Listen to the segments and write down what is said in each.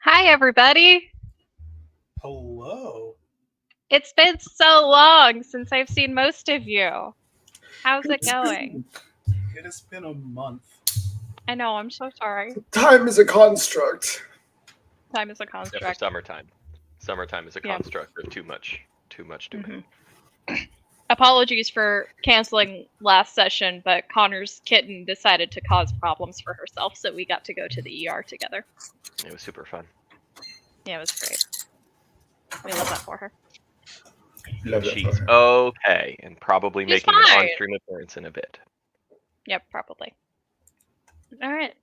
Hi, everybody. Hello. It's been so long since I've seen most of you. How's it going? It has been a month. I know, I'm so sorry. Time is a construct. Time is a Except for construct. summertime. Summertime is a Yeah. construct of too much doing. Apologies for canceling last session, but Connor's kitten decided to cause problems for herself, so we got to go to the ER together. It was super fun. Yeah, it was great. We love that for her. Love that She's for her. okay, and probably She's making an fine. on-stream appearance in a bit. Yep, probably. Alright.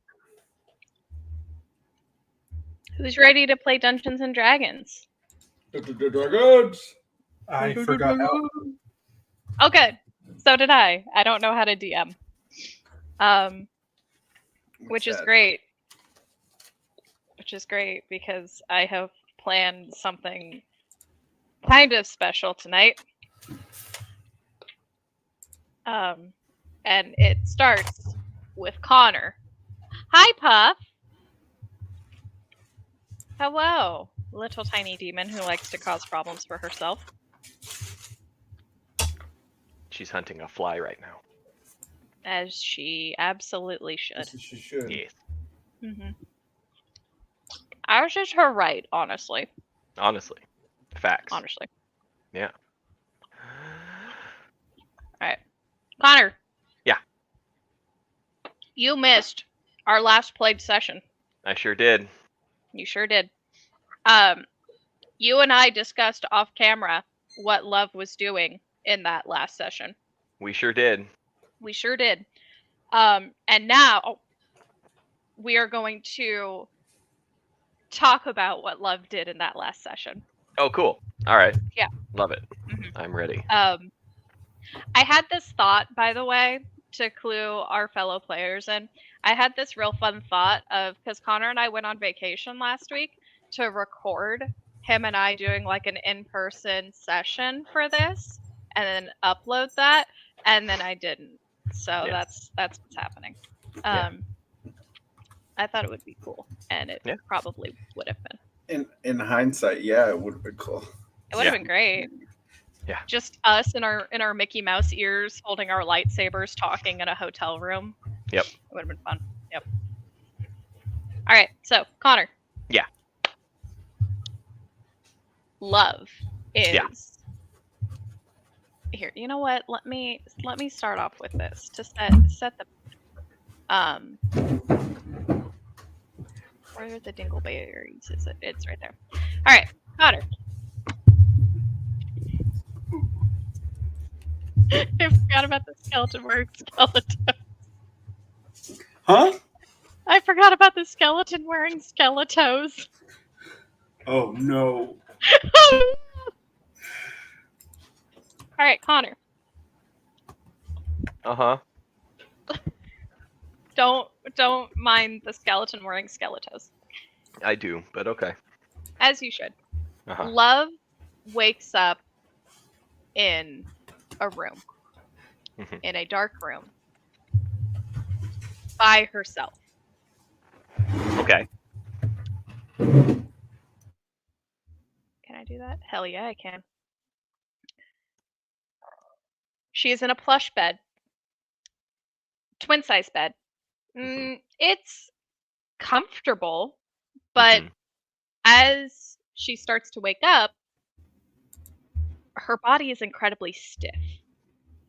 Who's ready to play Dungeons and Dragons? The dragons. I forgot how. Oh, good. So did I. I don't know how to DM. Which is great. Which is great because I have planned something kind of special tonight. And it starts with Connor. Hi, Puff. Hello, little tiny demon who likes to cause problems for herself. She's hunting a fly right now. As she absolutely should. She should. Yes. Mm-hmm. Ours is her right, honestly. Honestly. Facts. Honestly. Yeah. Alright. Connor. Yeah. You missed our last played session. I sure did. You sure did. You and I discussed off camera what Love was doing in that last session. We sure did. We sure did. And now we are going to talk about what Love did in that last session. Oh, cool. All right. Yeah. Love it. Mm-hmm. I'm ready. I had this thought, by the way, to clue our fellow players in. I had this real fun thought of, because Connor and I went on vacation last week, to record him and I doing like an in-person session for this and then upload that, and then I didn't. So that's what's happening. I thought it would be cool, and it probably would have been. In hindsight, yeah, it would have been cool. It would have been great. Yeah. Just us in our Mickey Mouse ears holding our lightsabers talking in a hotel room. Yep. It would have been fun. Yep. All right, so Connor. Yeah. Love is here. You know what? Let me start off with this to set the where are the dingleberries? Is it? It's right there. All right, Connor. I forgot about the skeleton wearing skeleton. Huh? I forgot about the skeleton wearing skeletos. Oh no. All right, Connor. Uh-huh. Don't mind the skeleton wearing skeletos. I do, but okay. As you should. Uh-huh. Love wakes up in a room. In a dark room. By herself. Okay. Can I do that? Hell yeah, I can. She is in a plush bed. Twin size bed. It's comfortable, but as she starts to wake up, her body is incredibly stiff.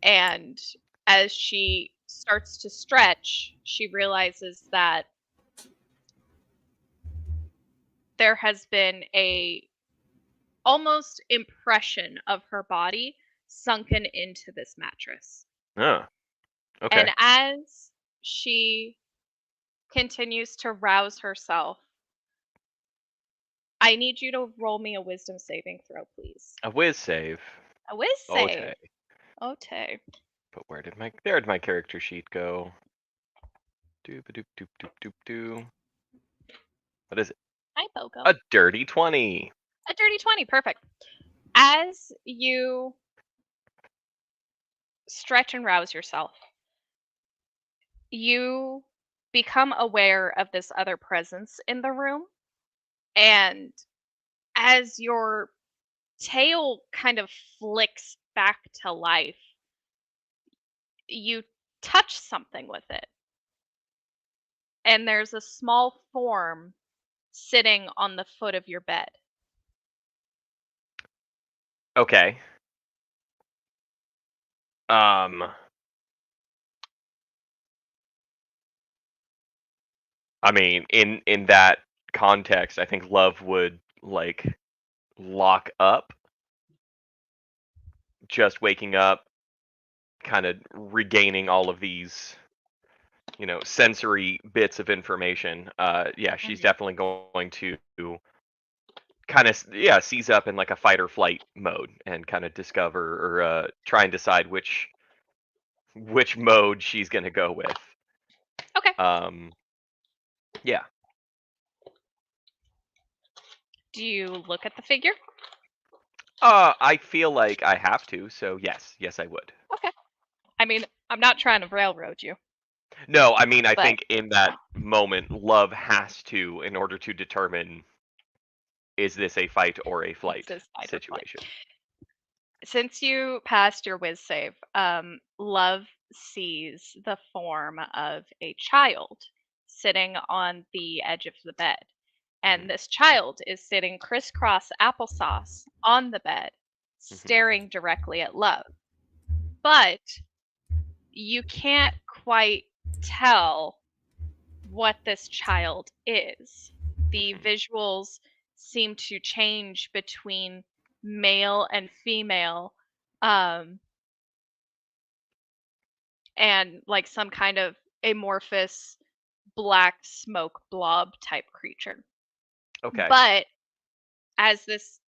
And as she starts to stretch, she realizes that there has been a almost impression of her body sunken into this mattress. Oh. Okay. And as she continues to rouse herself, I need you to roll me a wisdom saving throw, please. A whiz save. A whiz save. Okay. But where did my character sheet go? Doop-a-doop-doop-doop-doop-doo. What is it? Hi, Poco. A dirty 20. A dirty 20, perfect. As you stretch and rouse yourself, you become aware of this other presence in the room. And as your tail kind of flicks back to life, you touch something with it. And there's a small form sitting on the foot of your bed. Okay. I mean, in that context, I think Love would like lock up, just waking up, kind of regaining all of these, sensory bits of information. Yeah, she's definitely going to kind of seize up in like a fight or flight mode and kind of discover or try and decide which mode she's going to go with. Okay. Yeah. Do you look at the figure? I feel like I have to, so yes, I would. Okay. I mean, I'm not trying to railroad you. No, I mean, I But- think in that moment, Love has to, in order to determine, is this a fight or a flight This is fight or flight. situation? Since you passed your whiz save, Love sees the form of a child sitting on the edge of the bed. And this child is sitting crisscross applesauce on the bed, staring directly at Love. But you can't quite tell what this child is. The visuals seem to change between male and female, and like some kind of amorphous black smoke blob type creature. Okay. But as this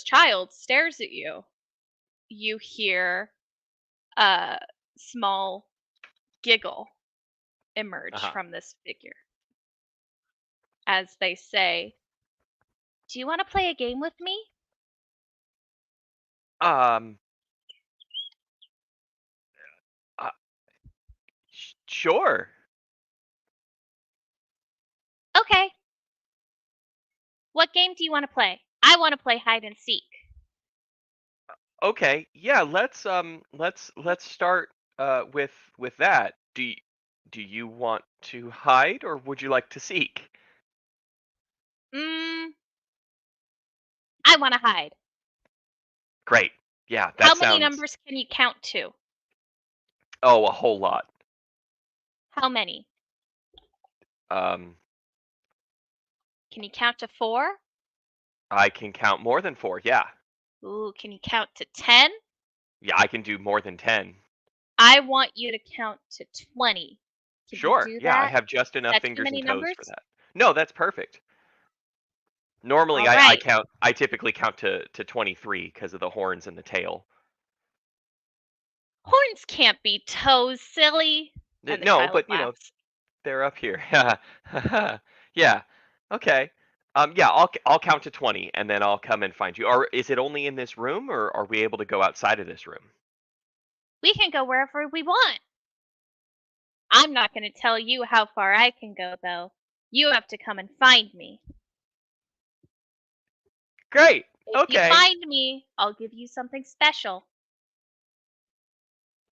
child stares at you, you hear a small giggle emerge from this figure as they say, "Do you want to play a game with me?" Sure. Okay. What game do you want to play? I want to play hide and seek. Okay. Yeah, let's start with that. Do you want to hide or would you like to seek? I want to hide. Great. Yeah, that How sounds. many numbers can you count to? Oh, a whole lot. How many? Um, Can you count to 4? I can count more than 4. Yeah. Ooh, can you count to 10? Yeah, I can do more than 10. I want you to count to 20. Can Sure. you do Yeah, I that? have just enough that too fingers many and toes numbers? for that. No, that's perfect. Normally, All right. I typically count to 23 because of the horns and the tail. Horns can't be toes, silly. And the No, child but laughs. they're up here. Yeah. Okay. Yeah, I'll count to 20 and then I'll come and find you. Or is it only in this room or are we able to go outside of this room? We can go wherever we want. I'm not going to tell you how far I can go, though. You have to come and find me. Great. If Okay. you find me, I'll give you something special.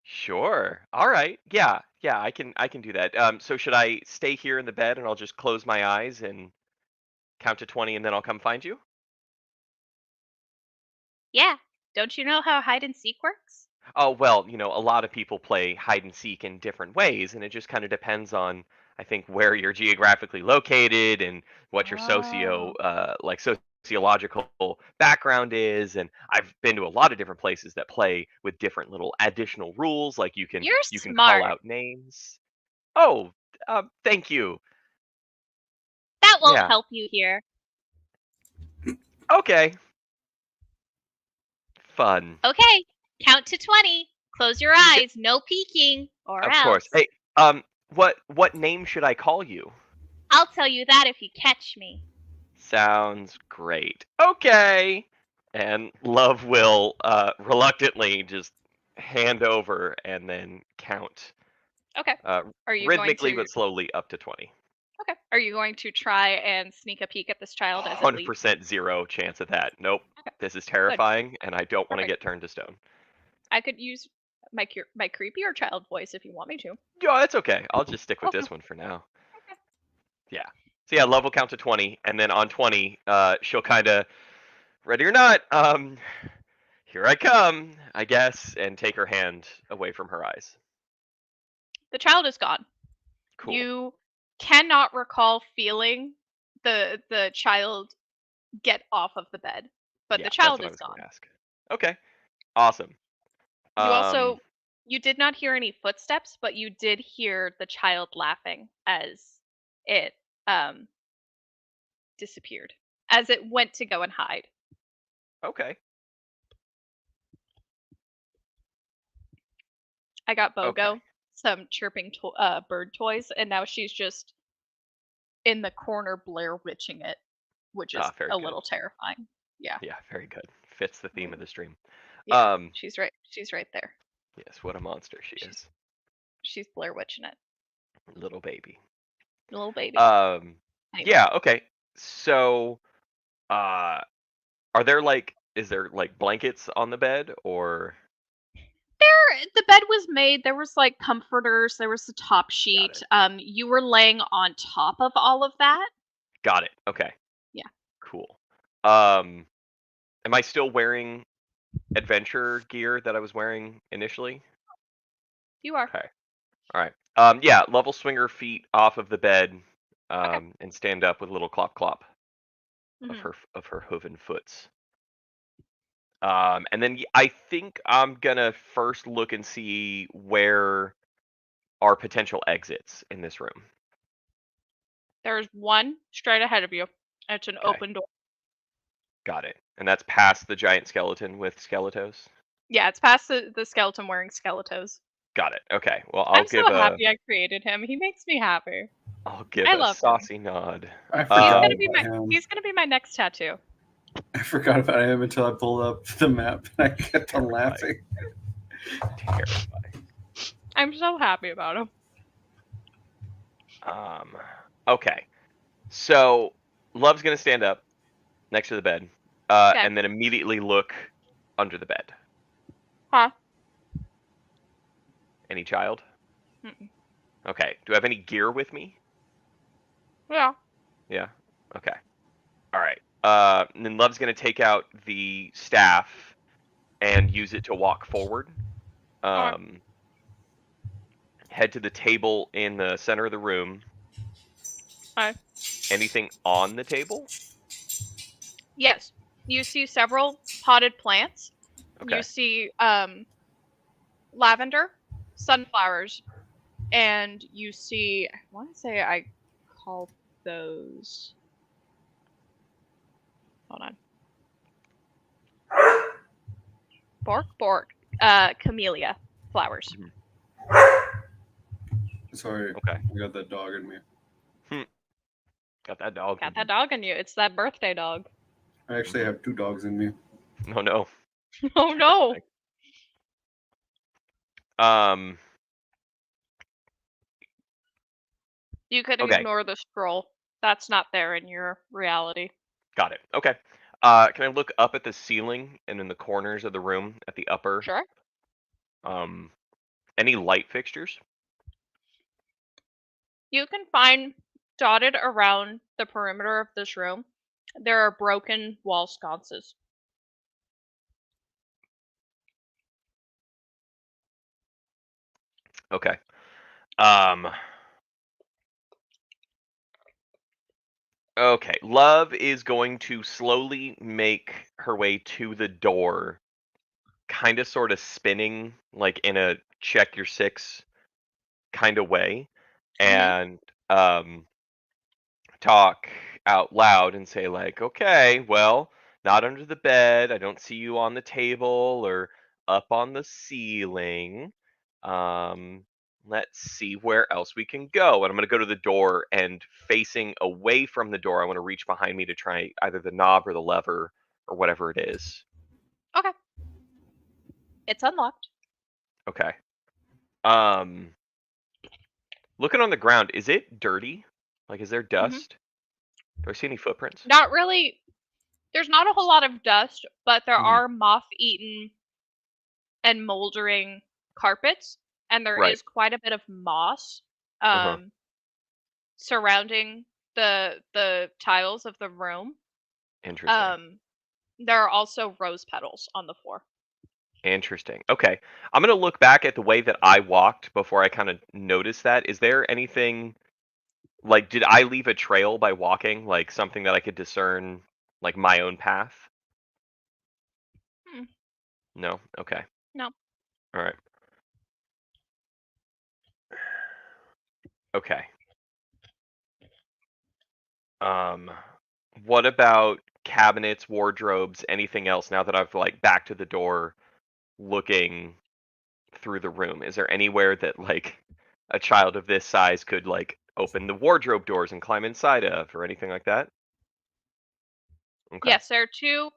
Sure. All right. Yeah. Yeah, I can do that. So should I stay here in the bed and I'll just close my eyes and count to 20 and then I'll come find you? Yeah. Don't you know how hide and seek works? Oh, well, a lot of people play hide and seek in different ways, and it just kind of depends on, I think, where you're geographically located and what your sociological background is. And I've been to a lot of different places that play with different little additional rules, like you can You're call smart. out names. Oh, thank you. That won't Yeah. help you here. Okay. Fun. Okay. Count to 20. Close your eyes. No peeking. Or Of else. course. Hey, what name should I call you? I'll tell you that if you catch me. Sounds great. Okay. And Love will reluctantly just hand over and then count Okay. Are you rhythmically going to... but slowly up to 20. Okay. Are you going to try and sneak a peek at this child as it leaves? 100% zero chance of that. Nope. Okay. This is terrifying, and I don't want to Perfect. get turned to stone. I could use my creepier child voice if you want me to. Yeah, that's okay. I'll just stick with Okay. this one for now. Okay. Yeah. So yeah, love will count to 20, and then on 20, she'll kind of, ready or not, here I come, I guess, and take her hand away from her eyes. The child is gone. Cool. You cannot recall feeling the child get off of the bed, but Yeah, the that's child what I is was going gone. to ask. Okay. Awesome. You did not hear any footsteps, but you did hear the child laughing as it disappeared, as it went to go and hide. Okay. I got Bogo Okay. some chirping bird toys, and now she's just in the corner Blair Witching it, which is Very a good. little terrifying. Yeah. Yeah, very good. Fits the theme of the stream. Yeah. She's right there. Yes, what a monster she is. She's Blair Witching it. Little baby. Little baby. Anyway. Yeah, okay. So is there like blankets on the bed, or the bed was made. There was like comforters, there was the top sheet. You were laying on top of all of that. Got it. Okay. Yeah. Cool. Am I still wearing adventure gear that I was wearing initially? You are. Okay. All right. Yeah, level swinger feet off of the bed, Okay. and stand up with a little clop clop of Mhm. her hooven foots. And then I think I'm gonna first look and see where are potential exits in this room. There's one straight ahead of you. It's an Okay. open door. Got it. And that's past the giant skeleton with skeletos? Yeah, it's past the skeleton wearing skeletos. Got it. Okay. Well, I'm so happy I created him. He makes me happy. I'll give I a love him. saucy nod. I forgot about him. He's gonna be my next tattoo. I forgot about him until I pulled up the map and I kept on laughing. Terrifying. I'm so happy about him. Okay. So Love's gonna stand up next to the bed, Okay. and then immediately look under the bed. Huh? Any child? Mm-mm. Okay. Do I have any gear with me? Yeah. Yeah. Okay. All right. And then Love's gonna take out the staff and use it to walk forward. Okay. Head to the table in the center of the room. Okay. Anything on the table? Yes. You see several potted plants. Okay. You see lavender, sunflowers, and you see, I want to say I called those. Hold on. Bork. Camellia flowers. Sorry. Okay. I got that dog in me. Got that dog. Got that dog in you. It's that birthday dog. I actually have 2 dogs in me. Oh no. Oh no. You could ignore the scroll. That's not there in your reality. Got it. Okay. Can I look up at the ceiling and in the corners of the room at the upper? Sure. Any light fixtures? You can find dotted around the perimeter of this room, there are broken wall sconces. Okay. Okay. Love is going to slowly make her way to the door, kind of sort of spinning like in a check your six kind of way, and talk out loud and say like, okay, well, not under the bed. I don't see you on the table or up on the ceiling. Let's see where else we can go. And I'm going to go to the door, and facing away from the door, I want to reach behind me to try either the knob or the lever or whatever it is. Okay. It's unlocked. Okay. Looking on the ground, is it dirty? Like, is there dust? Do I see any footprints? Not really. There's not a whole lot of dust, but there Mhm. are moth-eaten and moldering carpets, and there Right. is quite a bit of moss Uh-huh. surrounding the tiles of the room. Interesting. There are also rose petals on the floor. Interesting. Okay. I'm gonna look back at the way that I walked before I kind of noticed that. Is there anything like did I leave a trail by walking? Like something that I could discern like my own path? Hmm. No? Okay. No. Alright. Okay. What about cabinets, wardrobes, anything else now that I've like back to the door looking through the room? Is there anywhere that like a child of this size could like open the wardrobe doors and climb inside of or anything like that? Okay. Yes, there are 2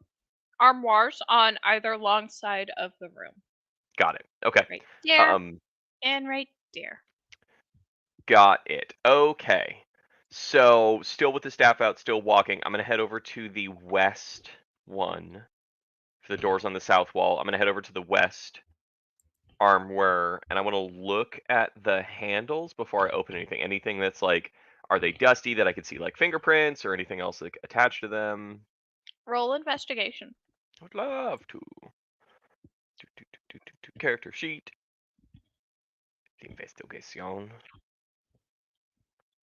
armoires on either long side of the room. Got it. Okay. Right there Um and right there. got it. Okay. So still with the staff out, still walking. I'm gonna head over to the west one. For the doors on the south wall. I'm gonna head over to the west armware and I want to look at the handles before I open anything. Anything that's like, are they dusty that I could see like fingerprints or anything else like attached to them? Roll investigation. I would love to. Character sheet. Investigation.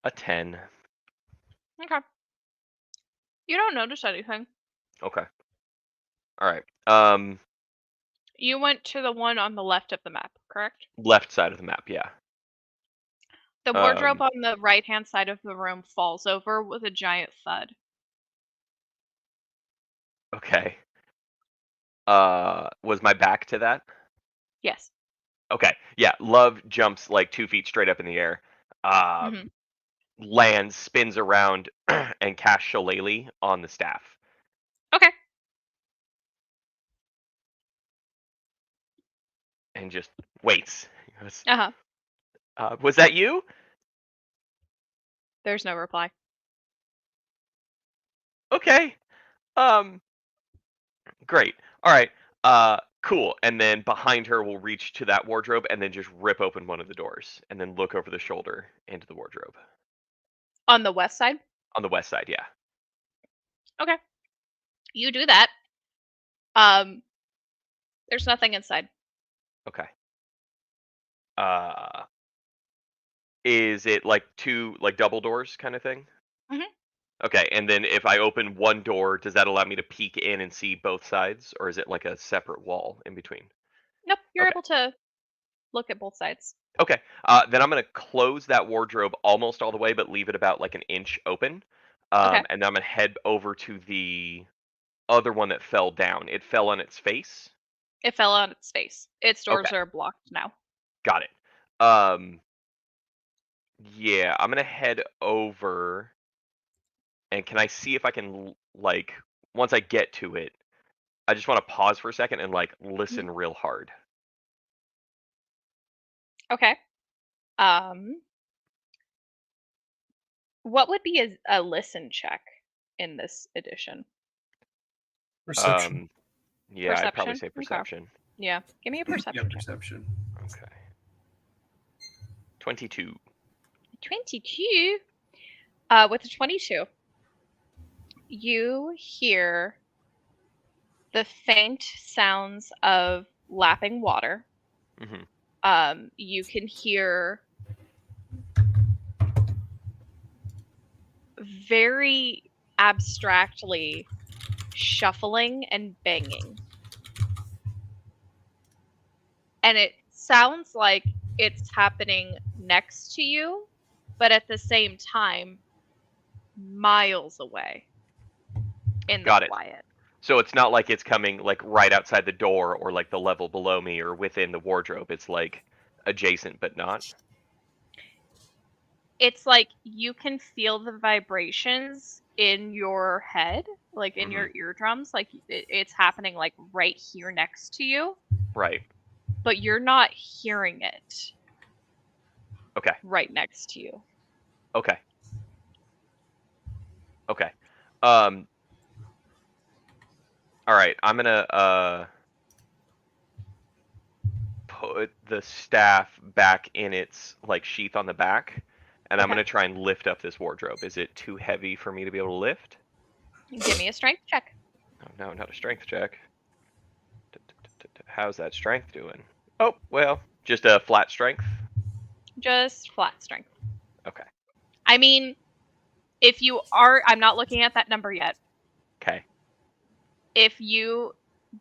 A 10. Okay. You don't notice anything. Okay. All right. You went to the one on the left of the map, correct? Left side of the map. Yeah. The wardrobe on the right-hand side of the room falls over with a giant thud. Okay. Was my back to that? Yes. Okay. Yeah. Love jumps like 2 feet straight up in the air. Mhm. Lands, spins around, and casts Shillelagh on the staff. Okay. And just waits. He goes, Uh-huh. was that you? There's no reply. Okay. Um. Great. All right. Cool. And then behind her, we'll reach to that wardrobe and then just rip open one of the doors and then look over the shoulder into the wardrobe On the west side? on the west side. Yeah. Okay. You do that. Um, there's nothing inside. Okay. Uh. Is it like 2 like double doors kind of thing? Mhm. Okay, and then if I open one door, does that allow me to peek in and see both sides, or is it like a separate wall in between? Nope, you're Okay. able to look at both sides. Okay. Then I'm gonna close that wardrobe almost all the way, but leave it about like an inch open. Okay. And then I'm gonna head over to the other one that fell down. It fell on its face. It fell on its face. Its Okay, doors are blocked now. got it. Um, yeah, I'm gonna head over, and can I see if I can like once I get to it, I just want to pause for a second and like listen real hard. Okay. Um, what would be a listen check in this edition? Perception. Yeah, I'd probably Perception? say Okay. perception. Yeah. Give me a perception Yeah, check. perception. Okay. 22. 22. With a 22, you hear the faint sounds of lapping water. Mm-hmm. You can hear very abstractly shuffling and banging. And it sounds like it's happening next to you, but at the same time, miles away in Got the it. quiet. So it's not like it's coming like right outside the door or like the level below me or within the wardrobe. It's like adjacent but not. It's like you can feel the vibrations in your head, like in your eardrums, like it's happening like right here next to you, Right. but you're not hearing it Okay. right next to you. Okay. Okay. All right. I'm gonna put the staff back in its like sheath on the back, and I'm Okay. gonna try and lift up this wardrobe. Is it too heavy for me to be able to lift? Give me a strength check. Oh no, not a strength check. How's that strength doing? Oh well, just a flat strength. Just flat strength. Okay. I mean, if you are, I'm not looking at that number yet. Okay. If you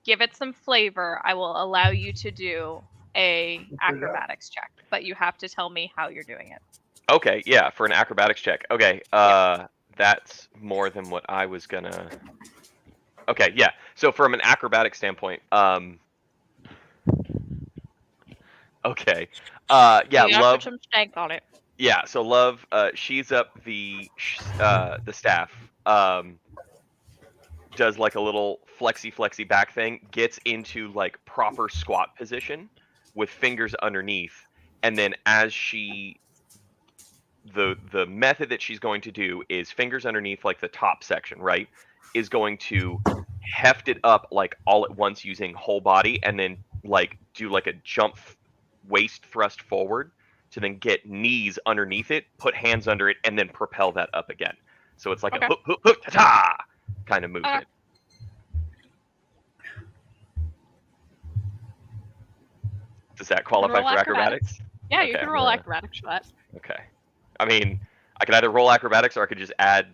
give it some flavor, I will allow you to do a acrobatics check, but you have to tell me how you're doing it. Okay. Yeah, for an acrobatics check. Okay. That's more than what I was gonna. Okay. Yeah. So from an acrobatic standpoint, okay. Yeah. You gotta Love. put some stank on it. Yeah. So love. She's up the staff. Does like a little flexy back thing, gets into like proper squat position with fingers underneath, and then as she the method that she's going to do is fingers underneath like the top section, right? Is going to heft it up like all at once using whole body, and then like do like a jump waist thrust forward to then get knees underneath it, put hands under it, and then propel that up again. So it's like Okay. a hoop hoop hoop ta-ta kind of movement. Does that qualify roll for acrobatics. acrobatics? Yeah, you Okay. can roll acrobatics for that. Okay. I mean, I could either roll acrobatics or I could just add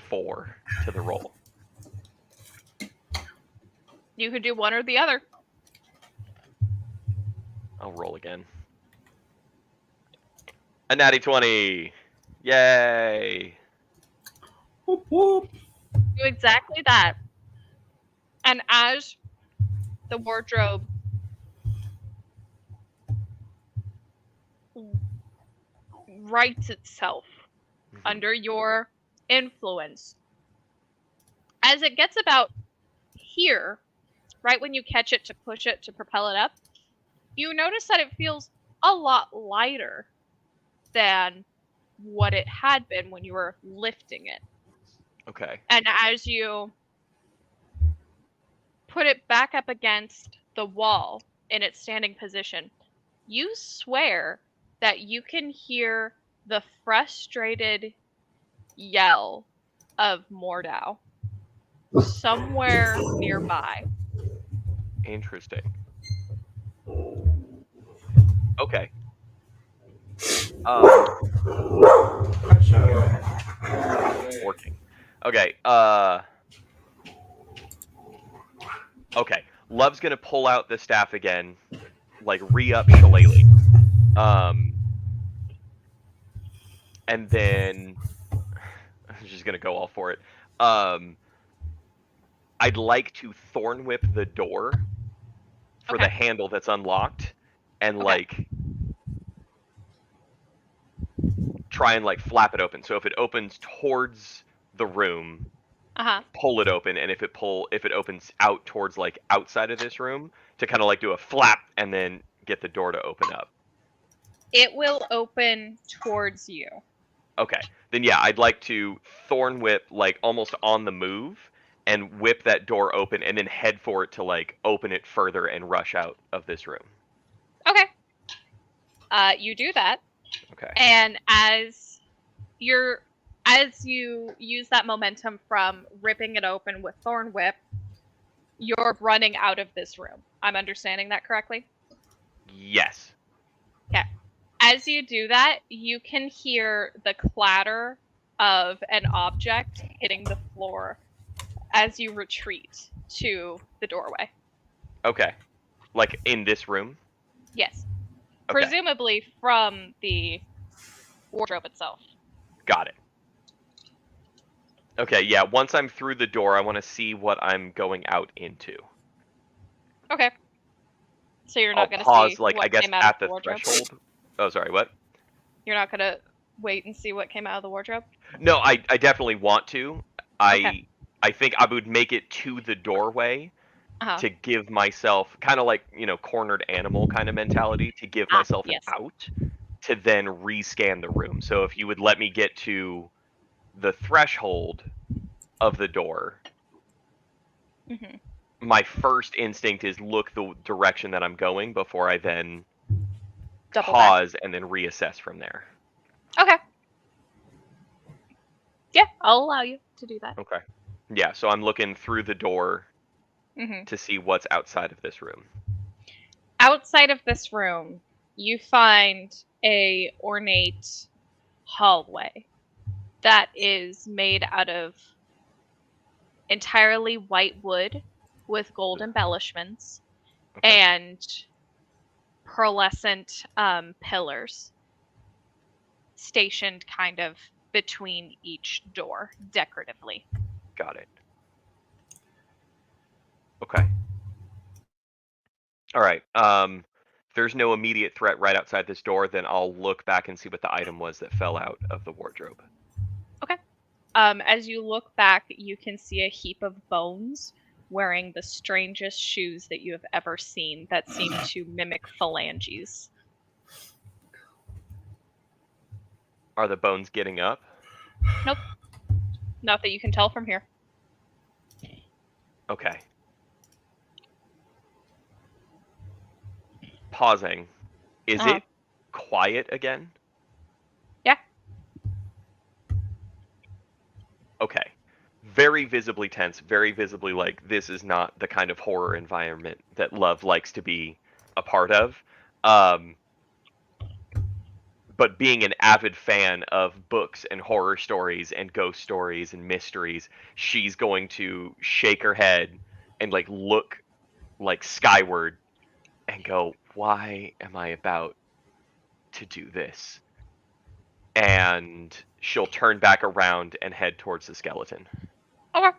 4 to the roll. You could do one or the other. I'll roll again. A natty 20. Yay. Whoop, whoop. Do exactly that. And as the wardrobe rights itself under your influence, as it gets about here, right when you catch it to push it to propel it up, you notice that it feels a lot lighter than what it had been when you were lifting it. Okay. And as you put it back up against the wall in its standing position, you swear that you can hear the frustrated yell of Mordau somewhere nearby. Interesting. Okay. Working. Okay. Okay. Love's gonna pull out the staff again, like re-up Shillelagh. And then I'm just gonna go all for it. I'd like to thorn whip the door for the handle that's unlocked, and like try and like flap it open. So if it opens towards the room, pull it open, and if it opens out towards like outside of this room, to kind of like do a flap and then get the door to open up. It will open towards you. Okay. Then yeah, I'd like to thorn whip like almost on the move and whip that door open and then head for it to like open it further and rush out of this room. Okay. You do that. Okay. And as you use that momentum from ripping it open with Thorn Whip, you're running out of this room. I'm understanding that correctly? Yes. Okay. As you do that, you can hear the clatter of an object hitting the floor as you retreat to the doorway. Okay. Like in this room? Yes. Okay. Presumably from the wardrobe itself. Got it. Okay, yeah, once I'm through the door, I want to see what I'm going out into. Okay. So you're not going to pause, see like, what I guess, came out at of the the wardrobe? threshold. Oh, sorry, what? You're not going to wait and see what came out of the wardrobe? No, I definitely want to. Okay. I think I would make it to the doorway to give myself, kind of like, cornered animal kind of mentality, to give myself yes. an out, to then rescan the room. So if you would let me get to the threshold of the door, Mhm. my first instinct is look the direction that I'm going before I then Double back. pause and then reassess from there. Okay. Yeah, I'll allow you to do that. Okay. Yeah, so I'm looking through the door Mhm. to see what's outside of this room. Outside of this room, you find a ornate hallway that is made out of entirely white wood with gold embellishments Okay. and pearlescent pillars stationed kind of between each door decoratively. Got it. Okay. All right. If there's no immediate threat right outside this door, then I'll look back and see what the item was that fell out of the wardrobe. As you look back, you can see a heap of bones wearing the strangest shoes that you have ever seen that seem to mimic phalanges. Are the bones getting up? Nope. Not that you can tell from here. Okay. Pausing. Is Uh-huh. it quiet again? Yeah. Okay. Very visibly tense, very visibly like this is not the kind of horror environment that Love likes to be a part of. But being an avid fan of books and horror stories and ghost stories and mysteries, she's going to shake her head and like look like skyward and go, "Why am I about to do this?" And she'll turn back around and head towards the skeleton. Okay.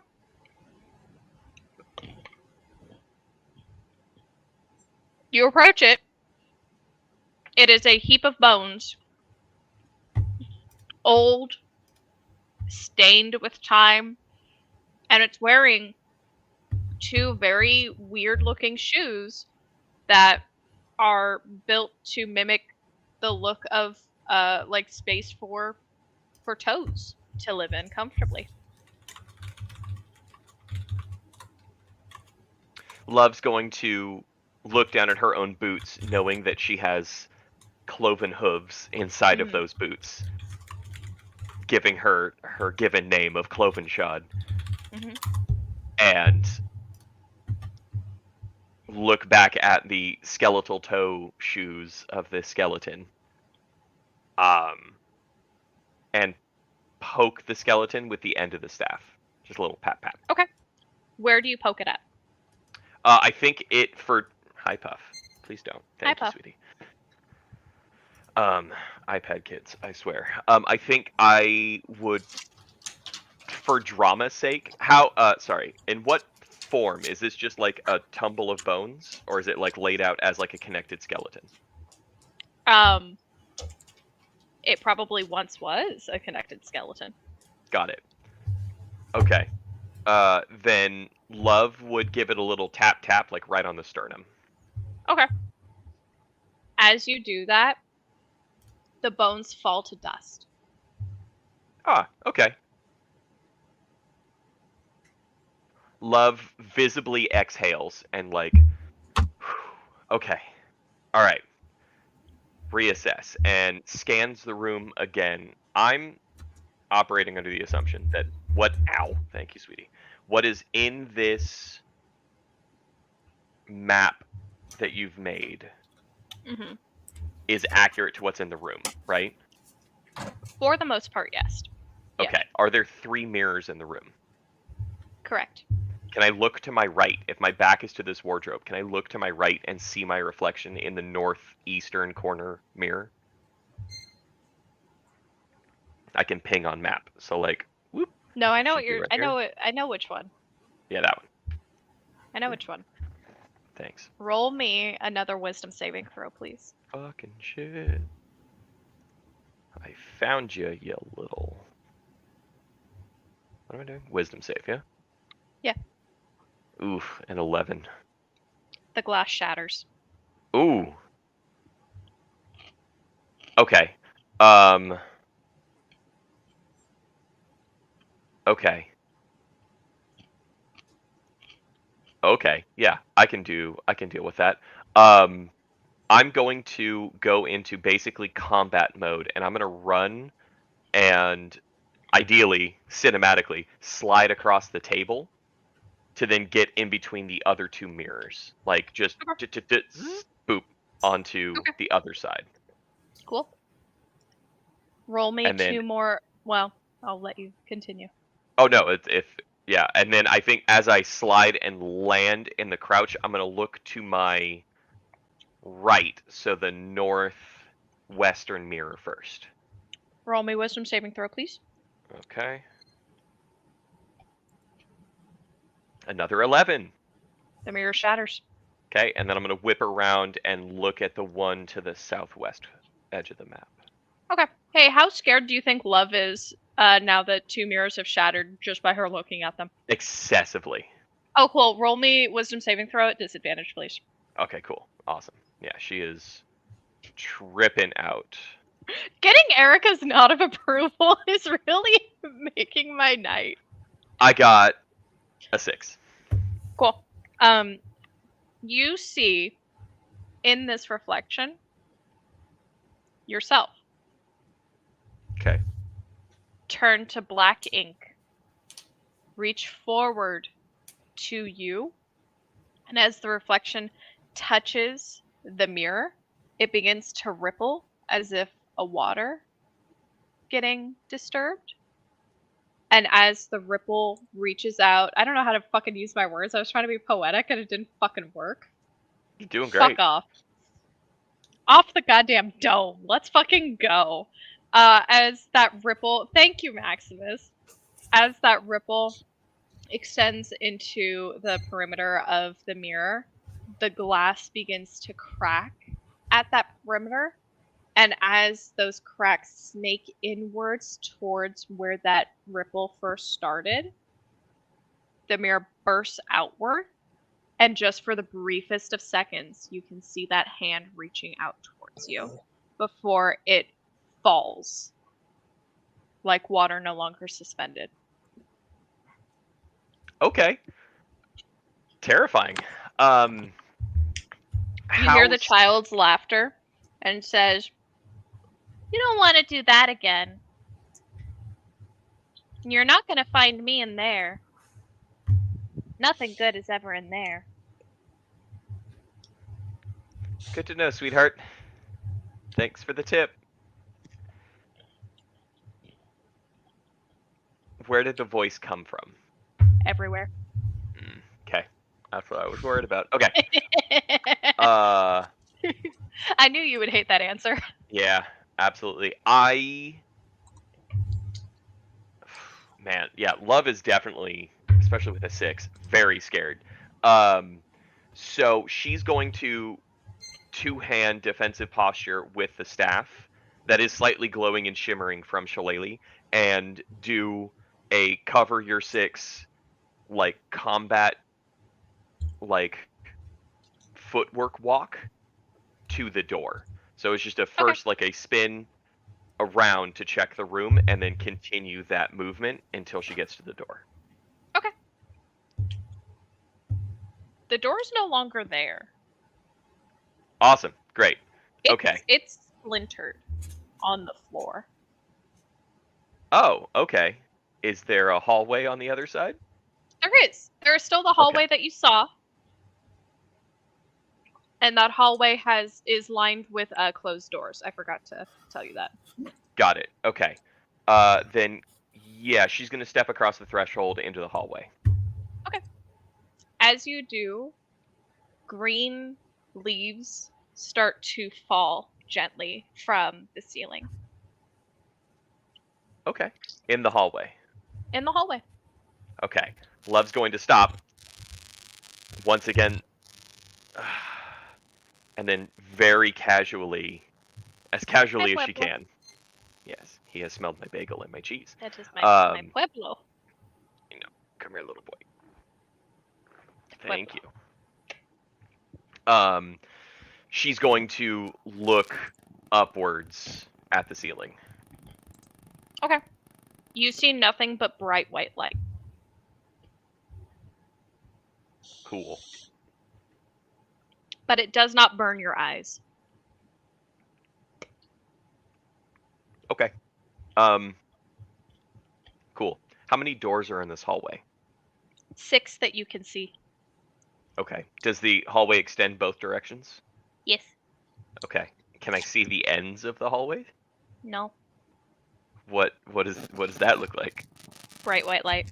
You approach it. It is a heap of bones. Old, stained with time, and it's wearing two very weird looking shoes that are built to mimic the look of like space for toes to live in comfortably. Love's going to look down at her own boots, knowing that she has cloven hooves inside of Mhm. those boots, giving her given name of Cloven Shod, Mhm. and look back at the skeletal toe shoes of the skeleton, and poke the skeleton with the end of the staff. Just a little pat pat. Okay. Where do you poke it at? I think it for Hi Puff. Please don't. Thank you, Puff. sweetie. iPad kids, I swear. I think I would, for drama's sake. In what form is this? Just like a tumble of bones, or is it like laid out as like a connected skeleton? It probably once was a connected skeleton. Got it. Okay. Then Love would give it a little tap tap, like right on the sternum. Okay. As you do that, the bones fall to dust. Ah, okay. Love visibly exhales and like, okay, all right. Reassess and scans the room again. I'm operating under the assumption that thank you, sweetie. What is in this map that you've made Mm-hmm. is accurate to what's in the room, right? For the most part, yes. Yeah. Okay. Are there 3 mirrors in the room? Correct. Can I look to my right? If my back is to this wardrobe, can I look to my right and see my reflection in the northeastern corner mirror? I can ping on map. So like, whoop. No, I know what Should be you're. right I here. know it. I know which one. Yeah, that one. I know which one. Thanks. Roll me another wisdom saving throw, please. Fucking shit. I found you, you little. What am I doing? Wisdom save, yeah? Yeah. Oof, an 11. The glass shatters. Ooh. Okay. Okay. Okay. Yeah, I can deal with that. I'm going to go into basically combat mode, and I'm going to run and ideally, cinematically, slide across the table to then get in between the other two mirrors. Like, just boop onto Okay. the other side. Cool. Roll me And then, 2 more. Well, I'll let you continue. oh no, yeah. And then I think as I slide and land in the crouch, I'm going to look to my right, so the northwestern mirror first. Roll me wisdom saving throw, please. Okay. Another 11. The mirror shatters. Okay, and then I'm going to whip around and look at the one to the southwest edge of the map. Okay. Hey, how scared do you think Love is now that 2 mirrors have shattered just by her looking at them? Excessively. Oh, cool. Roll me wisdom saving throw at disadvantage, please. Okay, cool. Awesome. Yeah, she is tripping out. Getting Erica's nod of approval is really making my night. I got a 6. Cool. You see in this reflection yourself. Okay. Turn to black ink. Reach forward to you. And as the reflection touches the mirror, it begins to ripple as if a water getting disturbed. And as the ripple reaches out, I don't know how to fucking use my words. I was trying to be poetic and it didn't fucking work. You're doing great. Fuck off. Off the goddamn dome. Let's fucking go. As that ripple, thank you, Maximus. As that ripple extends into the perimeter of the mirror, the glass begins to crack at that perimeter. And as those cracks snake inwards towards where that ripple first started, the mirror bursts outward. And just for the briefest of seconds, you can see that hand reaching out towards you before it falls like water no longer suspended. Okay. Terrifying. You hear the child's laughter and says, "You don't want to do that again. You're not going to find me in there. Nothing good is ever in there." Good to know, sweetheart. Thanks for the tip. Where did the voice come from? Everywhere. Okay. That's what I was worried about. Okay. I knew you would hate that answer. Yeah, absolutely. Man, yeah, Love is definitely, especially with a 6, very scared. So she's going to two-hand defensive posture with the staff that is slightly glowing and shimmering from Shillelagh, and do a cover your 6, like, combat, like, footwork walk to the door. So it's just a first, like, a spin around to check the room, and then continue that movement until she gets to the door. Okay. The door's no longer there. Awesome. Great. Okay. It's splintered on the floor. Oh, okay. Is there a hallway on the other side? There is. There is still the hallway that you saw. And that hallway is lined with closed doors. I forgot to tell you that. Got it. Okay. Then, yeah, she's going to step across the threshold into the hallway. Okay. As you do, green leaves start to fall gently from the ceiling. Okay. In the hallway. In the hallway. Okay. Love's going to stop. Once again. And then very casually, as casually as she can. Yes, he has smelled my bagel and my cheese. That is my pueblo. You know, come here, little boy. Thank you. She's going to look upwards at the ceiling. Okay. You see nothing but bright white light. Cool. But it does not burn your eyes. Okay. Cool. How many doors are in this hallway? 6 that you can see. Okay. Does the hallway extend both directions? Yes. Okay. Can I see the ends of the hallway? No. What does that look like? Bright white light.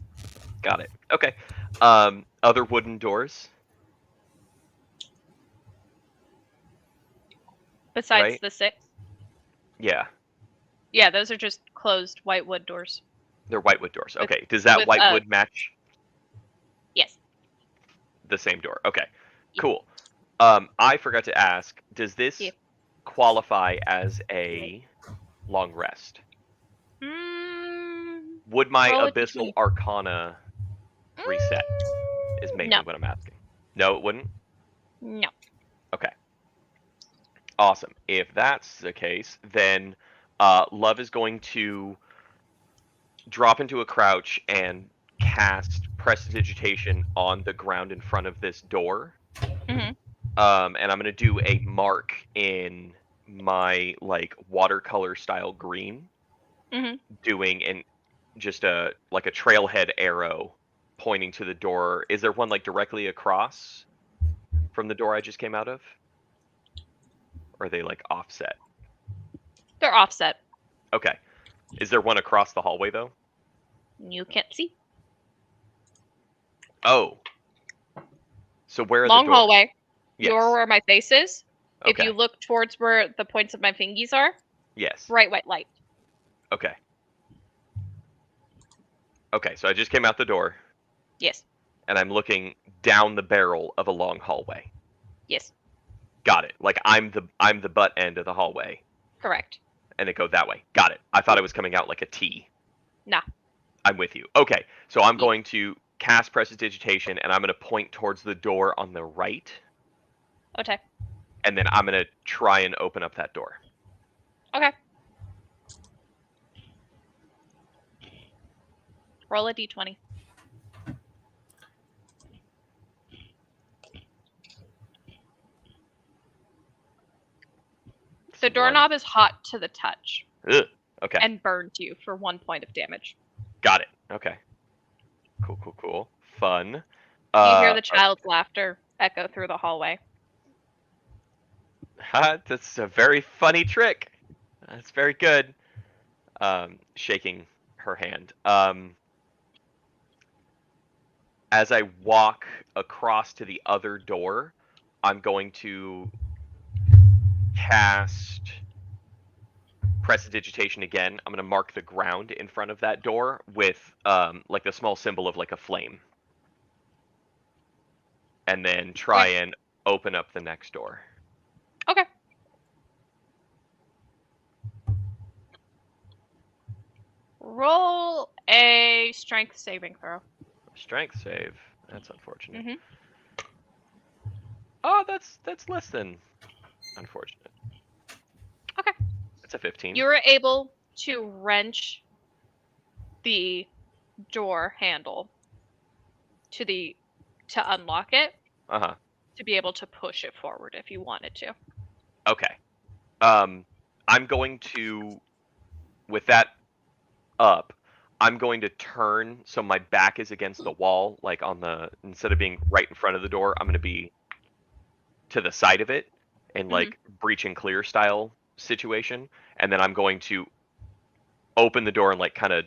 Got it. Okay. Other wooden doors, Besides right? the 6. Yeah. Yeah, those are just closed white wood doors. They're whitewood doors. With- Okay. Does that with, whitewood match Yes. the same door? Okay. Yeah. Cool. I forgot to ask, does this Yeah. qualify as a long rest? Would my Roll a Abyssal d20. Arcana reset? Is mainly No. what I'm asking. No, it wouldn't? No. Okay. Awesome. If that's the case, then Love is going to drop into a crouch and cast Prestidigitation on the ground in front of this door. Mm-hmm. And I'm going to do a mark in my like watercolor style green, Mm-hmm. doing just a trailhead arrow pointing to the door. Is there one like directly across from the door I just came out of? Or are they like offset? They're offset. Okay. Is there one across the hallway though? You can't see. Oh. So where are Long the doors? hallway. Yes. You're where my face is. If Okay. you look towards where the points of my fingies are, Yes. bright white light. Okay. Okay, so I just came out the door Yes. and I'm looking down the barrel of a long hallway. Yes. Got it. Like I'm the butt end of the hallway. Correct. And it go that way. Got it. I thought it was coming out like a T. Nah. I'm with you. Okay, so I'm Yeah. going to cast Prestidigitation and I'm going to point towards the door on the right. Okay. And then I'm going to try and open up that door. Okay. Roll a d20. The doorknob is hot to the touch Ugh. Okay. and burns you for 1 point of damage. Got it. Okay. Cool. Fun. You hear the child's laughter echo through the hallway. That's a very funny trick. That's very good. Shaking her hand. As I walk across to the other door, I'm going to cast Prestidigitation again. I'm going to mark the ground in front of that door with like the small symbol of like a flame. And then try and open up the next door. Okay. Roll a strength saving throw. Strength save. That's unfortunate. Mm-hmm. Oh, that's less than unfortunate. Okay. It's a 15. You were able to wrench the door handle to unlock it, Uh-huh. to be able to push it forward if you wanted to. Okay. I'm going to, with that up, I'm going to turn so my back is against the wall, like instead of being right in front of the door, I'm going to be to the side of it in like breach and clear style situation. And then I'm going to open the door and like kind of,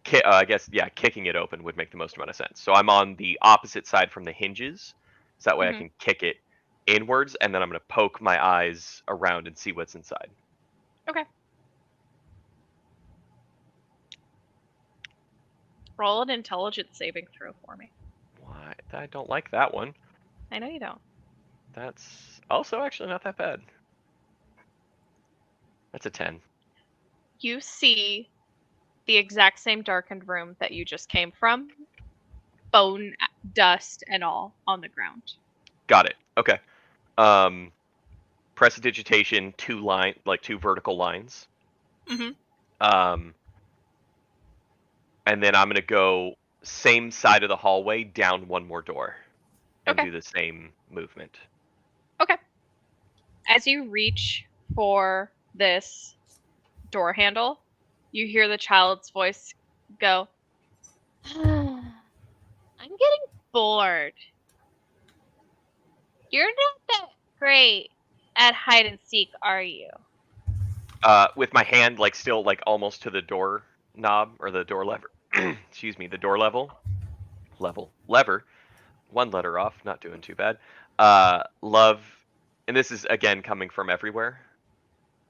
kicking it open would make the most amount of sense. So I'm on the opposite side from the hinges. So that way I can kick it inwards, and then I'm going to poke my eyes around and see what's inside. Okay. Roll an intelligence saving throw for me. Why? I don't like that one. I know you don't. That's also actually not that bad. That's a 10. You see the exact same darkened room that you just came from, bone, dust, and all on the ground. Got it. Okay. Prestidigitation, two vertical lines. Mm-hmm. and then I'm gonna go same side of the hallway down one more door, and Okay. do the same movement. Okay. As you reach for this door handle, you hear the child's voice go, I'm getting bored. You're not that great at hide and seek, are you? With my hand like still like almost to the door knob or the door lever. Excuse me, the door lever. One letter off, not doing too bad. Love, and this is again coming from everywhere.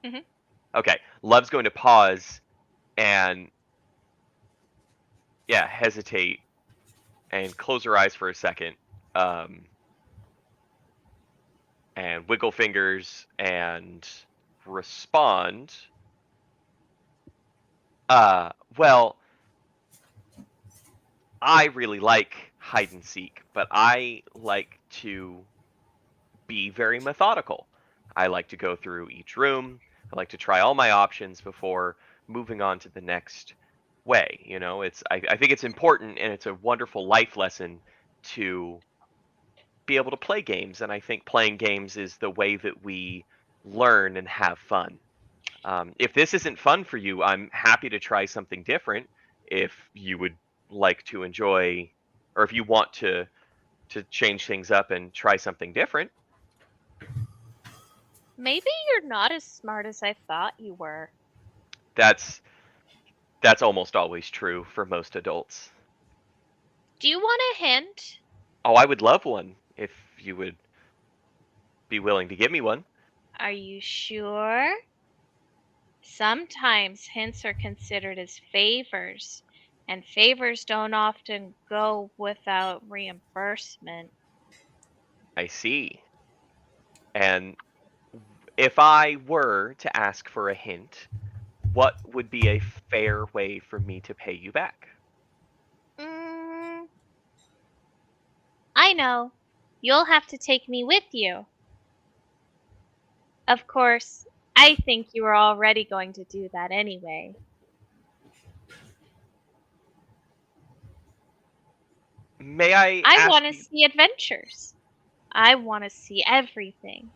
Mhm. Okay, Love's going to pause and hesitate and close her eyes for a second, and wiggle fingers and respond. Well, I really like hide and seek, but I like to be very methodical. I like to go through each room. I like to try all my options before moving on to the next way. You know, I think it's important and it's a wonderful life lesson to be able to play games. And I think playing games is the way that we learn and have fun. If this isn't fun for you, I'm happy to try something different. If you would like to enjoy, or if you want to change things up and try something different. Maybe you're not as smart as I thought you were. That's almost always true for most adults. Do you want a hint? Oh, I would love one if you would be willing to give me one. Are you sure? Sometimes hints are considered as favors, and favors don't often go without reimbursement. I see. And if I were to ask for a hint, what would be a fair way for me to pay you back? Mm, I know. You'll have to take me with you. Of course, I think you were already going to do that anyway. May I I ask want to you? see adventures. I want to see everything.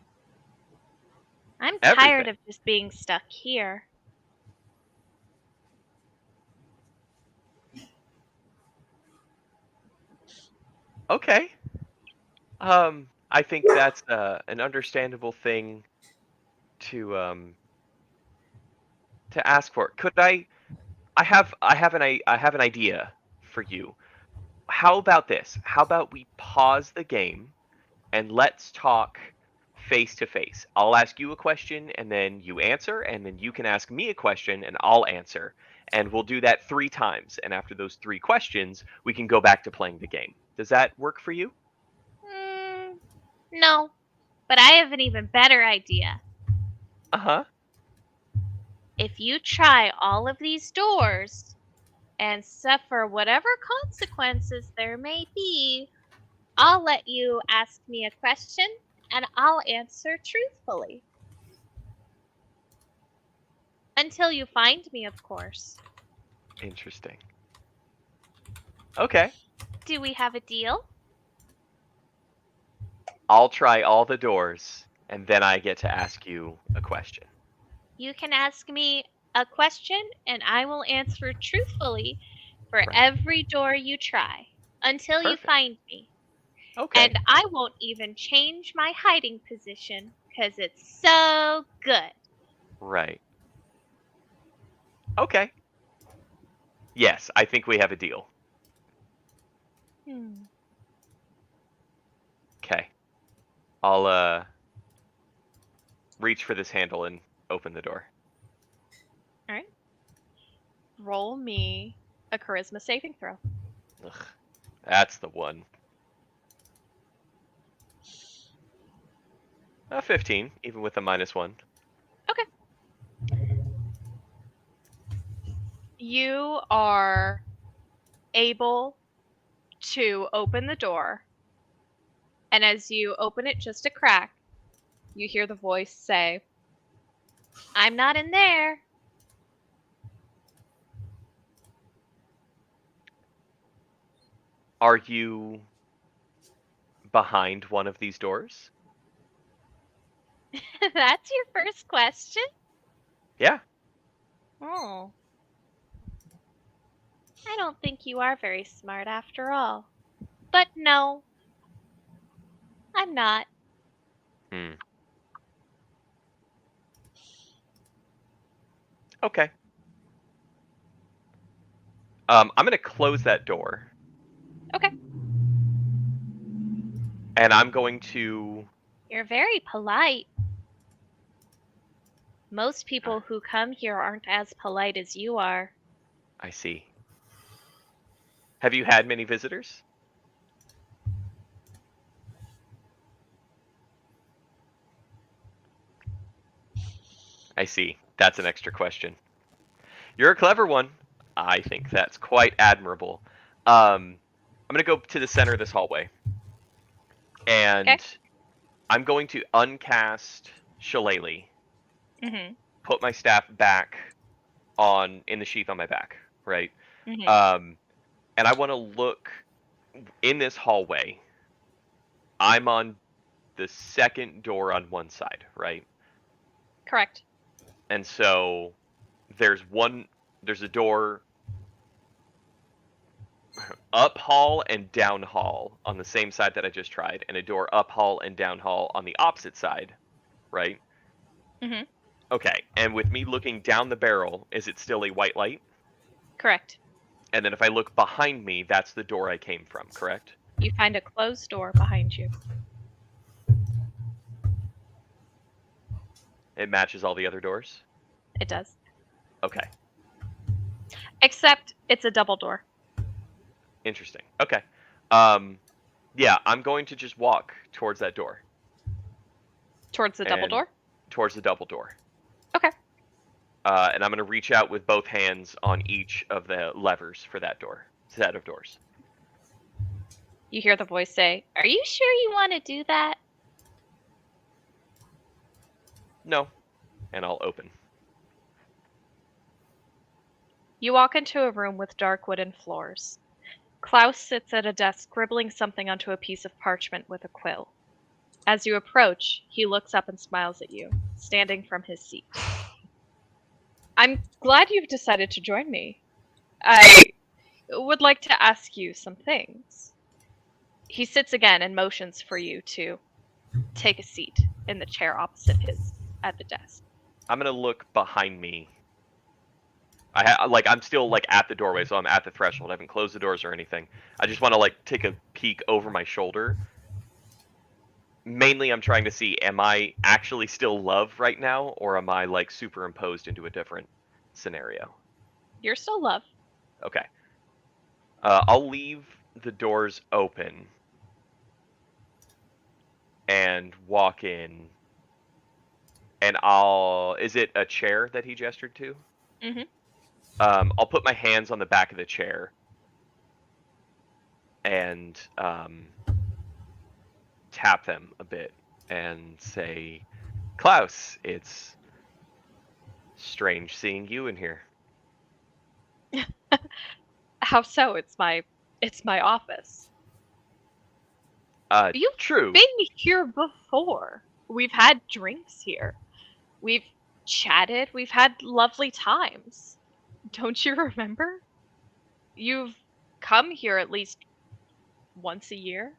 I'm tired Everything. of just being stuck here. Okay. I think that's an understandable thing to to ask for. Could I? I have an idea for you. How about this? How about we pause the game and let's talk face to face. I'll ask you a question and then you answer, and then you can ask me a question and I'll answer. And we'll do that 3 times. And after those 3 questions, we can go back to playing the game. Does that work for you? Mm, no, but I have an even better idea. Uh huh. If you try all of these doors and suffer whatever consequences there may be, I'll let you ask me a question and I'll answer truthfully. Until you find me, of course. Interesting. Okay. Do we have a deal? I'll try all the doors and then I get to ask you a question. You can ask me a question and I will answer truthfully for Right. every door you try until you Perfect. find me. Okay. And I won't even change my hiding position because it's so good. Right. Okay. Yes, I think we have a deal. Hmm. Okay. I'll reach for this handle and open the door. All right. Roll me a charisma saving throw. Ugh, that's the one. 15, even with a -1. You are able to open the door, and as you open it just a crack, you hear the voice say, I'm not in there. Are you behind one of these doors? That's your first question? Yeah. Oh. I don't think you are very smart after all. But no, I'm not. Hmm. Okay. I'm going to close that door. Okay. And I'm going to... You're very polite. Most people who come here aren't as polite as you are. I see. Have you had many visitors? I see. That's an extra question. You're a clever one. I think that's quite admirable. I'm going to go to the center of this hallway. And Okay. I'm going to uncast Shillelagh, Mm-hmm. put my staff back in the sheath on my back, right? Mm-hmm. And I want to look in this hallway. I'm on the second door on one side, right? Correct. And so there's a door up hall and down hall on the same side that I just tried, and a door up hall and down hall on the opposite side, right? Mm-hmm. Okay, and with me looking down the barrel, is it still a white light? Correct. And then if I look behind me, that's the door I came from, correct? You find a closed door behind you. It matches all the other doors? It does. Okay, Except it's a double door. interesting. Okay. Yeah, I'm going to just walk towards that door. Towards the double And- door? Towards the double door. Okay. And I'm going to reach out with both hands on each of the levers for that set of doors. You hear the voice say, "Are you sure you want to do that?" No. And I'll open. You walk into a room with dark wooden floors. Klaus sits at a desk scribbling something onto a piece of parchment with a quill. As you approach, he looks up and smiles at you, standing from his seat. "I'm glad you've decided to join me. I would like to ask you some things." He sits again and motions for you to take a seat in the chair opposite his at the desk. I'm going to look behind me. I'm still at the doorway, so I'm at the threshold. I haven't closed the doors or anything. I just want to take a peek over my shoulder. Mainly I'm trying to see, am I actually still Love right now, or am I superimposed into a different scenario? You're still Love. Okay. I'll leave the doors open and walk in. And is it a chair that he gestured to? Mm-hmm. I'll put my hands on the back of the chair and tap them a bit and say, "Klaus, it's strange seeing you in here." How so? It's my office. You've True. been here before. We've had drinks here. We've chatted. We've had lovely times. Don't you remember? You've come here at least once a year.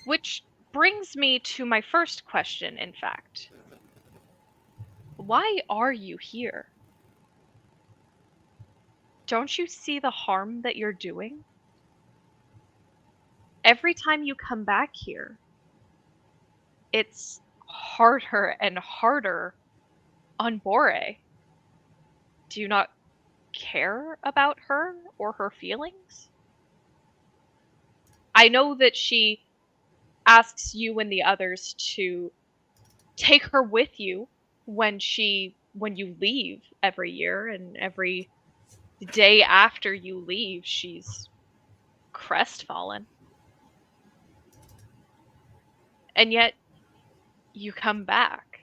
Which brings me to my first question, in fact. Why are you here? Don't you see the harm that you're doing? Every time you come back here, it's harder and harder on Bore. Do you not care about her or her feelings? I know that she asks you and the others to take her with you when you leave every year, and every day after you leave she's crestfallen. And yet you come back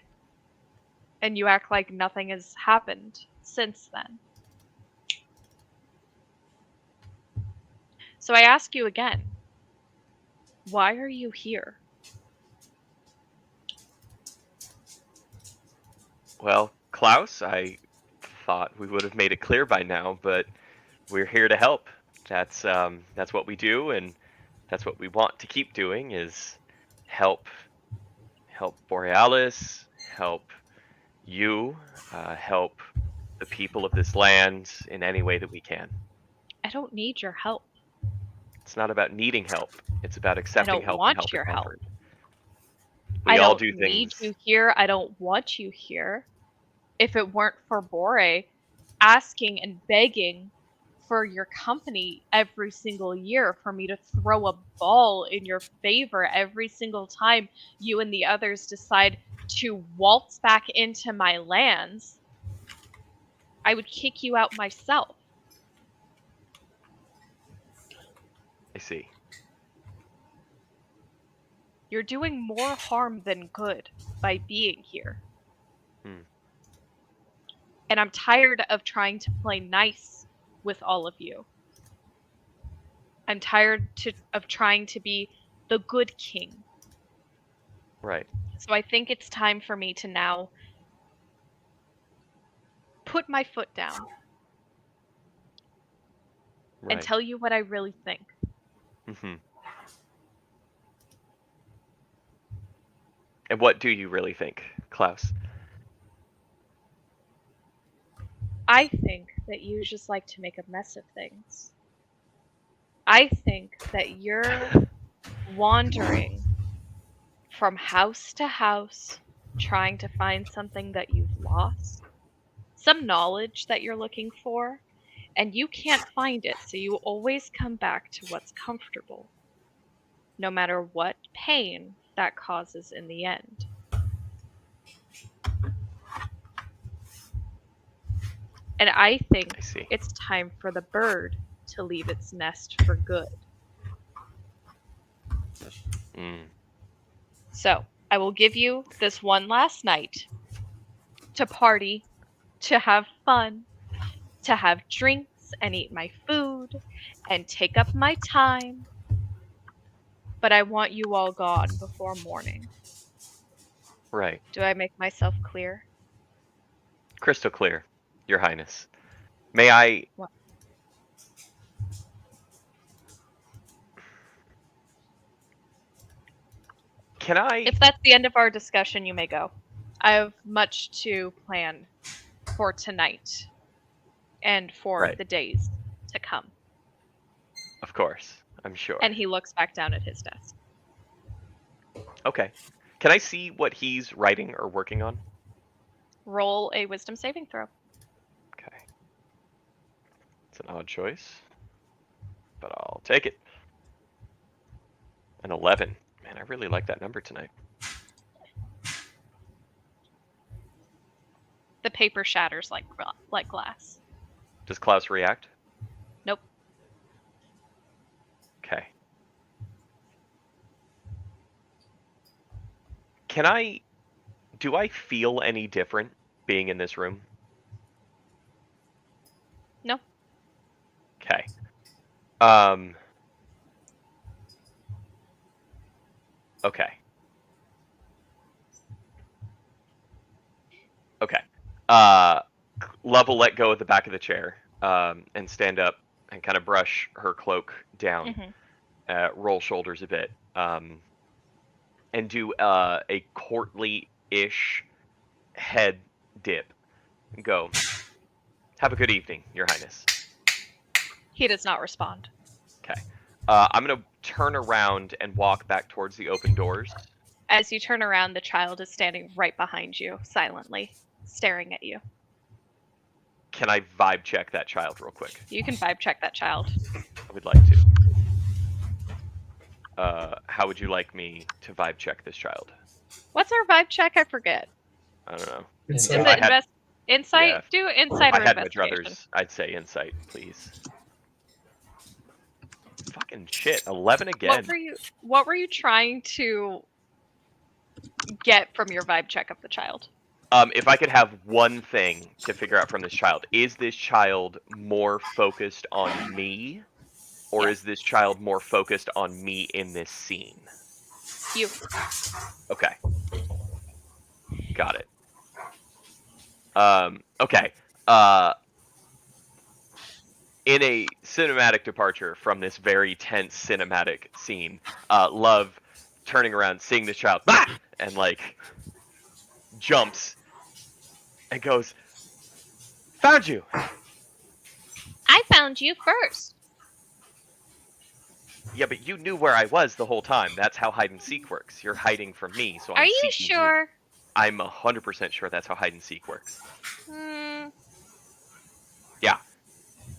and you act like nothing has happened since then. So I ask you again, why are you here? Well, Klaus, I thought we would have made it clear by now, but we're here to help. That's what we do, and that's what we want to keep doing is help Borealis, help you, help the people of this land in any way that we can. I don't need your help. It's not about needing help. It's about accepting don't help want and help your and help. comfort. I We all don't do need things. you here. I don't want you here. If it weren't for Bore asking and begging for your company every single year, for me to throw a ball in your favor every single time you and the others decide to waltz back into my lands, I would kick you out myself. I see. You're doing more harm than good by being here. And I'm tired of trying to play nice with all of you. I'm tired of trying to be the good king. Right. So I think it's time for me to now put my foot down and Right. tell you what I really think. Mm-hmm. And what do you really think, Klaus? I think that you just like to make a mess of things. I think that you're wandering from house to house, trying to find something that you've lost, some knowledge that you're looking for, and you can't find it, so you always come back to what's comfortable, no matter what pain that causes in the end. And I think I see. it's time for the bird to leave its nest for good. Mm. So, I will give you this one last night to party, to have fun, to have drinks and eat my food and take up my time. But I want you all gone before morning. Right. Do I make myself clear? Crystal clear, Your Highness. May I... What? Can I... If that's the end of our discussion, you may go. I have much to plan for tonight and for Right. the days to come. Of course, I'm sure. And he looks back down at his desk. Okay. Can I see what he's writing or working on? Roll a wisdom saving throw. Okay. It's an odd choice, but I'll take it. An 11. Man, I really like that number tonight. The paper shatters like glass. Does Klaus react? Nope. Okay. Do I feel any different being in this room? No. Okay. Okay. Okay. Love will let go of the back of the chair, and stand up and kind of brush her cloak down, roll shoulders a bit, and do a courtly-ish head dip. And go. Have a good evening, Your Highness. He does not respond. Okay. I'm gonna turn around and walk back towards the open doors. As you turn around, the child is standing right behind you, silently, staring at you. Can I vibe check that child real quick? You can vibe check that child. I would like to. How would you like me to vibe check this child? What's our vibe check? I forget. I don't know. Is Insight. it insight? Yeah. Do insight I or had my investigation. druthers. I'd say insight, please. Fucking shit. 11 again. What were you trying to get from your vibe check of the child? If I could have one thing to figure out from this child, is this child more focused on me Or Yes. is this child more focused on me in this scene? You. Okay. Got it. Okay. In a cinematic departure from this very tense cinematic scene, Love turning around, seeing this child, bah! And like jumps and goes, "Found you!" I found you first. Yeah, but you knew where I was the whole time. That's how hide and seek works. You're hiding from me, so Are I'm you seeking you. sure? I'm 100% sure that's how hide and seek works. Hmm. Yeah.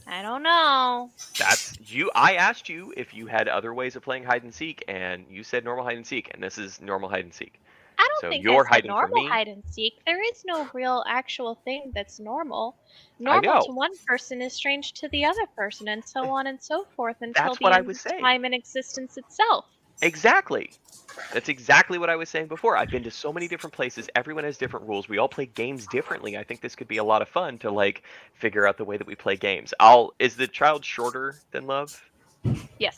I don't know. That's you. I asked you if you had other ways of playing hide and seek, and you said normal hide and seek, and this is normal hide and seek. I don't So think I you're said hiding from normal me. hide and seek. There is no real actual thing that's normal. I Normal know. to one person is strange to the other person, and so on and so forth until That's the what I end was of saying. time and existence itself. Exactly. That's exactly what I was saying before. I've been to so many different places. Everyone has different rules. We all play games differently. I think this could be a lot of fun to like figure out the way that we play games. Is the child shorter than Love? Yes.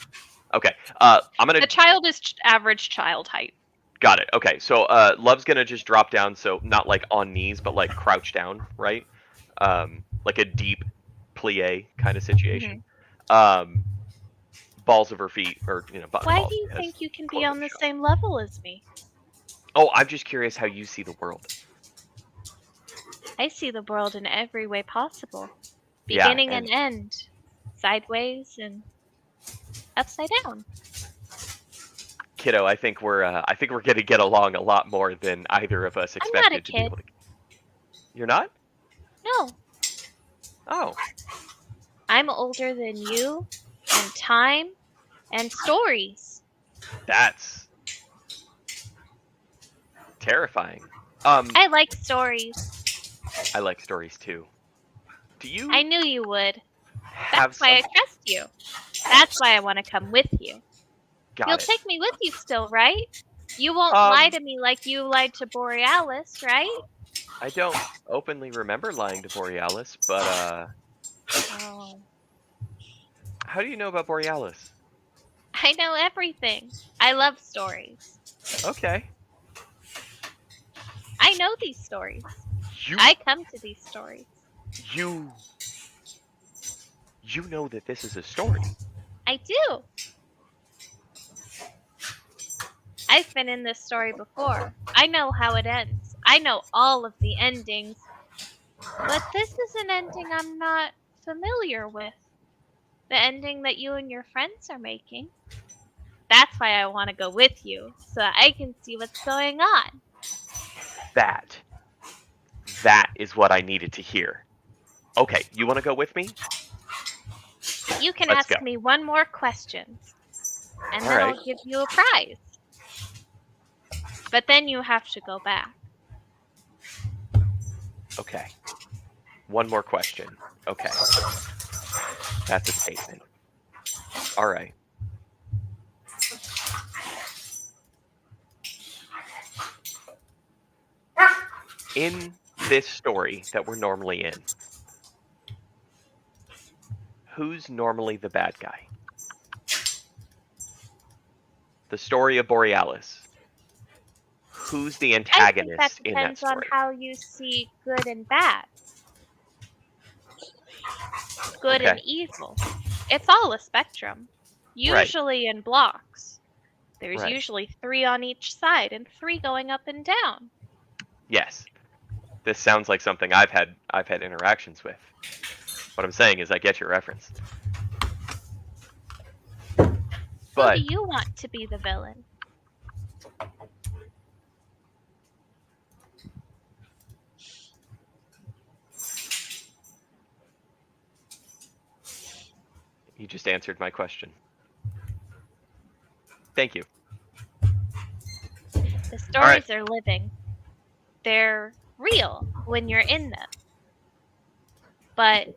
Okay. I'm gonna. The child is average child height. Got it. Okay. So Love's gonna just drop down. So not like on knees, but like crouch down, right? Like a deep plie kind of situation. Balls of her feet, or Why balls. do you Yes, think you can be close on up the shot. same level as me? Oh, I'm just curious how you see the world. I see the world in every way possible. Yeah, Beginning and and end. Sideways and upside down. kiddo, I think we're gonna get along a lot more than either of us I'm not a expected to be kid. able to. You're not? No. Oh, I'm older than you, and time, and stories. that's terrifying. I like stories. I like stories too. Do you I knew you would. have That's why I some? trust you. That's why I want to come with you. Got You'll it. take me with you still, right? You won't lie to Um, me like you lied to Borealis, right? I don't openly remember lying to Borealis, but Oh. how do you know about Borealis? I know everything. I love stories. Okay. I know these stories. You I come to these stories. you you know that this is a story. I do. I've been in this story before. I know how it ends. I know all of the endings. But this is an ending I'm not familiar with. The ending that you and your friends are making. That's why I want to go with you, so that I can see what's going on. That is what I needed to hear. Okay, you want to go with me? You can Let's ask go. me one more question, and All then right. I'll give you a prize. But then you have to go back. Okay. One more question. Okay. That's a statement. All right. In this story that we're normally in, who's normally the bad guy? The story of Borealis. Who's the I think that antagonist in that depends on story? how you see good and bad. Good and Okay. evil. It's all a spectrum. Right. Usually in blocks. There's Right. usually 3 on each side and 3 going up and down. Yes. This sounds like something I've had interactions with. What I'm saying is I get your reference. But Who do you want to be the villain? you just answered my question. Thank you. The stories are living. They're real when you're in them. But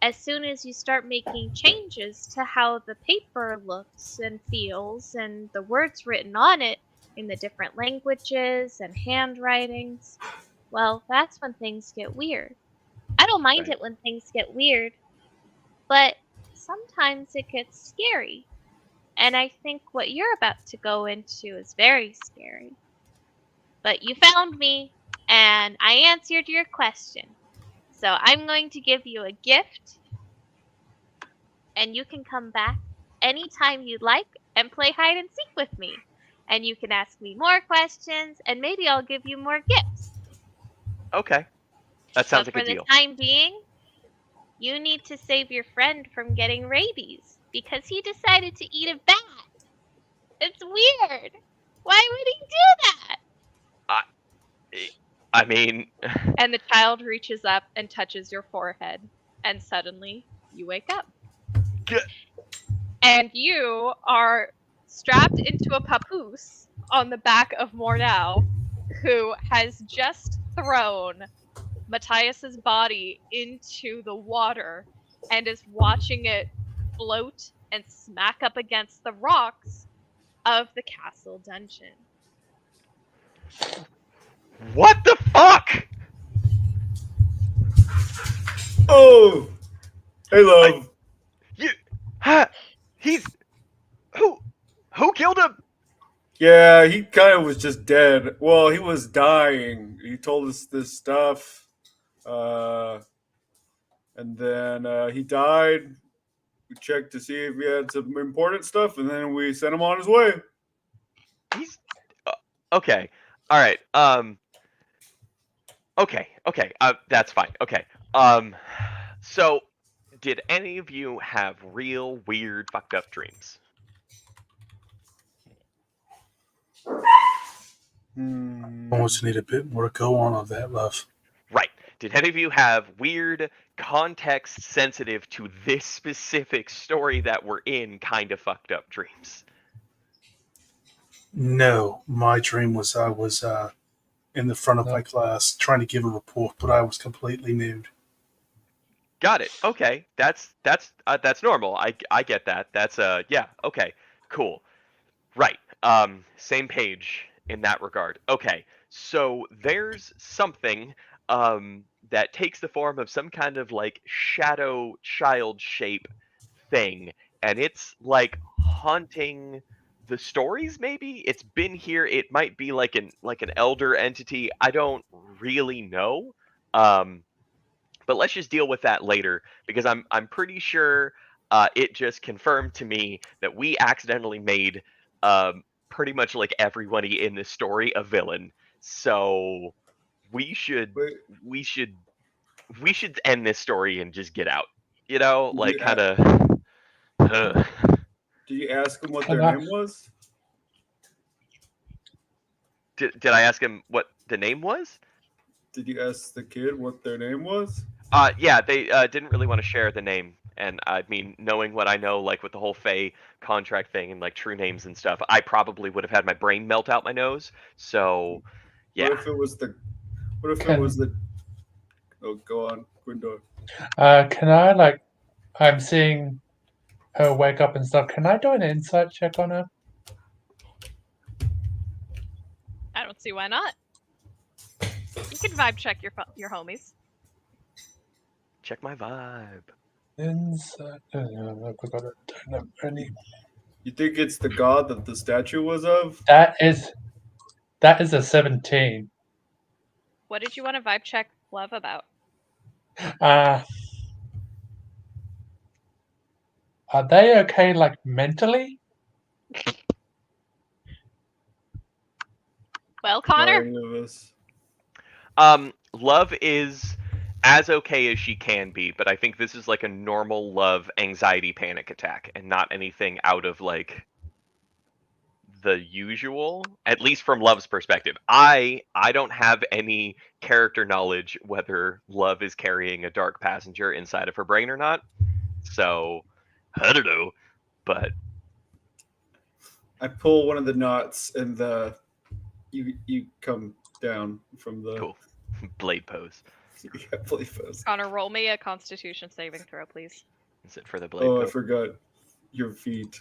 as soon as you start making changes to how the paper looks and feels and the words written on it in the different languages and handwritings, well, that's when things get weird. I don't mind Right. it when things get weird, but sometimes it gets scary. And I think what you're about to go into is very scary. But you found me, and I answered your question. So I'm going to give you a gift, and you can come back anytime you'd like and play hide and seek with me. And you can ask me more questions, and maybe I'll give you more gifts. Okay, that sounds But like for a the deal. time being, you need to save your friend from getting rabies because he decided to eat a bat. It's weird. Why would he do that? I, I mean, And the child reaches up and touches your forehead, and suddenly you wake up. g- And you are strapped into a papoose on the back of Mornau, who has just thrown Matthias's body into the water and is watching it float and smack up against the rocks of the castle dungeon. what the fuck? Oh, hey, love. You, ha, he's who killed him? Yeah, he kind of was just dead. Well, he was dying. He told us this stuff, and then he died. We checked to see if he had some important stuff, and then we sent him on his way. He's okay. All right. Okay. Okay. That's fine. Okay. So, did any of you have real weird, fucked up dreams? Almost need a bit more to go on that, love. Right. Did any of you have weird, context sensitive to this specific story that we're in kind of fucked up dreams? No, my dream was I was in the front of my class trying to give a report, but I was completely nude. Got it. Okay. That's normal. I get that. That's yeah. Okay. Cool. Right. Same page in that regard. Okay. So there's something that takes the form of some kind of like shadow child shape thing, and it's like haunting the stories. Maybe it's been here. It might be like an elder entity. I don't really know. But let's just deal with that later because I'm pretty sure it just confirmed to me that we accidentally made pretty much like everybody in this story a villain. So we should Wait, we should we should end this story and just get out. You know, did like you, kind a- of. did you ask him what Can their I- name was? Did I ask him what the name was? Did you ask the kid what their name was? Yeah, they didn't really want to share the name, and I mean, knowing what I know, like with the whole Fae contract thing and like true names and stuff, I probably would have had my brain melt out my nose. So, yeah. What if it was the? What if it Can- was the? Oh, go on, Gwyndor. Can I I'm seeing her wake up and stuff. Can I do an insight check on her? I don't see why not. You can vibe check your homies. Check my vibe. Insight. I forgot it. Don't have any. You think it's the god that the statue was of? That is a 17. What did you want to vibe check love about? Are they okay, mentally? Well, Not Connor, any of us. Love is as okay as she can be, but I think this is like a normal love anxiety panic attack and not anything out of like the usual, at least from Love's perspective. I don't have any character knowledge whether Love is carrying a dark passenger inside of her brain or not. So I don't know, but I pull one of the knots and you come down from the cool. Blade pose. Yeah, play first. Connor, roll me a Constitution saving throw, please. Is it for the blade Oh, I pose? forgot your feet.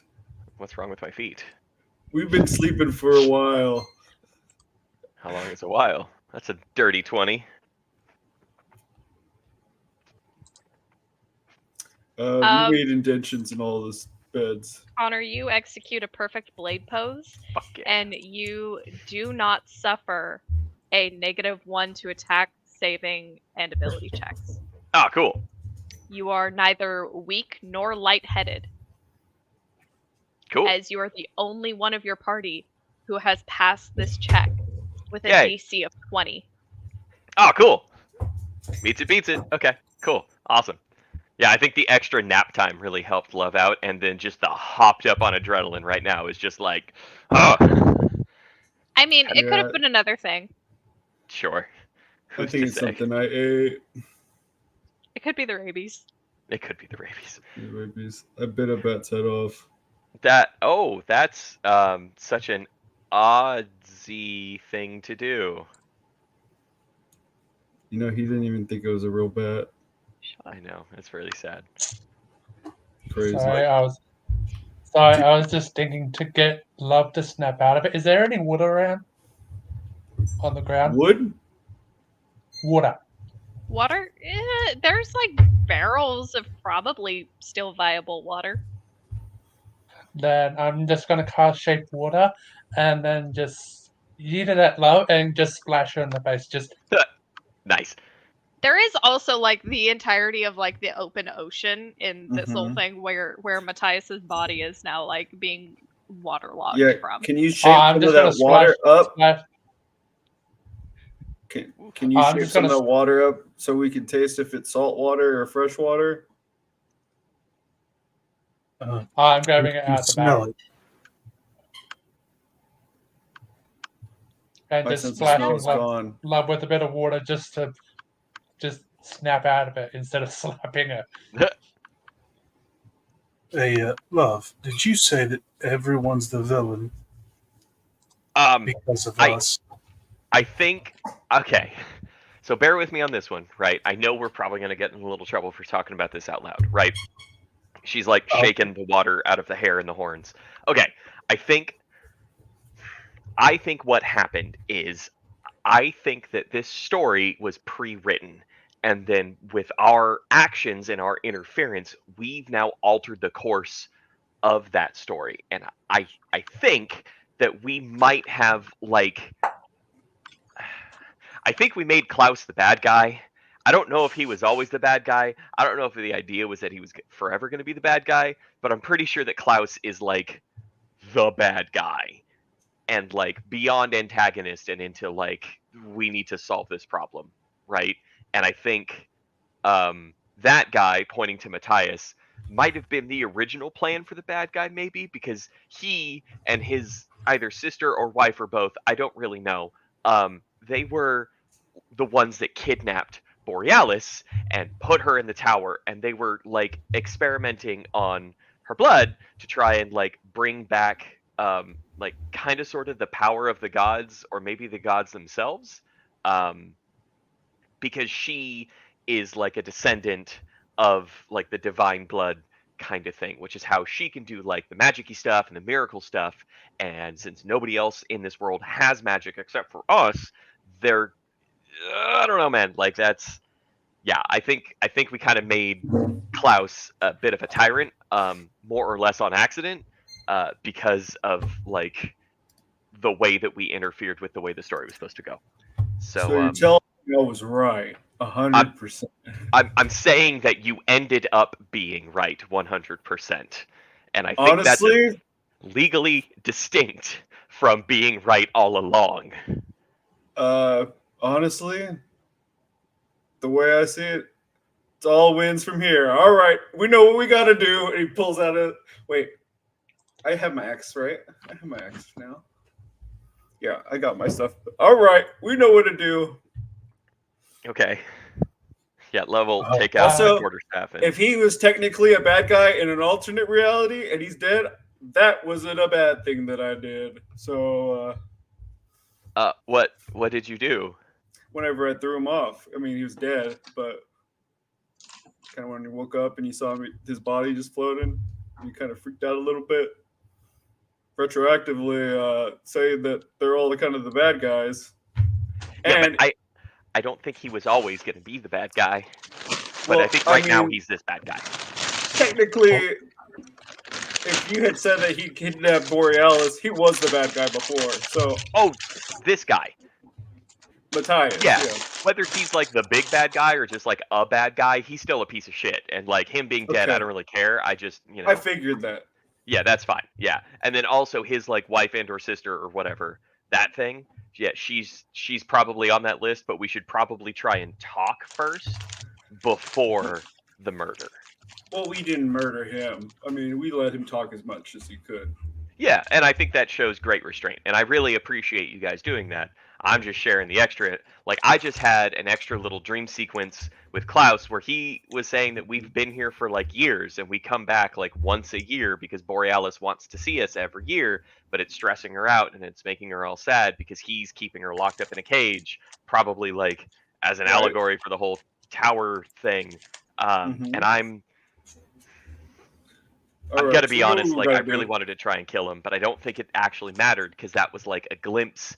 What's wrong with my feet? We've been sleeping for a while. How long is a while? That's a dirty 20. We made indentions in all those beds. Connor, you execute a perfect blade pose, Fuck yeah. and you do not suffer a -1 to attack, saving, and ability checks. Ah, cool. You are neither weak nor lightheaded, Cool. as you are the only one of your party who has passed this check with a Yay. DC of 20. Oh, cool. Beats it. Okay, cool. Awesome. Yeah, I think the extra nap time really helped Love out, and then just the hopped up on adrenaline right now is just like, oh, I mean, it could Yeah. have been another thing. sure. I Who's think to it's say? something I ate. It could be the rabies. It could be the rabies. Rabies. I bit a bat's head off. That's such an oddsy thing to do. You know, he didn't even think it was a real bat. Shut up. I know, it's really sad. Crazy. Sorry, I was just thinking to get Love to snap out of it. Is there any wood around on the ground? Wood? Water. Water? There's like barrels of probably still viable water. Then I'm just gonna cast Shape Water and then just yeet it at Love and just splash her in the face. Just Nice. There is also like the entirety of like the open ocean in this whole Mhm. thing where Matthias's body is now like being waterlogged Yeah. from. Can you shape I'm some of just that gonna water up? splash. Can you I'm shape just some of gonna that water up so we can taste if it's salt water or fresh water? I'm grabbing it You out the smell barrel it. and My just sense of smell splashing is gone. Love with a bit of water just to snap out of it instead of slapping her. Hey, Love, did you say that everyone's the villain because of us? I think, okay, so bear with me on this one, right? I know we're probably going to get in a little trouble for talking about this out loud, right? She's like shaking the water out of the hair and the horns. Okay, I think what happened is I think that this story was pre-written, and then with our actions and our interference, we've now altered the course of that story. And I think that we might have like, I think we made Klaus the bad guy. I don't know if he was always the bad guy. I don't know if the idea was that he was forever going to be the bad guy, but I'm pretty sure that Klaus is like the bad guy and like beyond antagonist and into like, we need to solve this problem, right? And I think that guy, pointing to Matthias, might have been the original plan for the bad guy, maybe, because he and his either sister or wife or both, I don't really know, they were the ones that kidnapped Borealis and put her in the tower, and they were like experimenting on her blood to try and like bring back like kind of sort of the power of the gods, or maybe the gods themselves, because she is like a descendant of like the divine blood kind of thing, which is how she can do like the magic-y stuff and the miracle stuff. And since nobody else in this world has magic except for us, they're I don't know, man. Like that's, yeah. I think we kind of made Klaus a bit of a tyrant, more or less on accident, because of like the way that we interfered with the way the story was supposed to go. So you're telling me I was right, 100%. I'm saying that you ended up being right 100%, and I think Honestly, that's legally distinct from being right all along. honestly, the way I see it, it's all wins from here. All right, we know what we got to do. And he pulls out a wait. I have my axe, right? I have my axe now. Yeah, I got my stuff. All right, we know what to do. Okay. Yeah, level Oh, take out also, the quarterstaff. And, If he was technically a bad guy in an alternate reality and he's dead, that wasn't a bad thing that I did. So what did you do? whenever I threw him off, I mean, he was dead, but kind of when he woke up and he saw his body just floating, he kind of freaked out a little bit. Retroactively, saying that they're all the kind of the bad guys. Yeah, And but I don't think he was always going to be the bad guy. But Well, I think I right now mean- he's this bad guy. technically, if you had said that he kidnapped Borealis, he was the bad guy before. So Oh, this guy. Matthias, Yeah. yeah. Whether he's like the big bad guy or just like a bad guy, he's still a piece of shit. And like him being dead, I Okay. don't really care. I just, I figured that. yeah, that's fine. Yeah. And then also his like wife and or sister or whatever, that thing. Yeah, she's probably on that list, but we should probably try and talk first before the murder. Well, we didn't murder him. I mean, we let him talk as much as he could. Yeah, and I think that shows great restraint, and I really appreciate you guys doing that. I'm just sharing the extra. Like, I just had an extra little dream sequence with Klaus where he was saying that we've been here for like years, and we come back like once a year because Borealis wants to see us every year, but it's stressing her out and it's making her all sad because he's keeping her locked up in a cage, probably like as an Right. allegory for the whole tower thing. And I'm gonna be honest, like I really wanted to try and kill him, but I don't think it actually mattered because that was like a glimpse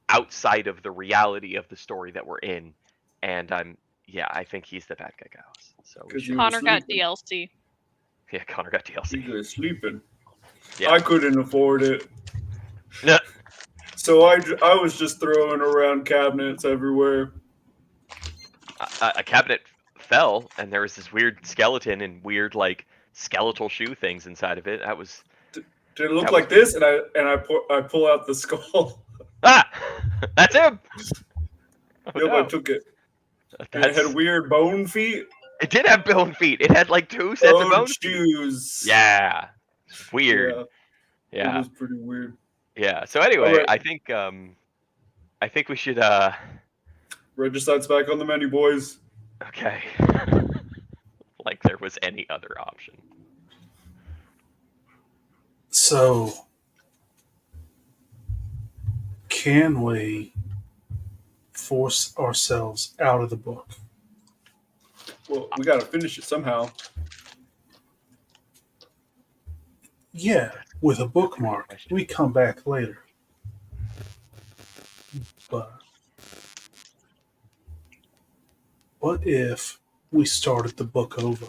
outside of the reality of the story that we're in. And I think he's the bad guy, guys. So we 'Cause should, you- Connor got sleeping. DLC. yeah, Connor got He DLC. was sleeping. Yeah. I couldn't afford it. Nah. So I was just throwing around cabinets everywhere. A cabinet fell, and there was this weird skeleton and weird like skeletal shoe things inside of it. That was Did it look That like this? And I pull out the skull. that's him. Oh, Yep, no. I took it. And it That's- had weird bone feet. It did have bone feet. It had like 2 sets of Bone bone feet. shoes. Yeah. Weird. It Yeah. was pretty weird. Yeah. So anyway, Alright. I think we should Regicide's back on the menu, boys. okay. Like there was any other option. So, can we force ourselves out of the book? Well, we got to finish it somehow. Yeah, with a bookmark. We come back later. But what if we started the book over?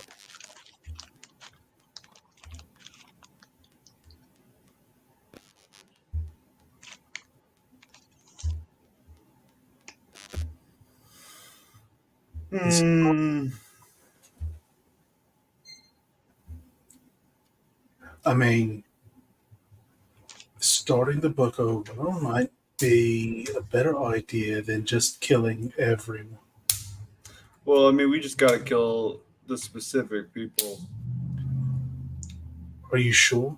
I mean, starting the book over might be a better idea than just killing everyone. Well, I mean, we just got to kill the specific people. Are you sure?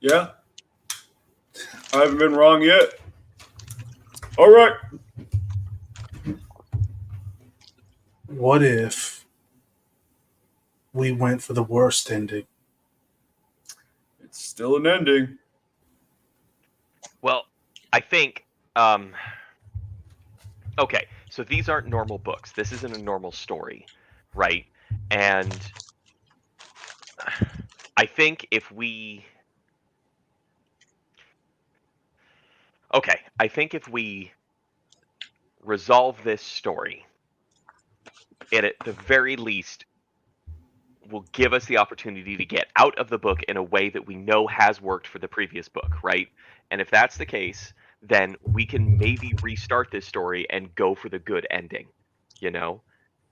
Yeah. I haven't been wrong yet. All right. What if we went for the worst ending? It's still an ending. Well, I think okay, so these aren't normal books. This isn't a normal story, right? And I think if we resolve this story, it at the very least will give us the opportunity to get out of the book in a way that we know has worked for the previous book, right? And if that's the case, then we can maybe restart this story and go for the good ending, you know?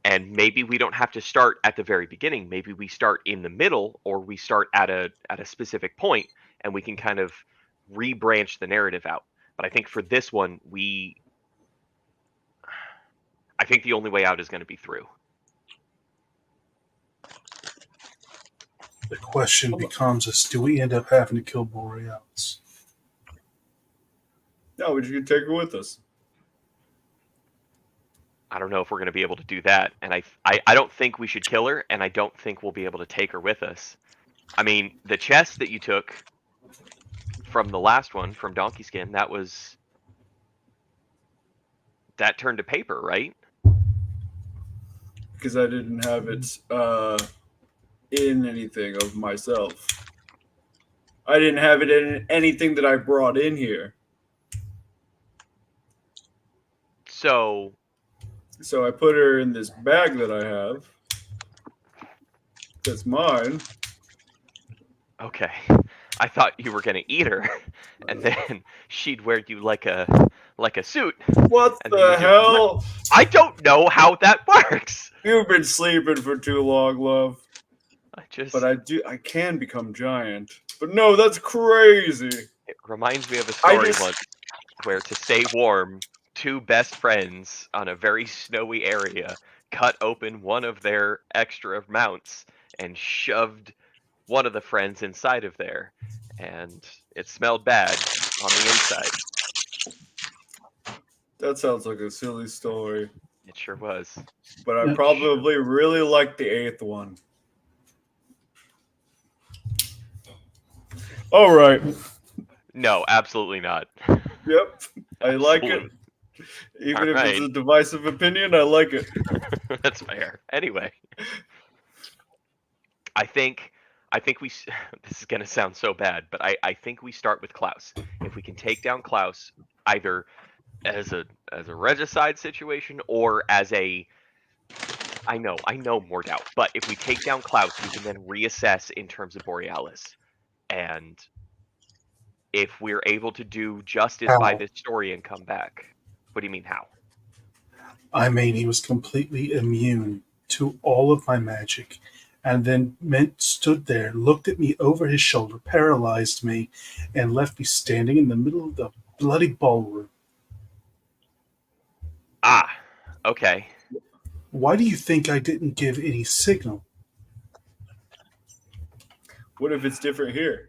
And maybe we don't have to start at the very beginning. Maybe we start in the middle, or we start at a specific point, and we can kind of rebranch the narrative out. But I think for this one, I think the only way out is going to be through. The question becomes: do we end up having to kill Borealis? No, we just can take her with us. I don't know if we're going to be able to do that, and I don't think we should kill her, and I don't think we'll be able to take her with us. I mean, the chest that you took from the last one, from Donkey Skin, that turned to paper, right? Because I didn't have it in anything of myself. I didn't have it in anything that I brought in here. So I put her in this bag that I have. That's mine. Okay. I thought you were gonna eat her, and then she'd wear you like a suit. What And then the you just hell? I don't know how that works. You've been sleeping for too long, love. But I can become giant. But no, that's crazy. it reminds me of a I story just once where, to stay warm, two best friends on a very snowy area cut open one of their extra mounts and shoved one of the friends inside of there, and it smelled bad on the inside. that sounds like a silly story. It sure was. But I Yeah. probably really like the 8th one. All right. No, absolutely not. Yep. I like it. Absolutely. Even if it's Alright. a divisive opinion, I like it. That's fair. Anyway, I think we. This is gonna sound so bad, but I think we start with Klaus. If we can take down Klaus, either as a regicide situation or as a. I know more doubt, but if we take down Klaus, we can then reassess in terms of Borealis, and if we're able to do justice by How? this story and come back. What do you mean how? I mean, he was completely immune to all of my magic, and then stood there, looked at me over his shoulder, paralyzed me, and left me standing in the middle of the bloody ballroom. Ah, okay. Why do you think I didn't give any signal? What if it's different here?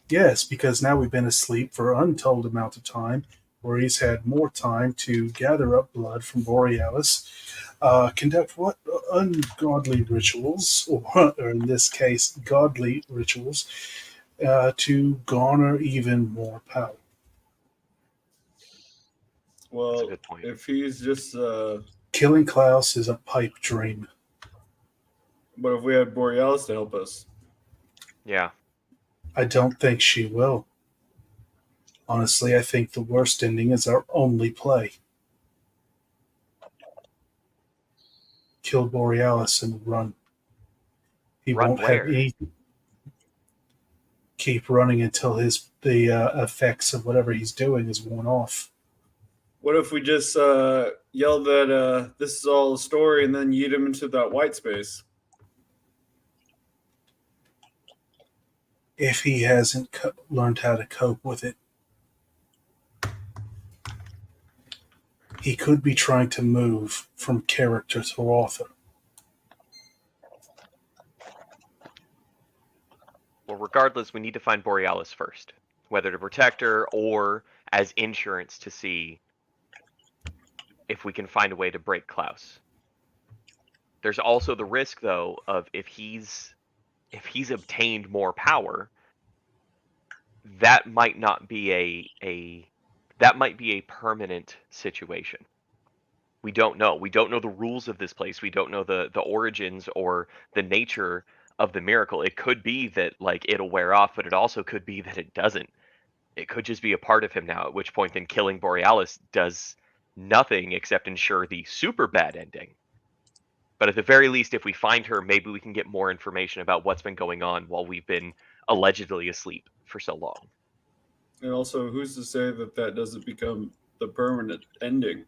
Yes, because now we've been asleep for an untold amount of time, where he's had more time to gather up blood from Borealis, conduct what ungodly rituals, or in this case, godly rituals, to garner even more power. That's a Well, good point. if he's just Killing Klaus is a pipe dream. but if we had Borealis to help us. Yeah. I don't think she will. Honestly, I think the worst ending is our only play. Kill Borealis and run. He Run won't have where? any. Keep running until the effects of whatever he's doing is worn off. What if we just yell that this is all a story and then yeet him into that white space? If he hasn't learned how to cope with it, he could be trying to move from character to author. Well, regardless, we need to find Borealis first, whether to protect her or as insurance to see if we can find a way to break Klaus. There's also the risk, though, of if he's obtained more power, that might not be that might be a permanent situation. We don't know. We don't know the rules of this place. We don't know the origins or the nature of the miracle. It could be that like it'll wear off, but it also could be that it doesn't. It could just be a part of him now, at which point then killing Borealis does nothing except ensure the super bad ending. But at the very least, if we find her, maybe we can get more information about what's been going on while we've been allegedly asleep for so long. And also, who's to say that that doesn't become the permanent ending?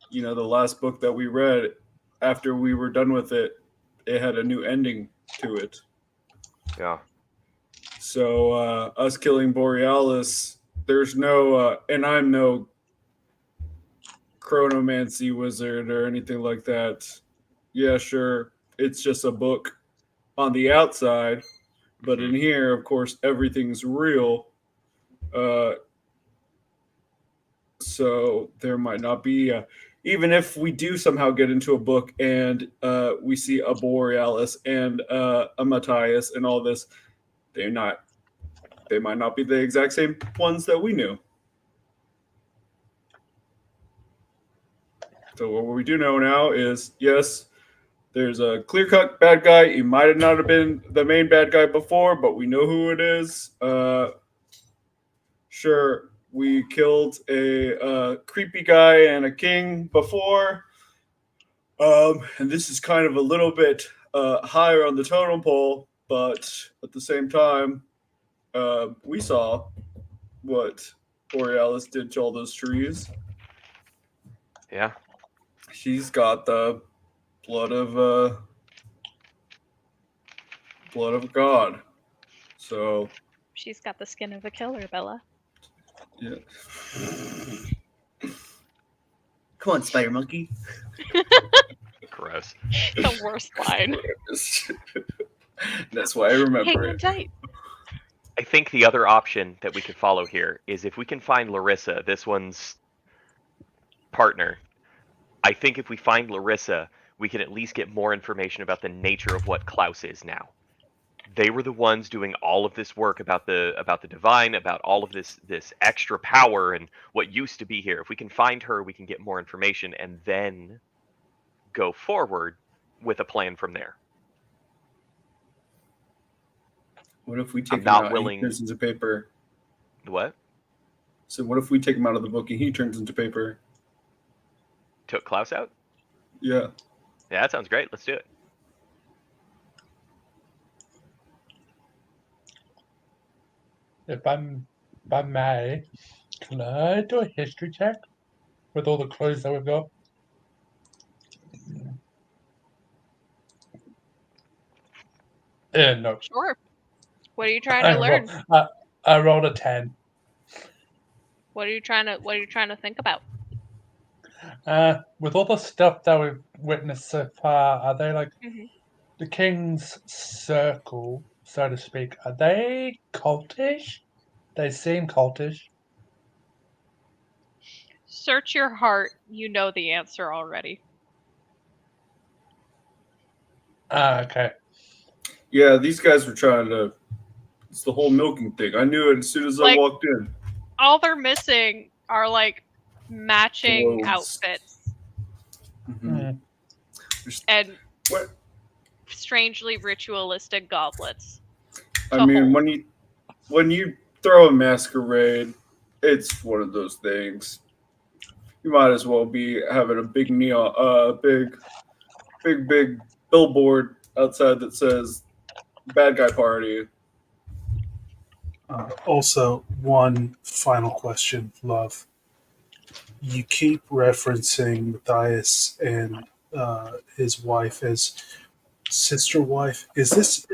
You know, the last book that we read, after we were done with it, it had a new ending to it. Yeah. So us killing Borealis, there's no, and I'm no chronomancy wizard or anything like that. Yeah, sure, it's just a book on the outside, but in here, of course, everything's real. So there might not be, even if we do somehow get into a book and we see a Borealis and a Matthias and all this, they might not be the exact same ones that we knew. So what we do know now is, yes, there's a clear-cut bad guy. He might not have been the main bad guy before, but we know who it is. Sure, we killed a creepy guy and a king before, And this is kind of a little bit higher on the totem pole, but at the same time, we saw what Borealis did to all those trees. Yeah. She's got the blood of God. So She's got the skin of a killer, Bella. yeah. Come on, spider monkey. Gross. The worst line. That's why I remember Hang on it. tight. I think the other option that we could follow here is if we can find Larissa, this one's partner. I think if we find Larissa, we can at least get more information about the nature of what Klaus is now. They were the ones doing all of this work about the divine, about all of this extra power and what used to be here. If we can find her, we can get more information and then go forward with a plan from there. What if we I'm take him not out willing- and he turns into paper? What? So what if we take him out of the book and he turns into paper? Took Klaus out? Yeah. Yeah, that sounds great. Let's do it. If I may, can I do a history check with all the clues that we've got? No. Sure. What are you trying to learn? I rolled a 10. What are you trying to think about? With all the stuff that we've witnessed so far, are they like Mhm. the King's Circle, so to speak? Are they cultish? They seem cultish. Search your heart. You know the answer already. Okay. Yeah, these guys were trying to. It's the whole milking thing. I knew it as soon as I Like- walked in. All they're missing are like matching Clothes. outfits Mhm. and What? strangely ritualistic goblets. I mean, when you throw a masquerade, it's one of those things. You might as well be having a big neon, big billboard outside that says "Bad Guy Party." Also, one final question, love. You keep referencing Matthias and his wife as sister wife. Is this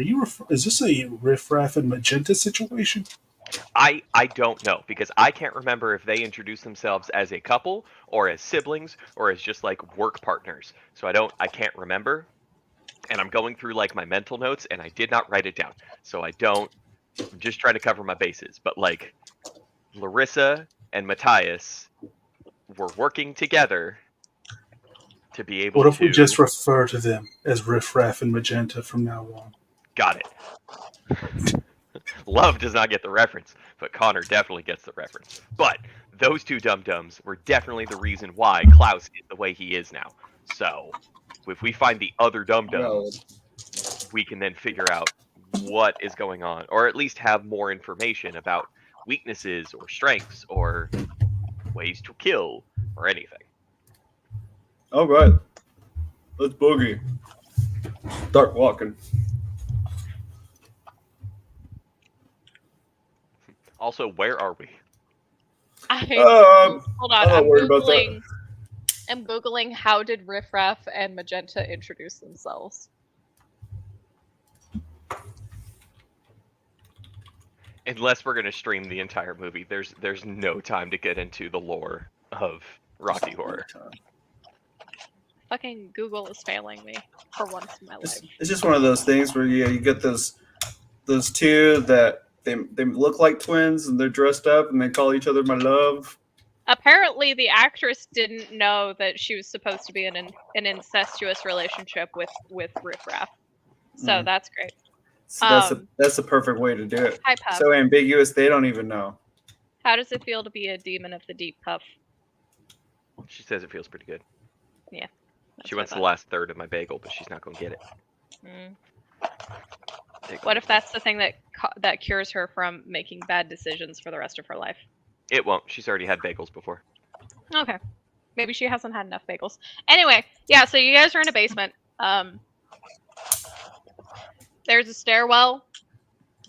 a riffraff and magenta situation? I don't know because I can't remember if they introduced themselves as a couple or as siblings or as just like work partners. So I can't remember. And I'm going through like my mental notes and I did not write it down. So I'm just trying to cover my bases. But like Larissa and Matthias were working together to be able What if to we just refer to them as riffraff and magenta from now on? Got it. Love does not get the reference, but Connor definitely gets the reference. But those two dum-dums were definitely the reason why Klaus is the way he is now. So if we find the other dum-dums, we can then figure out what is going on, or at least have more information about weaknesses or strengths or ways to kill or anything. All right, let's boogie. Start walking. Also, where are we? Hold on, I'm not worried about that. I'm googling how did Riff Raff and Magenta introduce themselves. Unless we're gonna stream the entire movie, there's no time to get into the lore of Rocky Horror. Fucking Google is failing me for once in my life. It's just one of those things where you get those two that they look like twins and they're dressed up and they call each other my love. Apparently, the actress didn't know that she was supposed to be in an incestuous relationship with Riff Raff. So that's great. So that's the perfect way to do it. Hi, Puff. So ambiguous, they don't even know. How does it feel to be a demon of the deep, Puff? She says it feels pretty good. Yeah. She wants the last third of my bagel, but she's not gonna get it. What if that's the thing that cures her from making bad decisions for the rest of her life? It won't. She's already had bagels before. Okay. Maybe she hasn't had enough bagels. Anyway, yeah, so you guys are in a basement. There's a stairwell.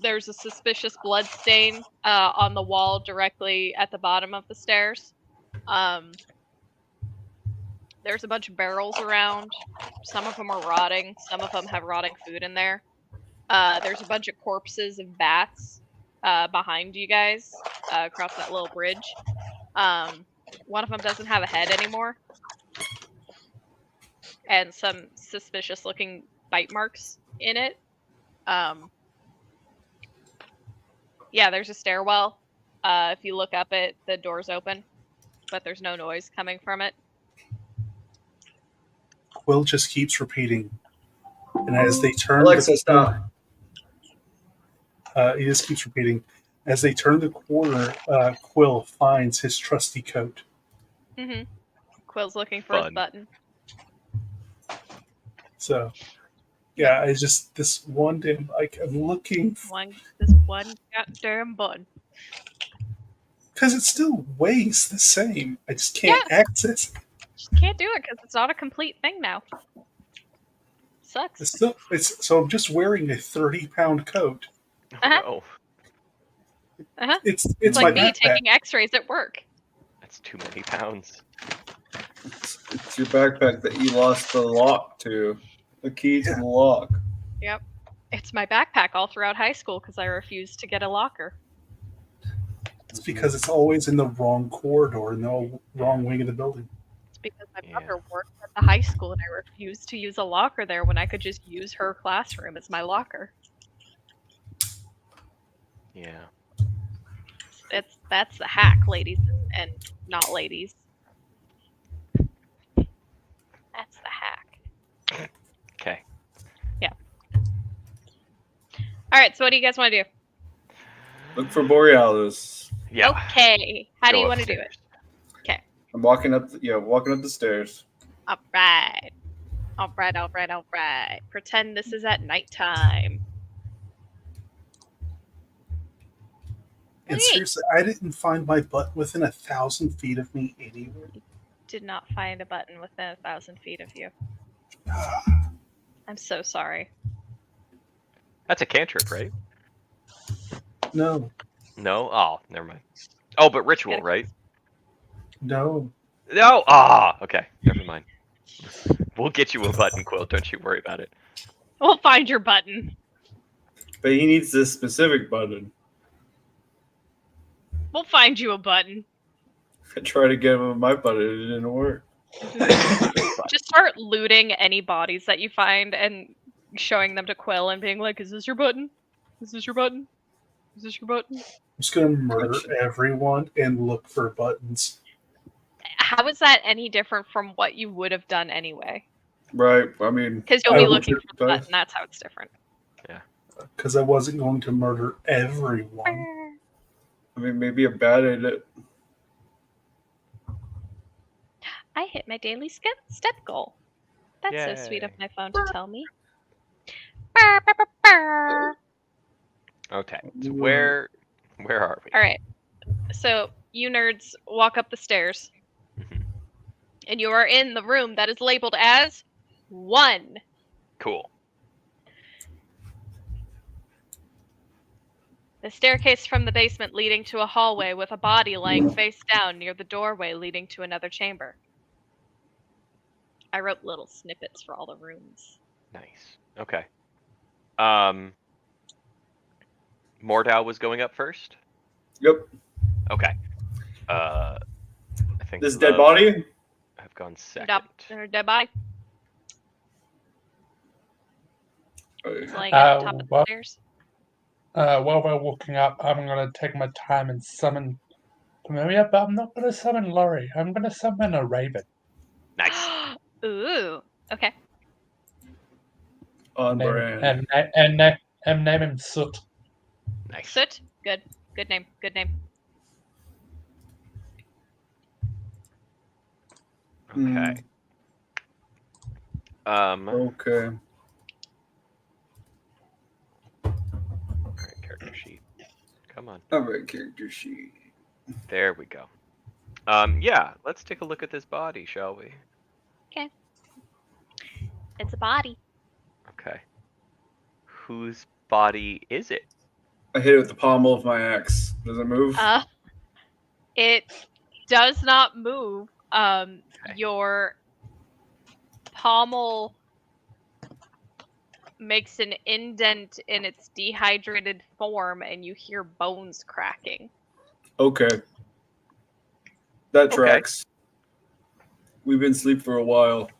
There's a suspicious blood stain on the wall directly at the bottom of the stairs. There's a bunch of barrels around. Some of them are rotting. Some of them have rotting food in there. There's a bunch of corpses of bats behind you guys across that little bridge. One of them doesn't have a head anymore. And some suspicious looking bite marks in it. Yeah, there's a stairwell. If you look up it, the door's open, but there's no noise coming from it. Quill just keeps repeating. And as they turn Alexa, the stop. he just keeps repeating. As they turn the corner, Quill finds his trusty coat. Mm-hmm. Quill's looking for his Fun. button. So, yeah, I just this one damn like I'm looking This one goddamn button. because it still weighs the same. I just can't access it. Just can't do it because it's not a complete thing now. Sucks. So I'm just wearing a 30-pound coat. Oh, Uh-huh. It's It's my like me backpack. taking x-rays at work. that's too many pounds. It's your backpack that you lost the lock to. The key to the lock. Yep. It's my backpack all throughout high school because I refused to get a locker. It's because it's always in the wrong corridor, in the wrong wing of the building. It's because my Yeah. mother worked at the high school and I refused to use a locker there when I could just use her classroom as my locker. Yeah. That's the hack, ladies and not ladies. That's the hack. Okay. All right, so what do you guys want to do? Look for Borealis. Yeah. Okay. How do Go you want to do it? upstairs. I'm walking up. Walking up the stairs. All right. All right. Pretend this is at nighttime. And Sweet. seriously, I didn't find my butt within 1,000 feet of me anywhere. Did not find a button within 1,000 feet of you. I'm so sorry. That's a cantrip, right? No, No? Oh, never mind. Oh, but ritual, right? no. No? Ah, okay. Never mind. We'll get you a button, Quill. Don't you worry about it. We'll find your button. But he needs this specific button. We'll find you a button. I tried to give him my button. It didn't work. Just start looting any bodies that you find and showing them to Quill and being like, is this your button? Is this your button? Is this your button? I'm just going to murder everyone and look for buttons. How is that any different from what you would have done anyway? Right. I mean, Because you'll I be would looking do for the button. That's how it's different. Because I wasn't going to murder everyone. maybe a bat at it. I hit my daily step goal. That's so sweet of Yay. my phone to tell me. Burr, burr, burr, burr. Okay. So where are we? All right. So you nerds walk up the stairs, Mhm. and you are in the room that is labeled as 1. Cool. The staircase from the basement leading to a hallway with a body lying face down near the doorway leading to another chamber. I wrote little snippets for all the rooms. Nice. Okay. Mordau was going up first? Yep. Okay. I think This dead Love body. have gone second. Dead body. Oh, It's laying at the top of the well- stairs. While we're walking up, I'm gonna take my time and summon Familiar, but I'm not gonna summon Laurie. I'm gonna summon a raven. Nice. Ooh. Okay. On Name, brand. and name him Soot. Nice. Soot. Good. Good name. Good name. Okay. Okay. Alright, character sheet. Come on. All right, character sheet. There we go. Yeah, let's take a look at this body, shall we? It's a body. Okay. Whose body is it? I hit it with the pommel of my axe. Does it move? It does not move. Okay. Your pommel makes an indent in its dehydrated form, and you hear bones cracking. Okay. That Okay. tracks. We've been asleep for a while.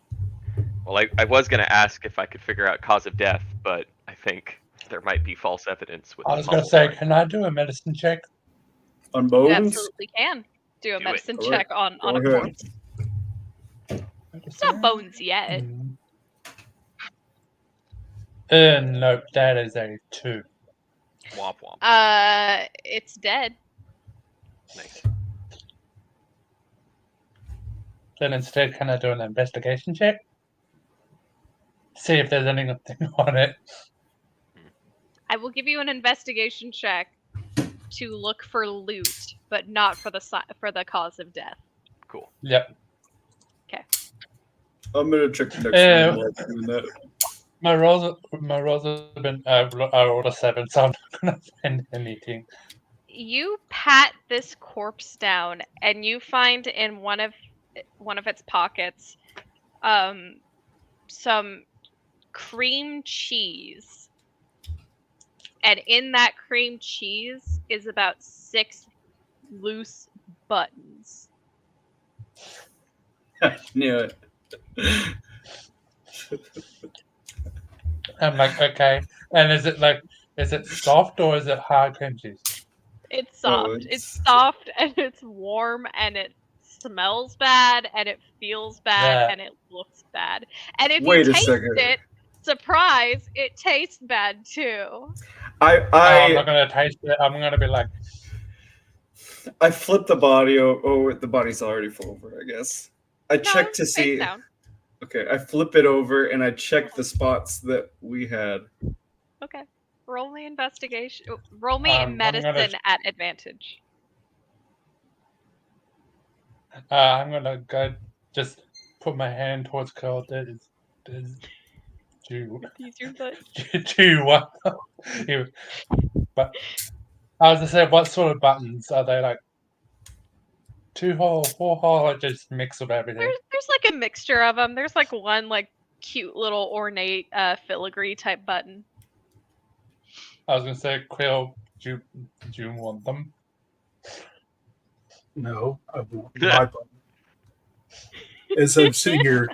Well, I was going to ask if I could figure out cause of death, but I think there might be false evidence with I the was going pommel to say, mark. can I do a medicine check? On You bones? absolutely can do a Do it. medicine Go ahead. check on Go a ahead. corpse. It's not bones yet. Nope, that is a 2. Womp womp. It's dead. Nice. Then instead, can I do an investigation check? See if there's anything on it. I will give you an investigation check to look for loot, but not for the cause of death. Cool. Yep. I'm gonna check the next one while I'm doing that. My rolls have been I rolled a 7, so I'm not gonna find anything. You pat this corpse down, and you find in one of its pockets some cream cheese, and in that cream cheese is about 6 loose buttons. Knew it. I'm like, okay. And is it soft or is it hard cream cheese? It's soft. Oh, it's soft and it's warm and it smells bad and it feels bad Yeah. and it looks bad. And if Wait you a taste second. it, surprise, it tastes bad too. I'm I not gonna taste it. I'm gonna be like, flipped the body. Oh, the body's already full over, I guess. I checked to face see. down. Okay, I flip it over and I check the spots that we had. Okay. Roll me investigation. Roll me I'm gonna medicine at advantage. I'm gonna go just put my hand towards Curl. Do Use your butt. what? But I was gonna say, what sort of buttons are they? Like 2-hole, 4-hole, or just mix of everything? There's like a mixture of them. There's like one like cute little ornate filigree type button. I was gonna say, Quill, do you want them? No, I want my button. As I'm sitting here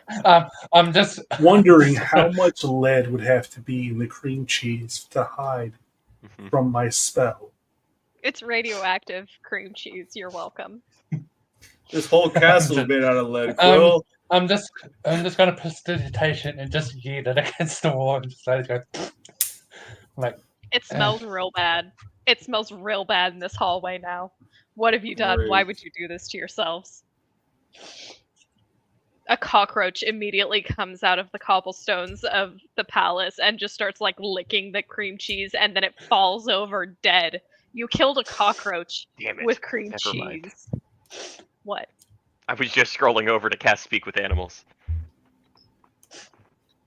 I'm just wondering how much lead would have to be in the cream cheese to hide from my spell. It's radioactive cream cheese. You're welcome. This whole castle's made out of lead. Quill. I'm just gonna prestidigitation and just yeet it against the wall and just let it go. Like It smells real bad. It smells real bad in this hallway now. What have you done? Great. Why would you do this to yourselves? A cockroach immediately comes out of the cobblestones of the palace and just starts like licking the cream cheese, and then it falls over dead. You killed a cockroach Damn it. with cream Never mind. cheese. What? I was just scrolling over to cast Speak with Animals.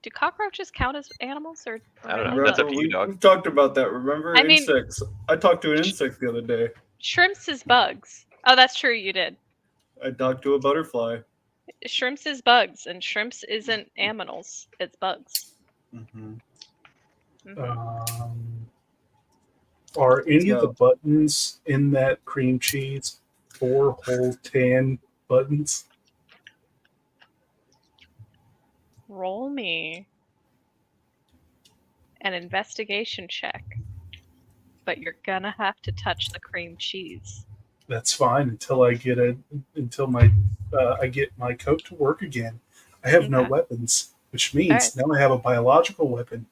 Do cockroaches count as animals or? I don't know. Remember, That's up to you, dog. We talked about that. Remember I mean- insects? I talked to an insect the other day. Shrimps is bugs. Oh, that's true. You did. I talked to a butterfly. Shrimps is bugs, and shrimps isn't aminals. It's bugs. Mm-hmm. Are any of the No. buttons in that cream cheese 4-hole tan buttons? Roll me an investigation check, but you're gonna have to touch the cream cheese. That's fine until I get I get my coat to work again. I have no Okay. weapons, which means Alright. now I have a biological weapon,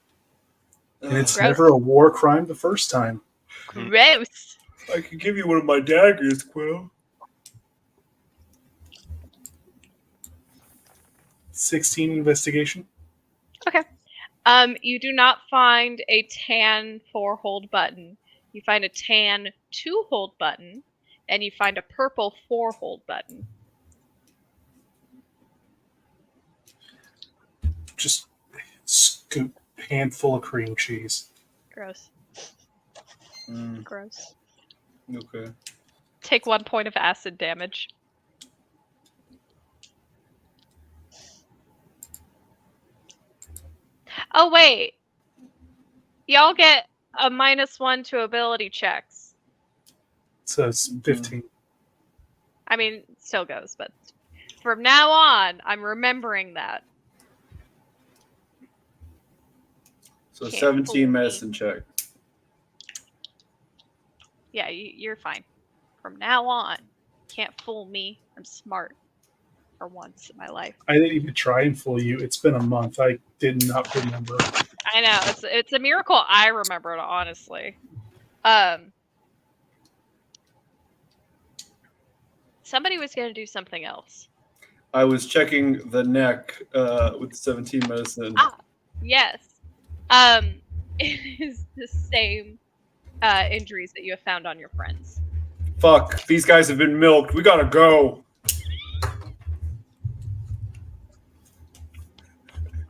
and it's Gross. never a war crime the first time. Gross. I could give you one of my daggers, Quill. 16 investigation. Okay. You do not find a tan 4-hold button. You find a tan 2-hold button, and you find a purple 4-hole button. Just scoop handful of cream cheese. Gross. Mm, Gross. okay. Take 1 point of acid damage. Oh, wait. Y'all get a -1 to ability checks. So it's 15. I mean, it still goes, but from now on, I'm remembering that. So Can't 17 fool me. medicine check. Yeah, you're fine. From now on, can't fool me. I'm smart. For once in my life. I didn't even try and fool you. It's been a month. I did not remember. I know it's a miracle. I remembered, honestly. Somebody was gonna do something else. I was checking the neck with 17 medicine. Yes. It is the same injuries that you have found on your friends. Fuck, these guys have been milked. We gotta go.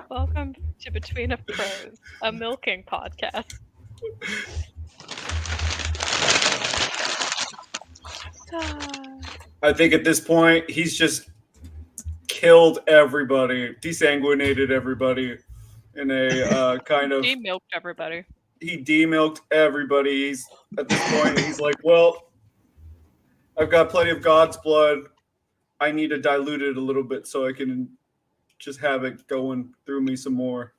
Welcome to Between a Prose, a milking podcast. I think at this point, he's just killed everybody, desanguinated everybody in a kind of... He milked everybody. He demilked everybody. He's at this point, he's like, well, I've got plenty of God's blood. I need to dilute it a little bit so I can just have it going through me some more.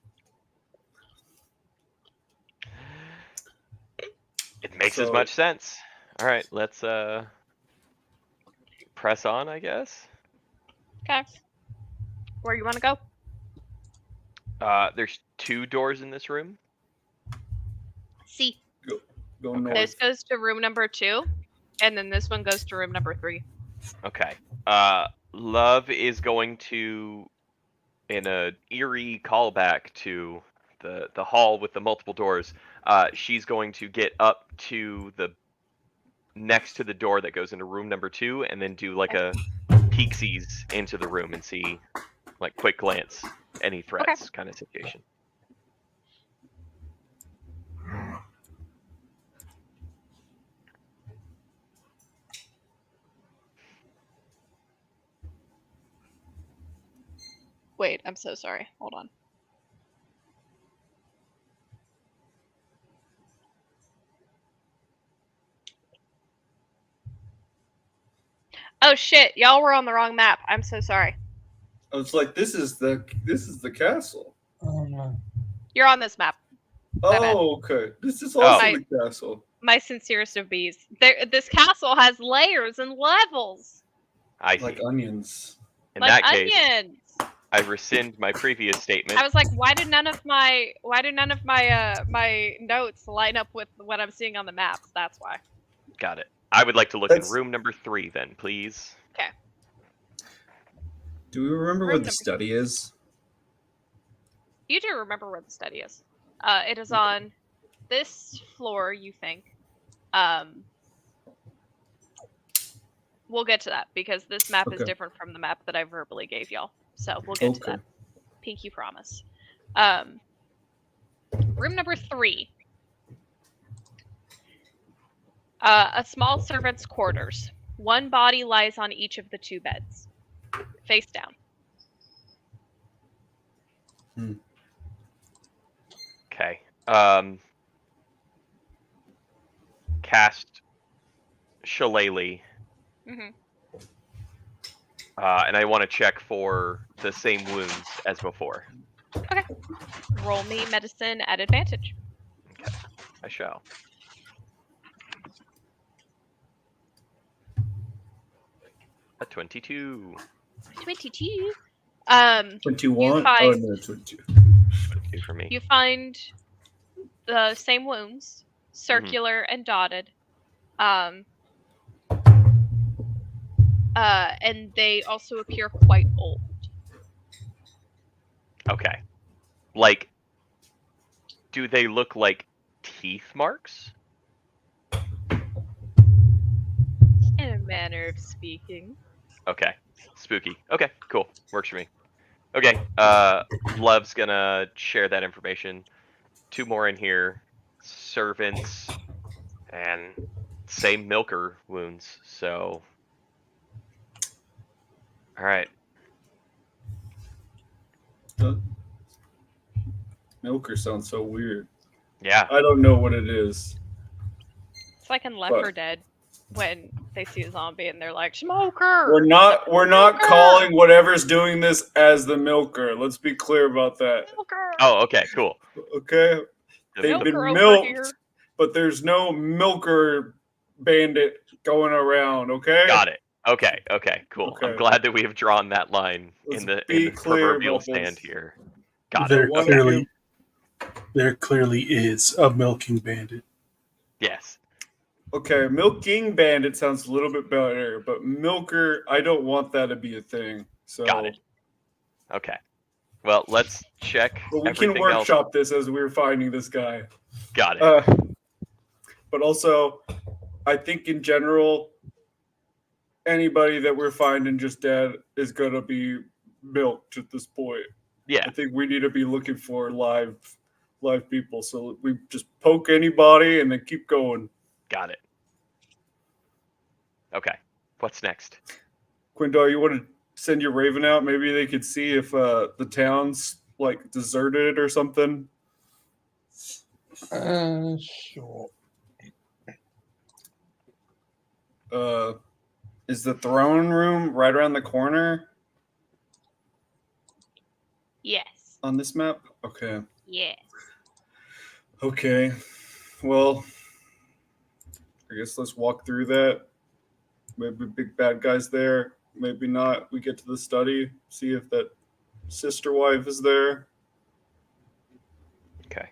It makes as much sense. All right, let's press on, I guess. Okay. Where you want to go? There's 2 doors in this room. See. Go north. This goes to room number 2, and then this one goes to room number 3. Okay. Love is going to, in a eerie callback to the hall with the multiple doors, she's going to get up to the next to the door that goes into room number 2, and then do like a peeksies into the room and see, like, quick glance, any threats kind of situation. Wait, I'm so sorry. Hold on. Oh shit, y'all were on the wrong map. I'm so sorry. I was like, this is the castle. Oh no. You're on this map. My bad. Oh, okay. This is also Oh. the castle. My sincerest of bees. This castle has layers and levels. I see. Like onions. In Like that case, onions. I rescind my previous statement. I was like, why do none of my my notes line up with what I'm seeing on the maps? That's why. Got it. I would like to look in room number 3 then, please. Okay. Do we remember Room where number- the study is? You do remember where the study is. It is on this floor, you think. We'll get to that because this map is Okay. different from the map that I verbally gave y'all. So we'll get to Okay. that. Pinky promise. Room number 3. A small servant's quarters. One body lies on each of the 2 beds, face down. Okay. Cast Shillelagh. Mm-hmm. And I want to check for the same wounds as before. Okay. Roll me medicine at advantage. Okay. I shall. A 22. 22. 21? find- Oh, no, 22. 22 for me. You find the same wounds, circular and dotted. And they also appear quite old. Okay. Like, do they look like teeth marks? manner of speaking. Okay. Spooky. Okay, cool. Works for me. Okay, Love's gonna share that information. 2 more in here. Servants and same milker wounds. So, all right. Milker sounds so weird. Yeah. I don't know what it is. It's like in Left But- 4 Dead when they see a zombie and they're like, "Smoker." We're not Milker! calling whatever's doing this as the milker. Let's be clear about that. Milker. Oh, okay, cool. Okay? The- They've the- been Milker over milked, here. but there's no milker bandit going around, okay? Got it. Okay, cool. I'm Okay. glad that we have drawn that line Let's in the be clear proverbial about this. stand here. Got There it. One- Okay. clearly is a milking bandit. Yes. Okay, milking bandit sounds a little bit better, but milker, I don't want that to be a thing. So Got it. Okay. Well, let's check But we can everything else. workshop this as we're finding this guy. Got it. But also, I think in general, anybody that we're finding just dead is gonna be milked at this point. Yeah. I think we need to be looking for live people. So we just poke anybody and then keep going. Got it. Okay. What's next? Quindar, you want to send your raven out? Maybe they could see if the town's like deserted or something. Sure. Is the throne room right around the corner Yes. on this map? Okay. Yes. Okay. Well, I guess let's walk through that. Maybe big bad guy's there. Maybe not. We get to the study, see if that sister wife is there. Okay.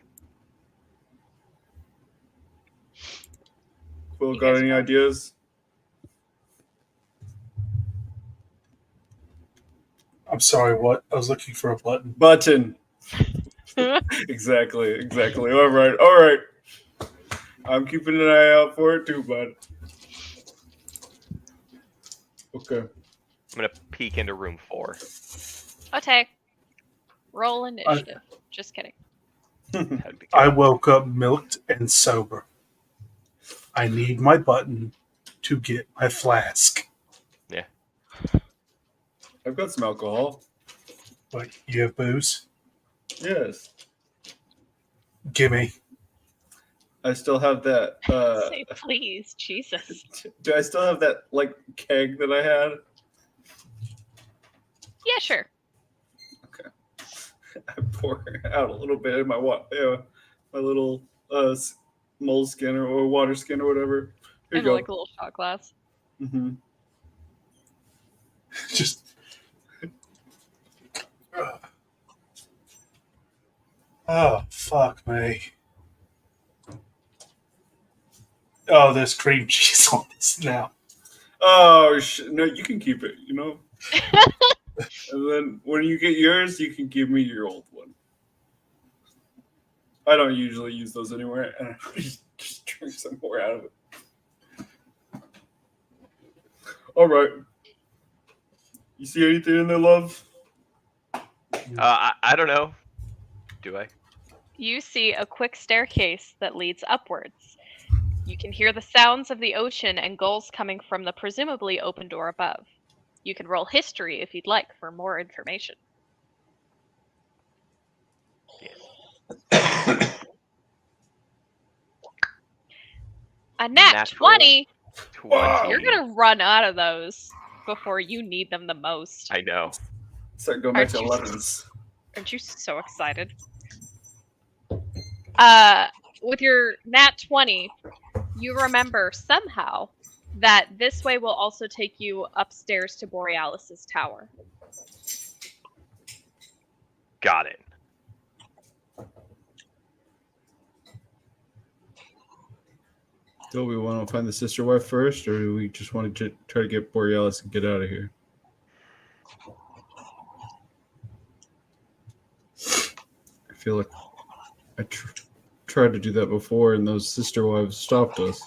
Will, You got guys any know. ideas? I'm sorry, what? I was looking for a button. Button. Exactly. All right. I'm keeping an eye out for it too, bud. Okay. I'm gonna peek into room 4. Okay. Roll initiative. Just kidding. Hug the I cat. woke up milked and sober. I need my button to get my flask. I've got some alcohol. But you have booze? Yes. Gimme. I still have that. Say please, Jesus. Do I still have that like keg that I had? Yeah, sure. I pour out a little bit in my my little moleskin or water skin or whatever. Here you In go. like a little shot glass. Mm-hmm. Just. Oh, fuck me. Oh, there's cream cheese on this now. Oh no, you can keep it. You know. And then when you get yours, you can give me your old one. I don't usually use those anywhere, and I just drink some more out of it. All right. You see anything in there, love? I don't know. Do I? You see a quick staircase that leads upwards. You can hear the sounds of the ocean and gulls coming from the presumably open door above. You can roll history if you'd like for more information. A nat Natural 20? 20. You're going to run out of those before you need them the most. I know. Start going back to Aren't you- 11s. Aren't you so excited? With your nat 20, you remember somehow that this way will also take you upstairs to Borealis's tower. Got it. Do we want to find the sister wife first, or do we just want to try to get Borealis and get out of here? I feel like I tried to do that before, and those sister wives stopped us.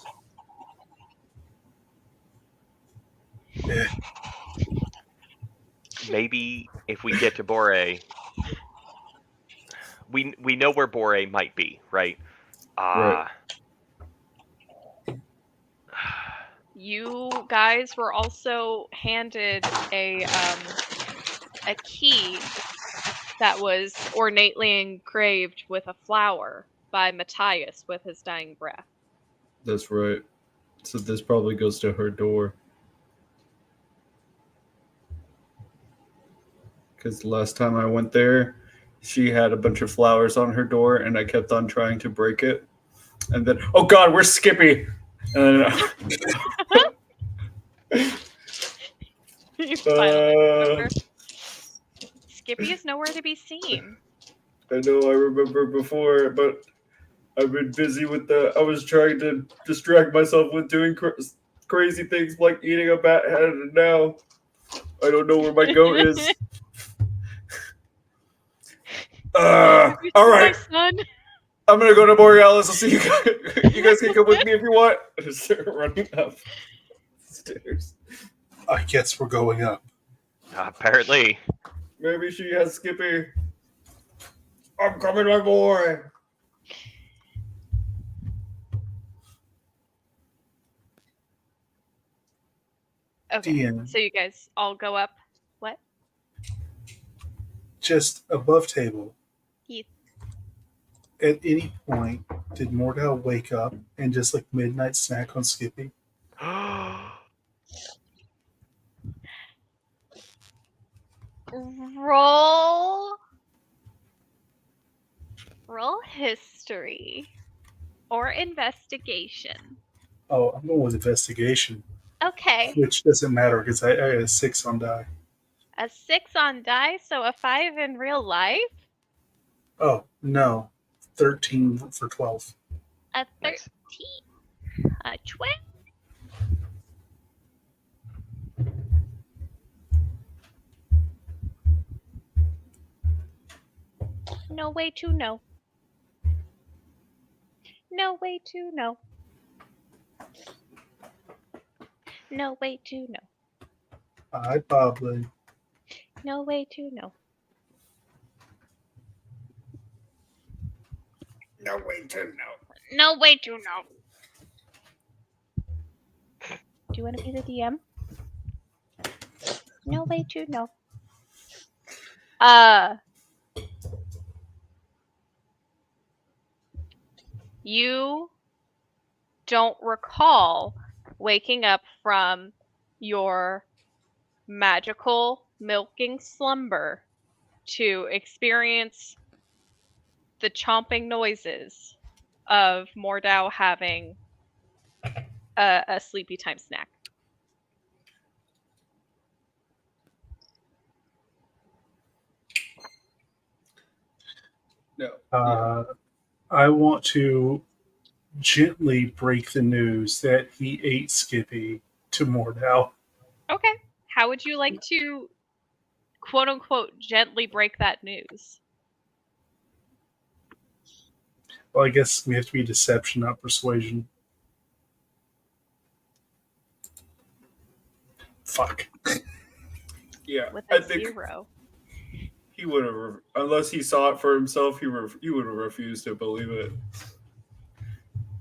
maybe if we get to Bore, we know where Bore might be, right? Right. You guys were also handed a key that was ornately engraved with a flower by Matthias with his dying breath. That's right. So this probably goes to her door. Because last time I went there, she had a bunch of flowers on her door, and I kept on trying to break it. And then, oh God, where's Skippy? And then, You finally remember. Skippy is nowhere to be seen. I know I remember before, but I've been busy with I was trying to distract myself with doing crazy things like eating a bat head, and now I don't know where my goat is. All right, My son. I'm gonna go to Borealis. I'll see you guys. You guys can come with me if you want. I just start running up the stairs. I guess we're going up. Apparently. Maybe she has Skippy. I'm coming, my boy. Okay, DM. so you guys all go up. What? Just above table. Heath. At any point, did Mordell wake up and just like midnight snack on Skippy? Roll history or investigation. Oh, I'm going with investigation, Okay. which doesn't matter because I got a 6 on die. A 6 on die, so a 5 in real life? Oh, no. 13 for 12. A 13. Nice. A 12. No way to know. No way to know. No way to know. I probably. No way to know. No way to know. No way to know. Do you want to be the DM? No way to know. You don't recall waking up from your magical milking slumber to experience the chomping noises of Mordau having a sleepy time snack. No. I want to gently break the news that he ate Skippy to Mordell. Okay. How would you like to, quote unquote, gently break that news? Well, I guess we have to be deception, not persuasion. Fuck. Yeah, With I a think 0. he would have, unless he saw it for himself, he would have refused to believe it.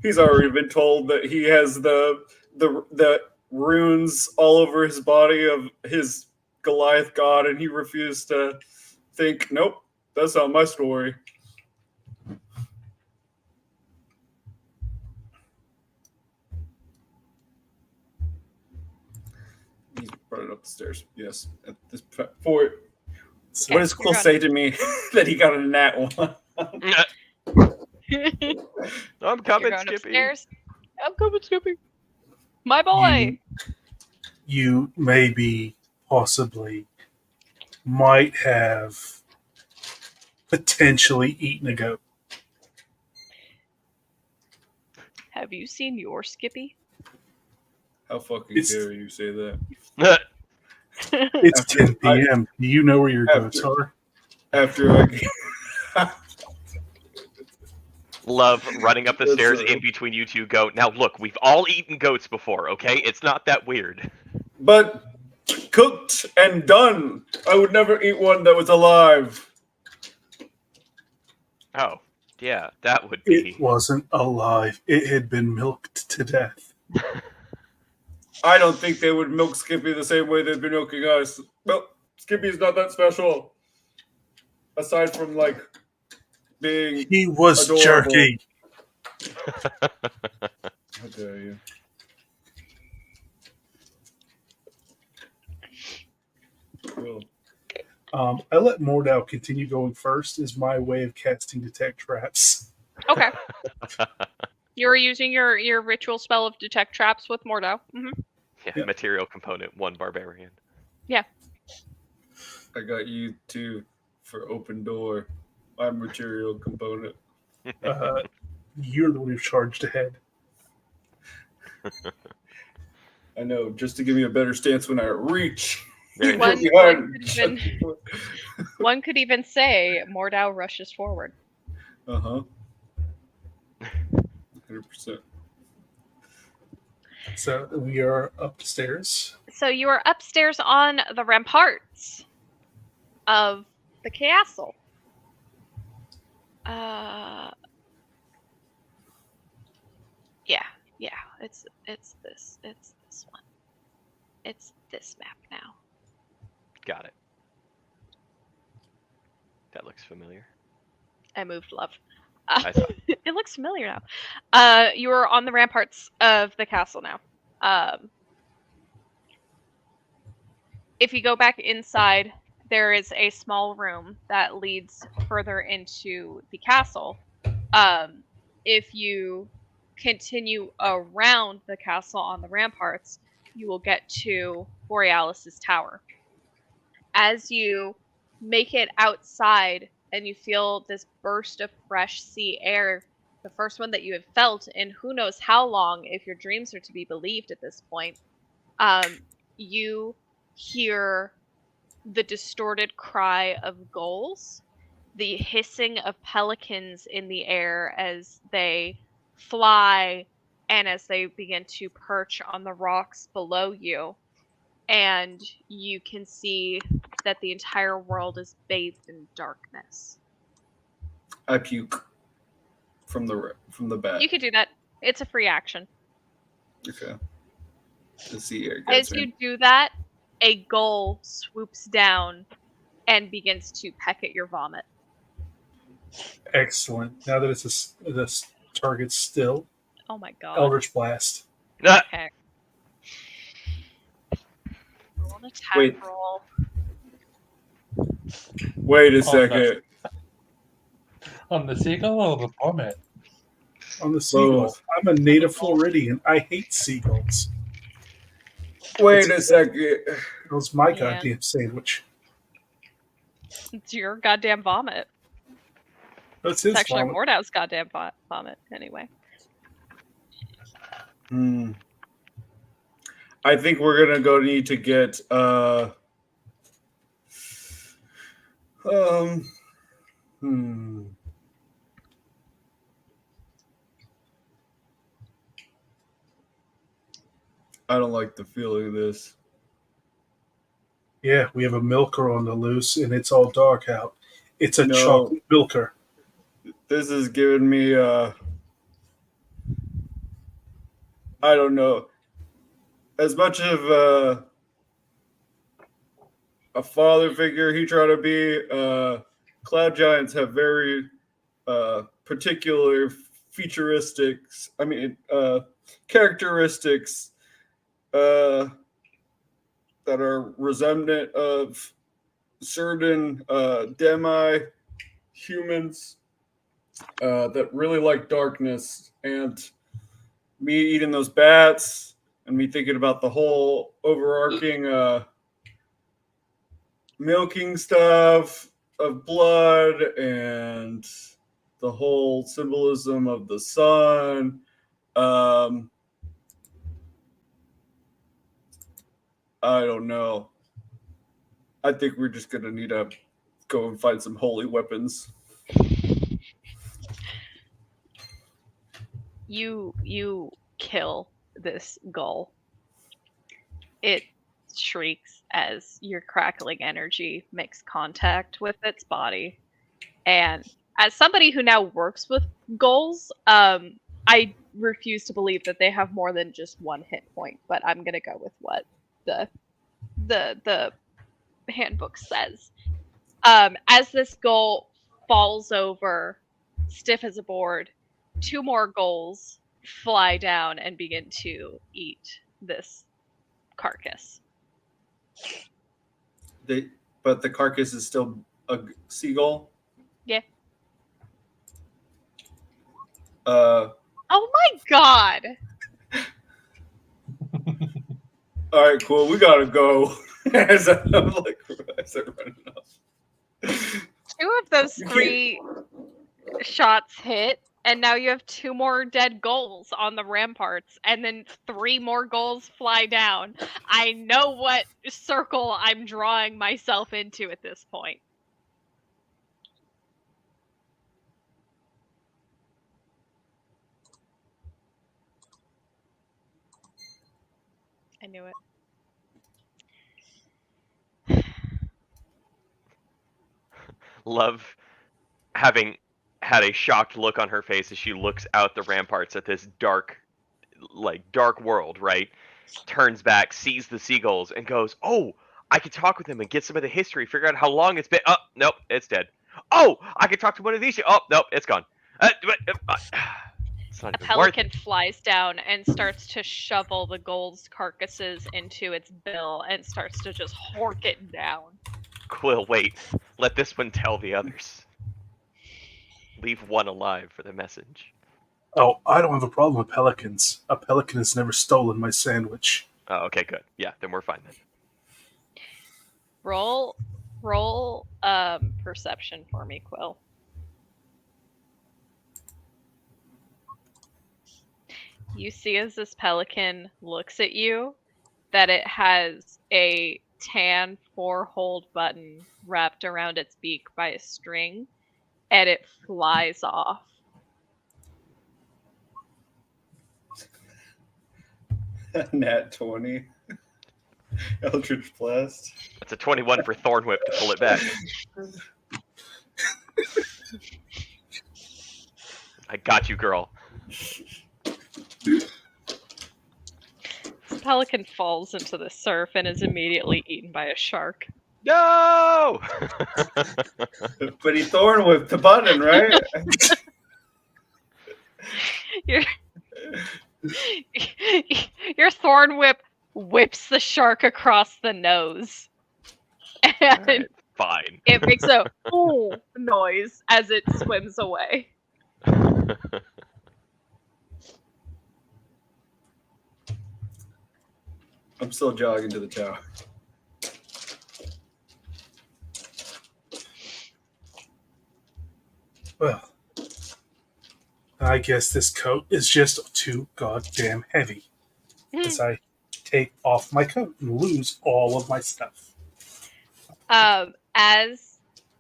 He's already been told that he has the runes all over his body of his Goliath god, and he refused to think, nope, that's not my story. He's running up the stairs. Yes, at this point. So What does Quill say to me that he got a nat 1? I'm You're coming, going Skippy. upstairs. I'm coming, Skippy. My boy. you maybe, possibly, might have potentially eaten a goat. Have you seen your Skippy? How fucking It's- dare you say that? It's After 10 p.m. Do you know where your goats are? After I Love running up the That's stairs a- in between you two goat. Now look, we've all eaten goats before, okay? It's not that weird. But cooked and done. I would never eat one that was alive. Oh, yeah, that would be. It wasn't alive. It had been milked to death. I don't think they would milk Skippy the same way they've been milking us. Well, Skippy's not that special. Aside from, like, being He was adorable. jerky. How dare you? Cool. I let Mordau continue going first as my way of casting detect traps. Okay. You were using your ritual spell of detect traps with Mordo. Mm-hmm. Yeah, Yep. material component, 1 barbarian. I got you two for open door. My material component. You're the one who charged ahead. I know, just to give me a better stance when I reach. There you One- go. Behind. One could even say Mordau rushes forward. 100%. So we are upstairs. So you are upstairs on the ramparts of the castle. Yeah, it's this one. It's this map now. Got it. That looks familiar. I moved, love. I saw. It looks familiar now. You are on the ramparts of the castle now. If you go back inside, there is a small room that leads further into the castle. If you continue around the castle on the ramparts, you will get to Borealis's tower. As you make it outside and you feel this burst of fresh sea air, the first one that you have felt in who knows how long, if your dreams are to be believed at this point, you hear the distorted cry of gulls, the hissing of pelicans in the air as they fly and as they begin to perch on the rocks below you. And you can see that the entire world is bathed in darkness. I puke from the bat. You could do that. It's a free action. Okay. The sea air As gets me. you do that, a gull swoops down and begins to peck at your vomit. Excellent. Now that it's the target's still, Oh my god. Eldritch Blast. Ah, Okay. Roll an attack Wait. roll. Wait a Oh, second. On the seagull or the vomit? On the seagull. Both. I'm a native Floridian. I hate seagulls. Wait a second. It was my Yeah. goddamn sandwich. It's your goddamn vomit. That's his It's actually vomit. Mordau's goddamn vomit, anyway. I think we're gonna need to get I don't like the feeling of this. Yeah, we have a milker on the loose, and it's all dark out. It's a No. chocolate milker. This is giving me I don't know. As much of a father figure he tried to be, cloud giants have very particular characteristics that are resemblant of certain demi-humans that really like darkness. And me eating those bats and me thinking about the whole overarching milking stuff of blood and the whole symbolism of the sun. I don't know. I think we're just going to need to go and find some holy weapons. You kill this gull. It shrieks as your crackling energy makes contact with its body. And as somebody who now works with ghouls, I refuse to believe that they have more than just one hit point, but I'm gonna go with what the handbook says. As this ghoul falls over, stiff as a board, two more ghouls fly down and begin to eat this carcass. But the carcass is still a seagull. Yeah. Oh my god! All right, cool. We gotta go. as I'm like, as I'm running up. Two of those three shots hit, and now you have two more dead ghouls on the ramparts, and then three more ghouls fly down. I know what circle I'm drawing myself into at this point. I knew it. Love having had a shocked look on her face as she looks out the ramparts at this dark world, right? Turns back, sees the seagulls, and goes, "Oh, I could talk with them and get some of the history, figure out how long it's been. Oh, nope, it's dead. Oh, I could talk to one of these. Oh, nope, it's gone. It's not A even worth pelican it." flies down and starts to shovel the ghouls' carcasses into its bill and starts to just hork it down. Quill, wait. Let this one tell the others. Leave one alive for the message. Oh, I don't have a problem with pelicans. A pelican has never stolen my sandwich. Oh, okay, good. Yeah, then we're fine then. Roll perception for me, Quill. You see as this pelican looks at you that it has a tan 4-hold button wrapped around its beak by a string, and it flies off. Nat 20. Eldritch Blast. That's a 21 for Thorn Whip to pull it back. I got you, girl. This pelican falls into the surf and is immediately eaten by a shark. No! But he thorn whipped the button, right? Your thorn whip whips the shark across the nose. And Right, fine. it makes a ooh noise as it swims away. I'm still jogging to the tower. Well, I guess this coat is just too goddamn heavy. As I take off my coat and lose all of my stuff. As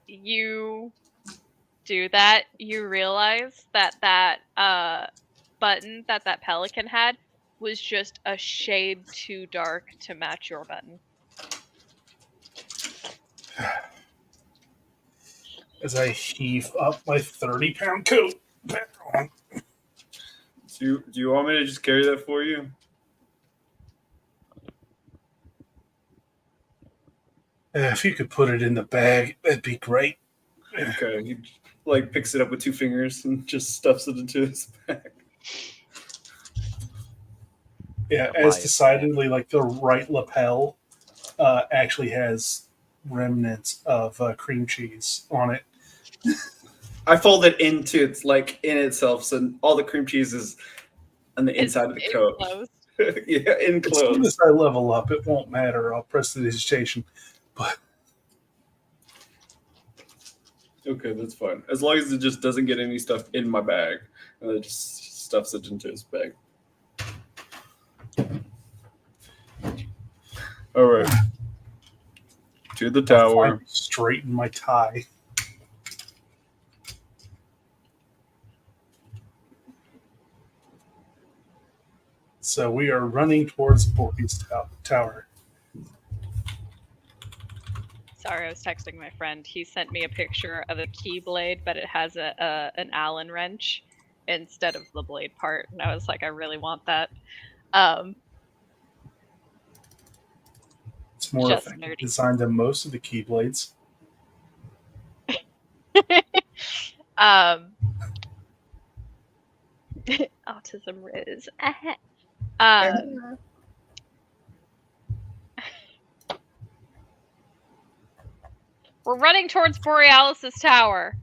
you do that, you realize that button that pelican had was just a shade too dark to match your button. As I heave up my 30-pound coat back on. Do you want me to just carry that for you? If you could put it in the bag, that'd be great. Okay. He picks it up with two fingers and just stuffs it into his bag. Yeah, as decidedly the right lapel actually has remnants of cream cheese on it. I fold it into it's in itself, so all the cream cheese is on the inside of the coat. Yeah, enclosed. As soon as I level up, it won't matter. I'll press the digitation. But okay, that's fine. As long as it just doesn't get any stuff in my bag, and it just stuffs it into his bag. All right. To the tower. Straighten my tie. So we are running towards Borealis Tower. Sorry, I was texting my friend. He sent me a picture of a keyblade, but it has an Allen wrench instead of the blade part, and I was like, I really want that. It's more Just effective nerdy. design than most of the keyblades. Autism Riz. We're running towards Borealis' tower.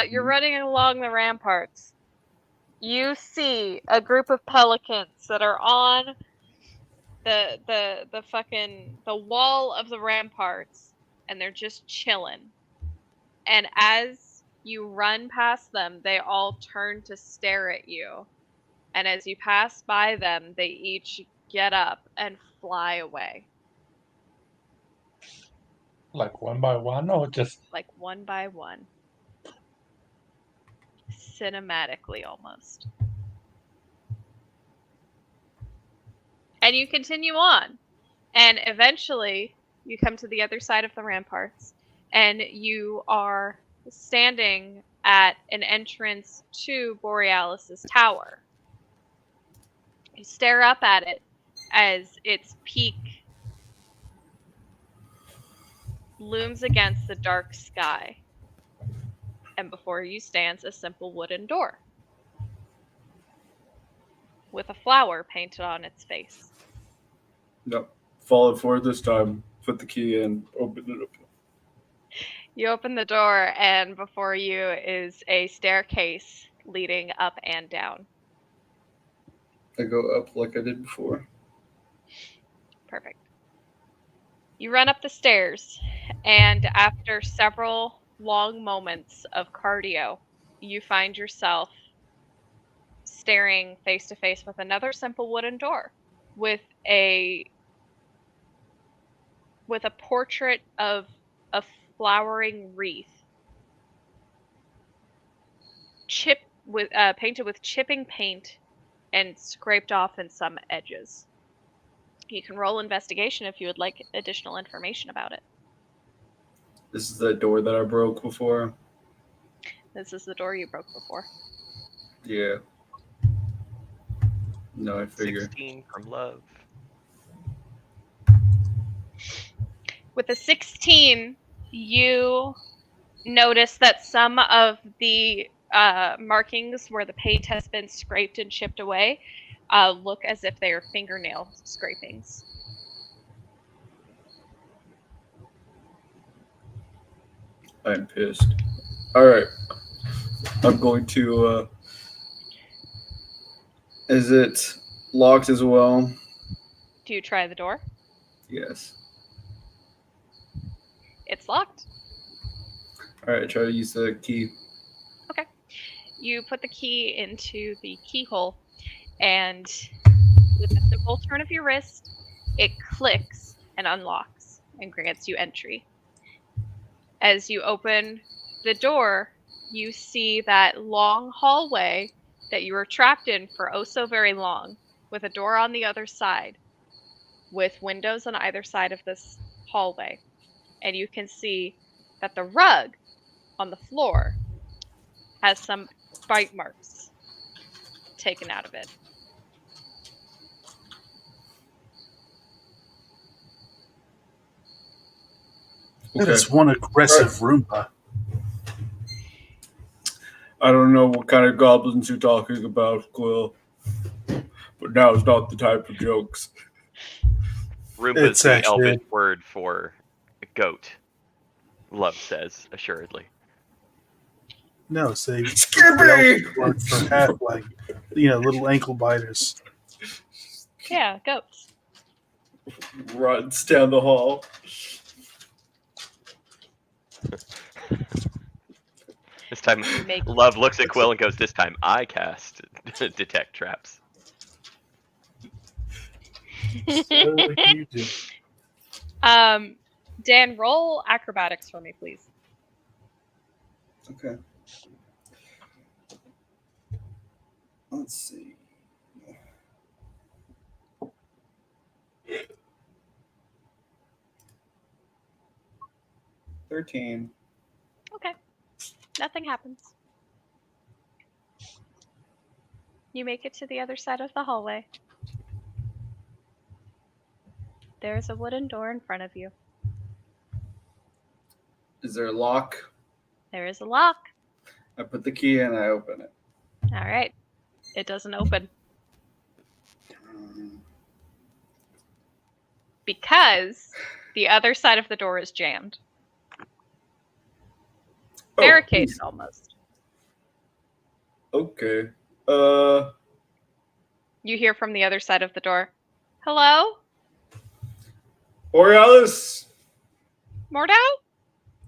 You're running along the ramparts. You see a group of pelicans that are on the wall of the ramparts, and they're just chilling. And as you run past them, they all turn to stare at you. And as you pass by them, they each get up and fly away, Like one by one, or just like one by one. Cinematically, almost. And you continue on. And eventually, you come to the other side of the ramparts, and you are standing at an entrance to Borealis' tower. You stare up at it as its peak looms against the dark sky. And before you stands a simple wooden door with a flower painted on its face. Nope. Follow it forward this time. Put the key in. Open it up. You open the door, and before you is a staircase leading up and down. I go up like I did before. Perfect. You run up the stairs, and after several long moments of cardio, you find yourself staring face to face with another simple wooden door with a portrait of a flowering wreath painted with chipping paint and scraped off in some edges. You can roll investigation if you would like additional information about it. This is the door that I broke before. This is the door you broke before. Yeah. No, I figure. 16 from love. With a 16, you notice that some of the markings where the paint has been scraped and chipped away look as if they are fingernail scrapings. I'm pissed. Alright. I'm going to. Is it locked as well? Do you try the door? Yes. It's locked. Alright, try to use the key. Okay. You put the key into the keyhole, and with a simple turn of your wrist, it clicks and unlocks and grants you entry. As you open the door, you see that long hallway that you were trapped in for oh so very long, with a door on the other side, with windows on either side of this hallway. And you can see that the rug on the floor has some bite marks taken out of it. That is one aggressive Roomba. I don't know what kind of goblins you're talking about, Quill. But now is not the type of jokes. Roomba's It's the actually- Elvish word for goat. Love says, assuredly. No, say Skippy! word for half like little ankle biters. Yeah, goats. Runs down the hall. This time, Make- Love looks at Quill and goes, "This time I cast detect traps." So you do. Dan, roll acrobatics for me, please. Okay. Let's see. 13. Okay. Nothing happens. You make it to the other side of the hallway. There's a wooden door in front of you. Is there a lock? There is a lock. I put the key in, I open it. All right. It doesn't open because the other side of the door is jammed. Oh, Barricaded please. almost. Okay. You hear from the other side of the door. Hello? Borealis, Mordo?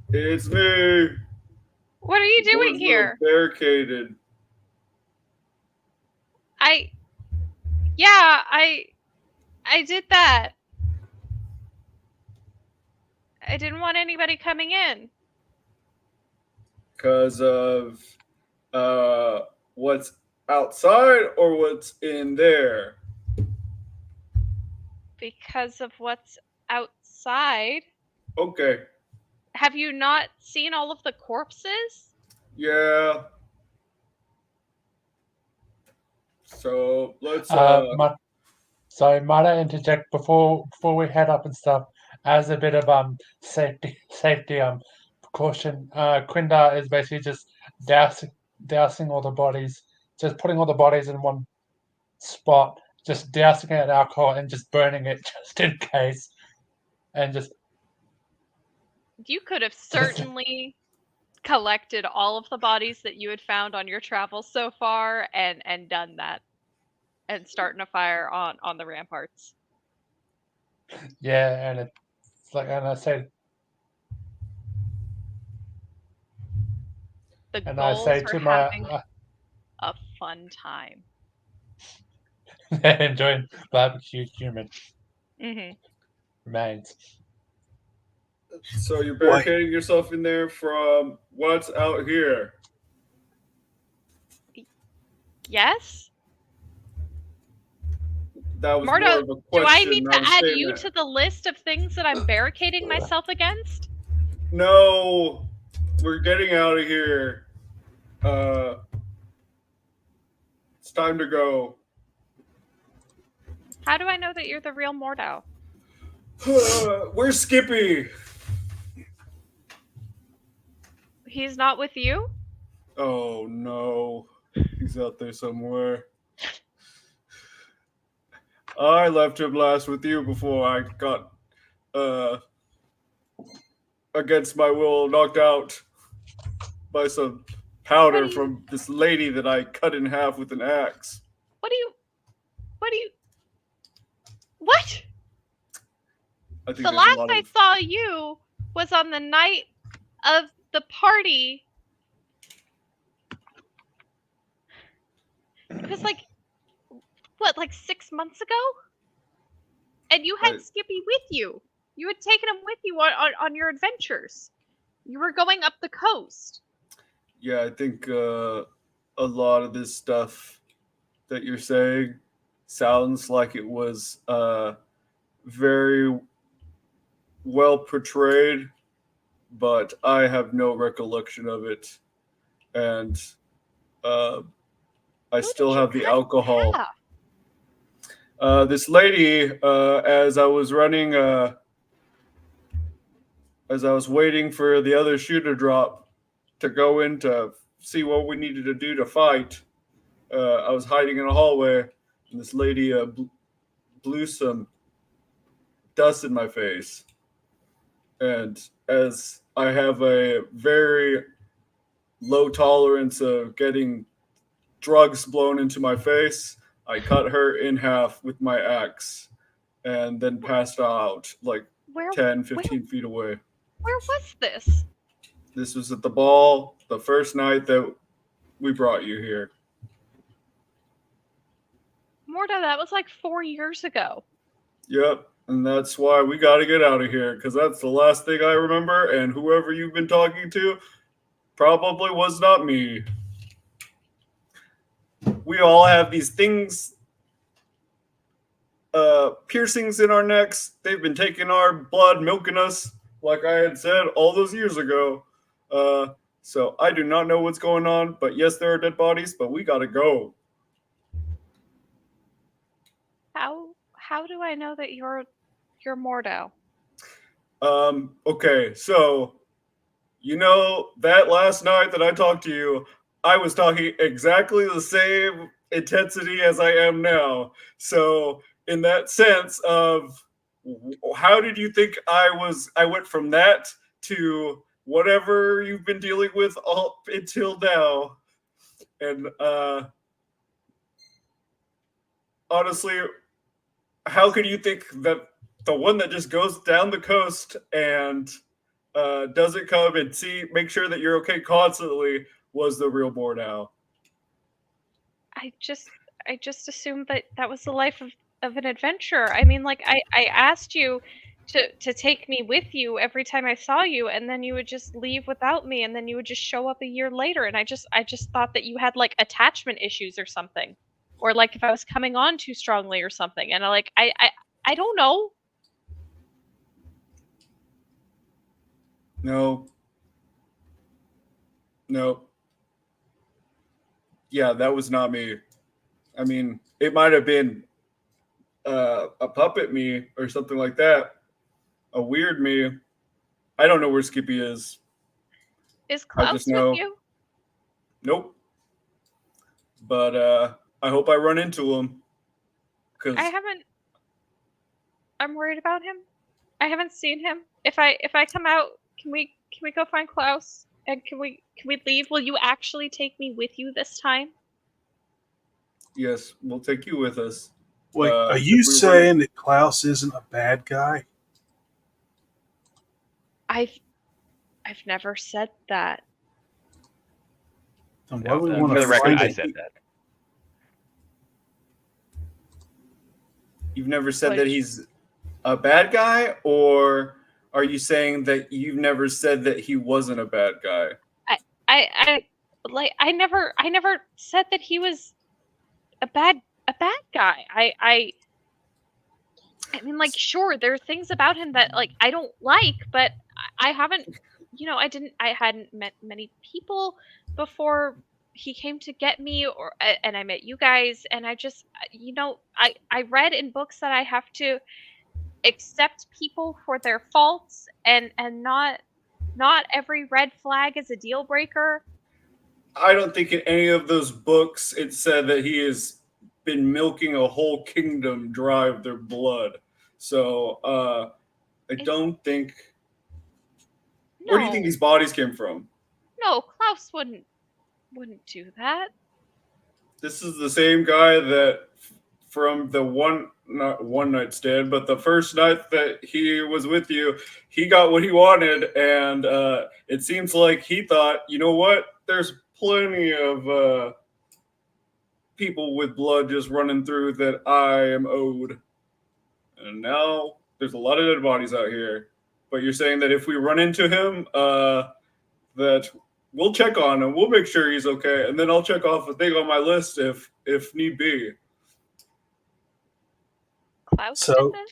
it's me. What are you The doing door's here? barricaded. I did that. I didn't want anybody coming in. Because of what's outside or what's in there? Because of what's outside. Okay. Have you not seen all of the corpses? Yeah. So let's Sorry, might I interject before we head up and stuff? As a bit of safety precaution, Quindar is basically just dousing all the bodies, just putting all the bodies in one spot, just dousing it in alcohol and just burning it just in case, and just You could have certainly collected all of the bodies that you had found on your travels so far and done that and starting a fire on the ramparts. yeah, and it's like, and I say The and I goals say are to my having a fun time. enjoying barbecue human Hmm. remains. so you're barricading yourself in there from what's out here. Yes? That was Mordo, more of a do question. I need to not a add you statement. to the list of things that I'm barricading myself against? No, we're getting out of here. It's time to go. How do I know that you're the real Mordo? Where's Skippy? He's not with you? Oh no, he's out there somewhere. I left him last with you before I got against my will knocked out by some powder from this lady that I cut in half with an axe. What? I think The there's a last lot I of saw you was on the night of the party. It was like, what, like 6 months ago? And you had Right. Skippy with you. You had taken him with you on your adventures. You were going up the coast. Yeah, I think a lot of this stuff that you're saying sounds like it was very well portrayed, but I have no recollection of it, and I Who still did you have the cut in alcohol. half? This lady, as I was running, as I was waiting for the other shoe to drop to go in to see what we needed to do to fight, I was hiding in a hallway, and this lady blew some dust in my face. And as I have a very low tolerance of getting drugs blown into my face, I cut her in half with my axe and then passed out like Where 10, 15 feet away. where was this? This was at the ball the first night that we brought you here. Mordo, that was like 4 years ago. Yep, and that's why we got to get out of here, because that's the last thing I remember, and whoever you've been talking to probably was not me. We all have these things, piercings in our necks. They've been taking our blood, milking us. like I had said all those years ago. So I do not know what's going on, but yes, there are dead bodies, but we gotta go. How do I know that you're Mordo? Okay, so you know that last night that I talked to you, I was talking exactly the same intensity as I am now. So in that sense of how did you think I went from that to whatever you've been dealing with all until now? And honestly, how could you think that the one that just goes down the coast and doesn't come and make sure that you're okay constantly was the real Borealis? I just assumed that that was the life of an adventurer. I mean, like I asked you to take me with you every time I saw you, and then you would just leave without me, and then you would just show up a year later, and I just thought that you had like attachment issues or something, or like if I was coming on too strongly or something, and I don't know. No. No. Yeah, that was not me. I mean, it might have been a puppet me or something like that. A weird me. I don't know where Skippy is. Is I just Klaus with know. you? Nope. But I hope I run into him. Cause I haven't. I'm worried about him. I haven't seen him. If I come out, can we go find Klaus? And can we leave? Will you actually take me with you this time? yes, we'll take you with us. Wait, are If you we saying that Klaus isn't a bad guy? I've never said that. Then why No, do we for want the to record, find I him? said that. You've never said Like- that he's a bad guy, or are you saying that you've never said that he wasn't a bad guy? I never said that he was a bad guy. I mean, like, sure, there are things about him that like I don't like, but I haven't, I hadn't met many people before he came to get me, and I met you guys, and I just, I read in books that I have to accept people for their faults, and not every red flag is a deal breaker. I don't think in any of those books it said that he has been milking a whole kingdom dry of their blood. So I don't think. Where do you think No, these bodies came from? no, Klaus wouldn't do that. This is the same guy that from the not one night stand, but the first night that he was with you, he got what he wanted, and it seems like he thought, you know what? There's plenty of people with blood just running through that I am owed, and now there's a lot of dead bodies out here. But you're saying that if we run into him, that we'll check on him, we'll make sure he's okay, and then I'll check off a thing on my list if need be. Klaus So- did this?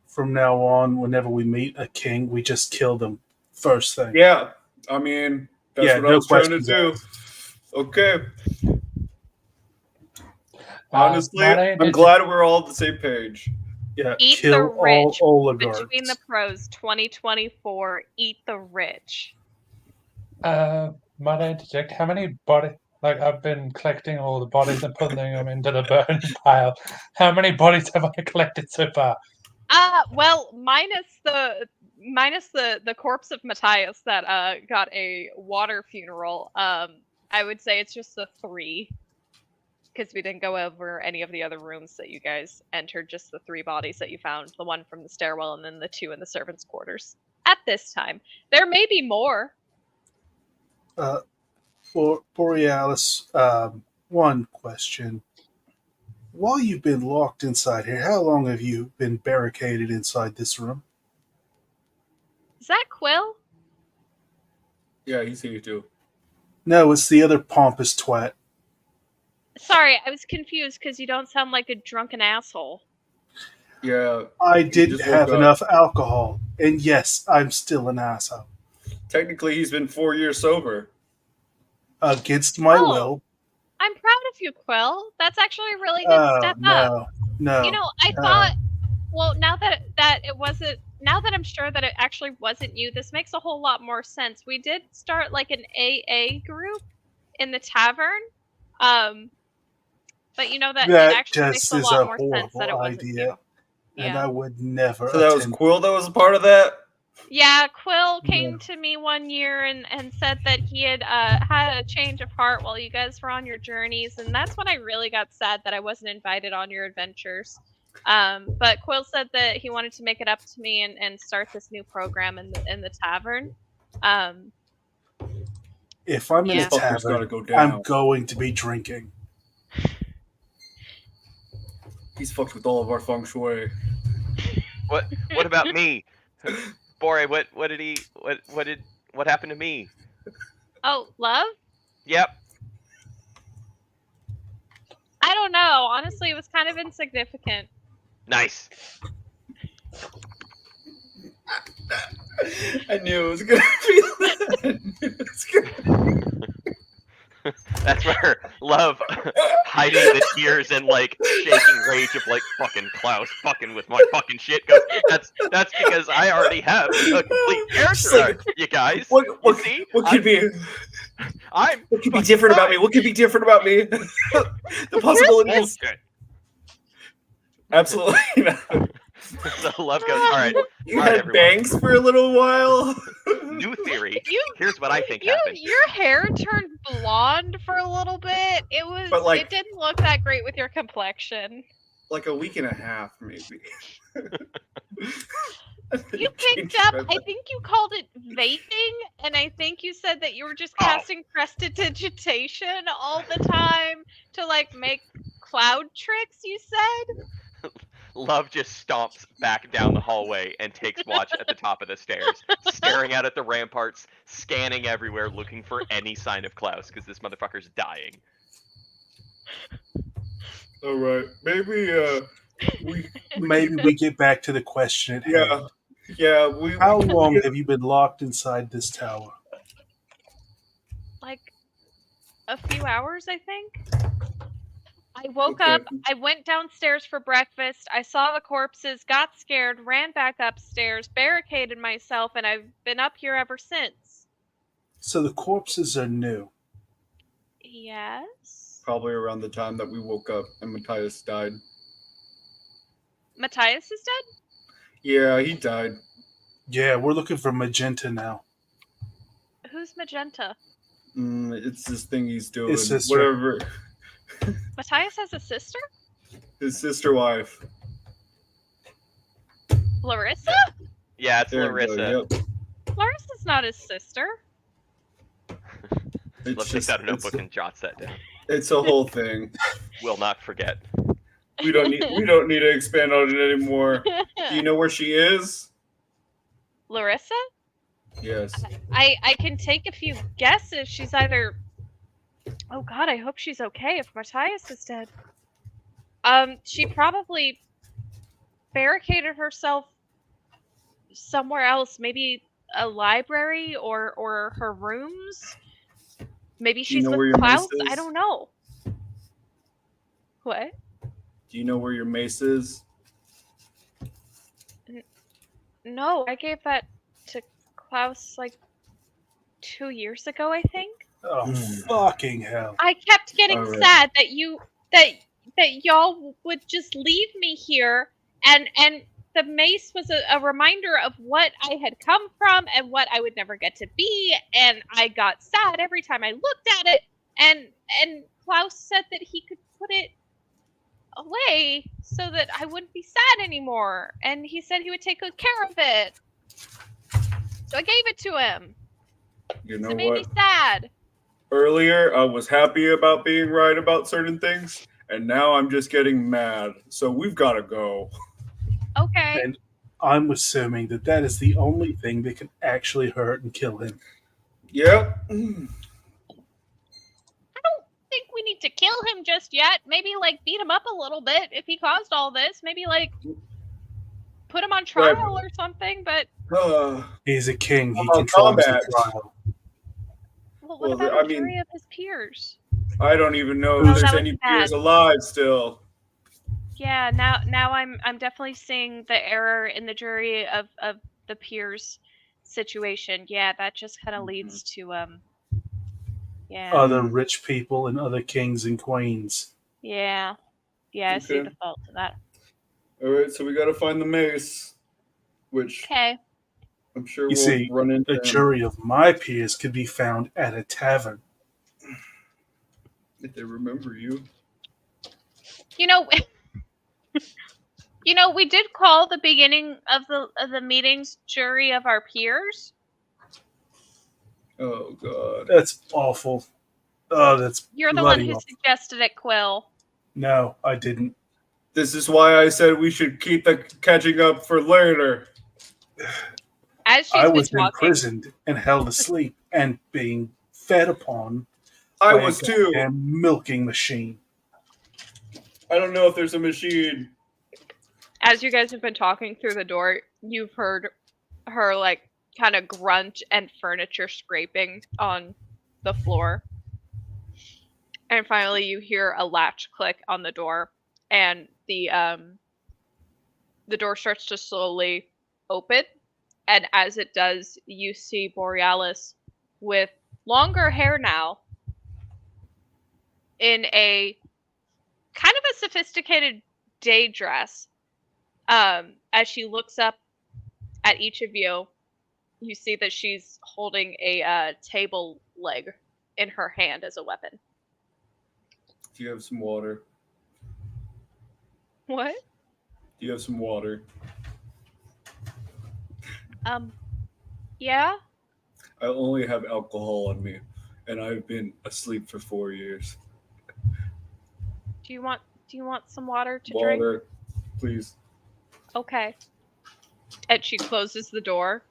From now on, whenever we meet a king, we just kill them first thing. Yeah, I mean that's Yeah, what I no was trying to questions do. asked. Okay. Honestly, might I I'm glad we're all on the same page. Yeah, Eat the kill all rich oligarchs. Between the Prose 2024, eat the rich. Might I interject? How many Like, I've been collecting all the bodies and putting them into the burn pile. How many bodies have I collected so far? Well, minus the corpse of Matthias that got a water funeral. I would say it's just the 3, because we didn't go over any of the other rooms that you guys entered. Just the 3 bodies that you found, the one from the stairwell, and then the 2 in the servants' quarters. At this time, there may be more. For Borealis, one question. While you've been locked inside here, how long have you been barricaded inside this room? Is that Quill? Yeah, he's here too. No, it's the other pompous twat. Sorry, I was confused because you don't sound like a drunken asshole. Yeah, I he didn't just woke have up. enough alcohol, and yes, I'm still an asshole. Technically, he's been 4 years sober. Against my Oh. will. I'm proud of you, Quill. That's actually a really good Oh, step up. no. You know, I thought, well, now that it wasn't, now that I'm sure that it actually wasn't you, this makes a whole lot more sense. We did start like an AA group in the tavern, but you know that it That actually makes just a is lot a more sense that it horrible wasn't you. idea, and I Yeah. would never So that was attend. Quill that was a part of that? Yeah, Quill Yeah. came to me one year and said that he had had a change of heart while you guys were on your journeys, and that's when I really got sad that I wasn't invited on your adventures. But Quill said that he wanted to make it up to me and start this new program in the tavern. If I'm in Yeah. a Fucker's gotta tavern, go down. I'm going to be drinking. He's fucked with all of our feng shui. What about me? Bore, what happened to me? Oh, love? Yep. I don't know. Honestly, it was kind of insignificant. Nice. I knew it was gonna be that. I knew it was gonna... That's where Love hiding the tears and like shaking rage of like fucking Klaus fucking with my fucking shit goes, that's because I already have a complete character like, arc, you guys. What You see? what could be What could be different about me? What could be different about me? The possibilities. Bullshit. Absolutely not. So Love goes, alright, You All right, had everyone. bangs for a little while. new theory. You- Here's what I think happened. Your hair turned blonde for a little bit. But, like- It didn't look that great with your complexion. Like a week and a half, maybe. You picked up, I think you called it vaping, and I think you said that you were just Oh. casting prestidigitation all the time to like make cloud tricks, you said? Love just stomps back down the hallway and takes watch at the top of the stairs, staring out at the ramparts, scanning everywhere, looking for any sign of Klaus, because this motherfucker's dying. All right, maybe Maybe we get back to the question at hand. yeah. How long have you been locked inside this tower? Like a few hours, I think. I woke Okay. up, I went downstairs for breakfast, I saw the corpses, got scared, ran back upstairs, barricaded myself, and I've been up here ever since. So the corpses are new. Yes? Probably around the time that we woke up and Matthias died. Matthias is dead? Yeah, he died. Yeah, we're looking for Magenta now. Who's Magenta? It's this thing he's doing. His sister. Whatever. Matthias has a sister? His sister wife. Larissa? Yeah, it's There we go, Larissa. yep. Larissa's not his sister. It's Let's just take out a it's, notebook and jot that down. it's a whole thing. Will not forget. We don't need to expand on it anymore. Do you know where she is? Larissa? Yes. I can take a few guesses. She's either. Oh God, I hope she's okay. If Matthias is dead, she probably barricaded herself somewhere else. Maybe a library or her rooms. Maybe Do you she's know where with your mace Klaus. I is? don't know. What? Do you know where your mace is? No, I gave that to Klaus like 2 years ago, I think. Oh, fucking hell. I kept getting Alright. sad that that y'all would just leave me here, and the mace was a reminder of what I had come from and what I would never get to be, and I got sad every time I looked at it, and Klaus said that he could put it away so that I wouldn't be sad anymore, and he said he would take good care of it. So I gave it to him. You So know it made me what? sad. Earlier, I was happy about being right about certain things, and now I'm just getting mad. So we've got to go. Okay. And I'm assuming that that is the only thing that can actually hurt and kill him. Yep. I don't think we need to kill him just yet. Maybe like beat him up a little bit if he caused all this. Maybe like put him on trial or something, but He's a king. He About controls combat. the trial. well, what Well, about I a jury mean- of his peers? I don't even know Oh, if there's that any was peers bad. alive still. Yeah, now I'm definitely seeing the error in the jury of the peers situation. Yeah, that just kind of leads to yeah. Other rich people and other kings and queens. Yeah. Yeah, I see Okay. the fault to that. All right, so we got to find the mace, which Okay. I'm sure You we'll see, run into. a him jury of my peers could be found at a tavern. if they remember you. You know, we did call the beginning of the meetings jury of our peers. Oh God. That's awful. Oh, that's You're the one bloody who awful. suggested it, Quill. No, I didn't. This is why I said we should keep the catching up for later. As she's I been was talking, imprisoned and held asleep and being fed upon I by was a too. goddamn milking machine. I don't know if there's a machine. as you guys have been talking through the door, you've heard her like kind of grunt and furniture scraping on the floor. And finally you hear a latch click on the door, and the door starts to slowly open, and as it does, you see Borealis with longer hair now in a kind of a sophisticated day dress. As she looks up at each of you, you see that she's holding a table leg in her hand as a weapon. Do you have some water? What? Do you have some water? Yeah? I only have alcohol on me, and I've been asleep for 4 years. Do you want some water to drink? Water, please. Okay. And she closes the door.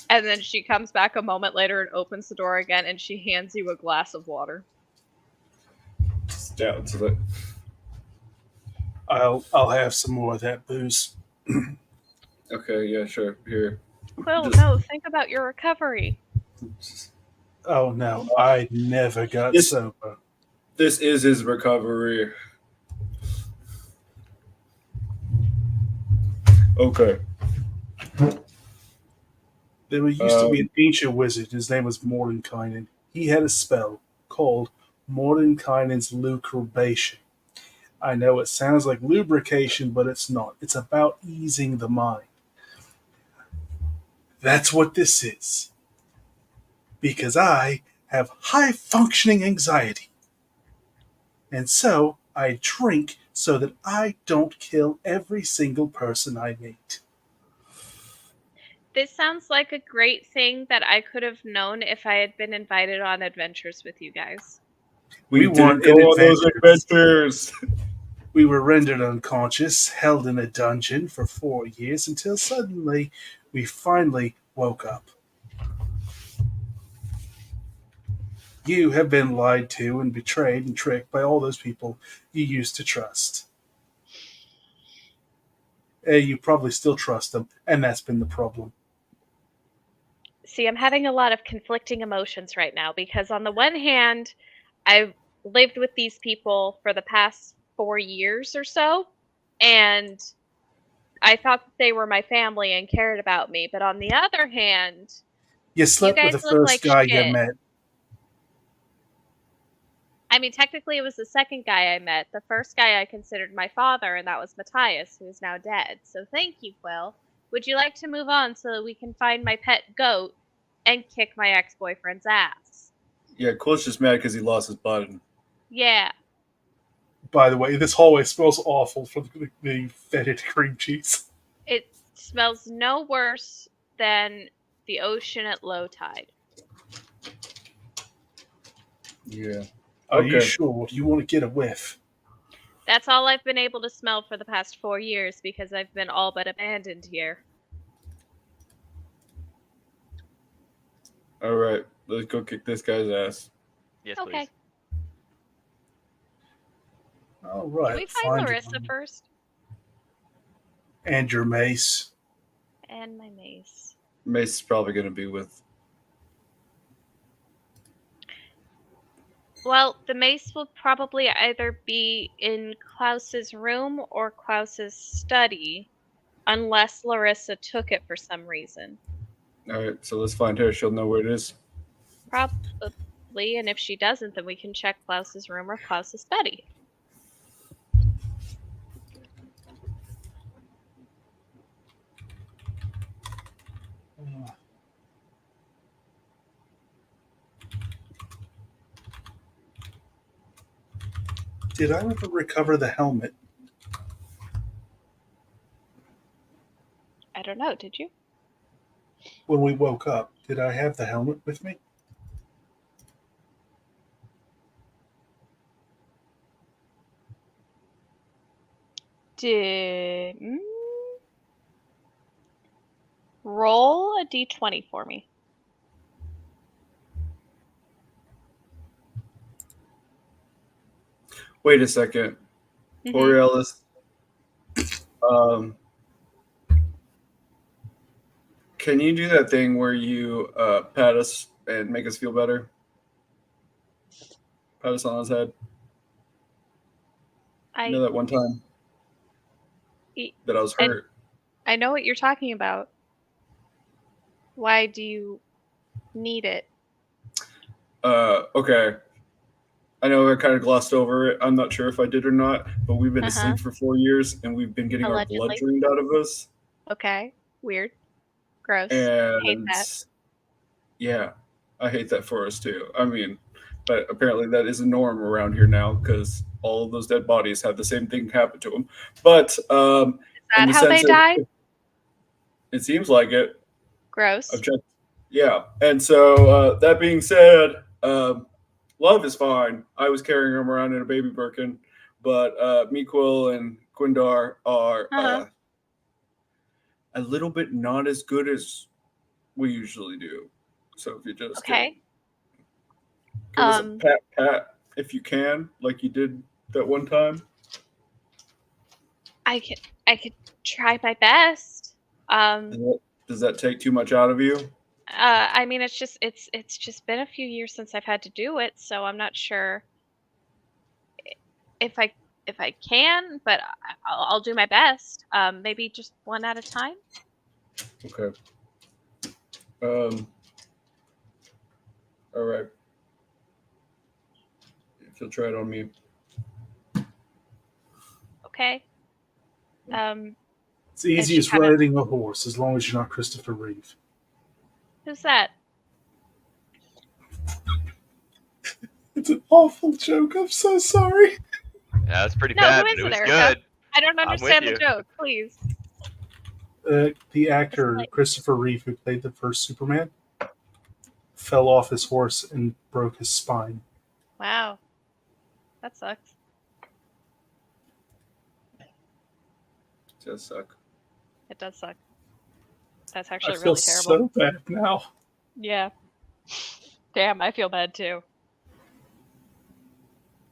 And then she comes back a moment later and opens the door again, and she hands you a glass of water. Just down to the. I'll have some more of that booze. Okay, yeah, sure. Here. Quill, Just- no, think about your recovery. Oh no, I never got This- sober. This is his recovery. Okay. There used to be an ancient wizard. His name was Mordenkainen. He had a spell called Mordenkainen's lucubration. I know it sounds like lubrication, but it's not. It's about easing the mind. That's what this is. Because I have high functioning anxiety. And so I drink so that I don't kill every single person I meet. This sounds like a great thing that I could have known if I had been invited on adventures with you guys. We weren't didn't go in on those adventures. adventures. We were rendered unconscious, held in a dungeon for 4 years until suddenly we finally woke up. You have been lied to and betrayed and tricked by all those people you used to trust. You probably still trust them, and that's been the problem. See, I'm having a lot of conflicting emotions right now because on the one hand, I've lived with these people for the past 4 years or so, and I thought that they were my family and cared about me. But on the other hand, You slept with guys the look first like guy you shit. met. I mean, technically it was the second guy I met. The first guy I considered my father, and that was Matthias, who is now dead. So thank you, Quill. Would you like to move on so that we can find my pet goat and kick my ex-boyfriend's ass? Yeah, Quill's just mad because he lost his button. Yeah. By the way, this hallway smells awful from the fetid cream cheese. It smells no worse than the ocean at low tide. Yeah. Are you Okay. sure? Do you want to get a whiff? That's all I've been able to smell for the past 4 years because I've been all but abandoned here. All right, let's go kick this guy's ass. Yes, Okay. please. All right. Can we find find Larissa one. first? And your mace. And my mace. Mace is probably going to be with. Well, the mace will probably either be in Klaus's room or Klaus's study, unless Larissa took it for some reason. All right, so let's find her. She'll know where it is. Probably, and if she doesn't, then we can check Klaus's room or Klaus's study. Did I ever recover the helmet? I don't know, did you? When we woke up, did I have the helmet with me? Roll a d20 for me. Wait a second. Mhm. Borealis. Can you do that thing where you pat us and make us feel better? Pat us on his head. You know that one time that I was hurt? I know what you're talking about. Why do you need it? Okay. I know I kind of glossed over it. I'm not sure if I did or not, but we've been asleep for 4 years and we've been getting our blood Allegedly. drained out of us. Okay, weird. Gross. And Hate that. yeah, I hate that for us too. I mean, but apparently that is a norm around here now because all of those dead bodies have the same thing happen to them. But Is that in the how they sense died? it seems like it. Gross. I've checked. Yeah, and so that being said, Love is fine. I was carrying him around in a baby Birkin, but Mequil and Quindar are a little bit not as good as we usually do. So if you just give us a pat if you can, like you did that one time. I could try my best. Does that take too much out of you? I mean, it's just been a few years since I've had to do it, so I'm not sure if I can, but I'll do my best. Maybe just one at a time. Okay. All right. If you'll try it on me. Okay. It's easy as riding a horse, as long as you're not Christopher Reeve. Who's that? It's an awful joke. I'm so sorry. Yeah, that's pretty No, bad, who but is it was it, good. Erica? I don't I'm with understand the you. joke. Please. The actor Christopher Reeve, who played the first Superman, fell off his horse and broke his spine. Wow. That sucks. It does suck. It does suck. That's actually I feel really terrible. so bad now. Yeah. Damn, I feel bad too.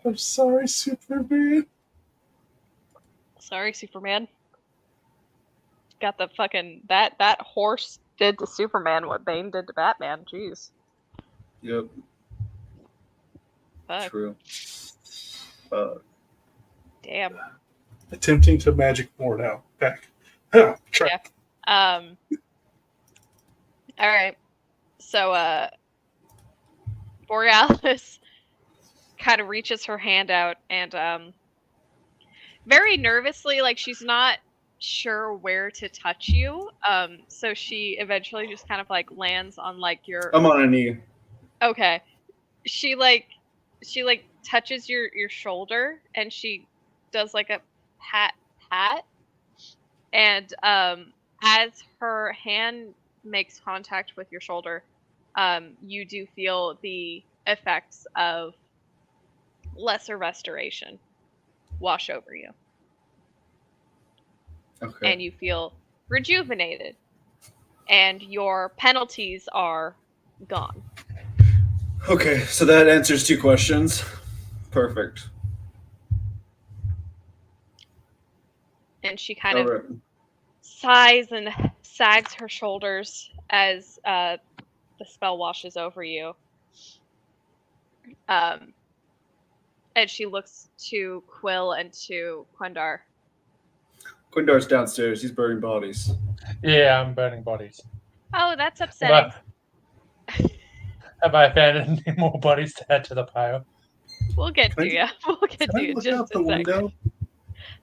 I'm sorry, Superman. Sorry, Superman. Got the fucking that horse did to Superman what Bane did to Batman. Jeez. Yep. Fuck. True. Damn. Attempting to magic more now. Back. Try. Yeah. All right. So Borealis kind of reaches her hand out and very nervously, like she's not sure where to touch you. So she eventually just kind of like lands on like your I'm on a knee. Okay. She touches your shoulder and she does like a pat and as her hand makes contact with your shoulder, you do feel the effects of lesser restoration wash over you. Okay. And you feel rejuvenated and your penalties are gone. Okay, so that answers 2 questions. Perfect. And she kind of sighs and sags her shoulders as the spell washes over you. And she looks to Quill and to Quendar. Quindar's downstairs. He's burning bodies. Yeah, I'm burning bodies. Oh, that's upsetting. Have I found any more bodies to add to the pile? We'll get to you. We'll get Can to I you in look just out a the second. window?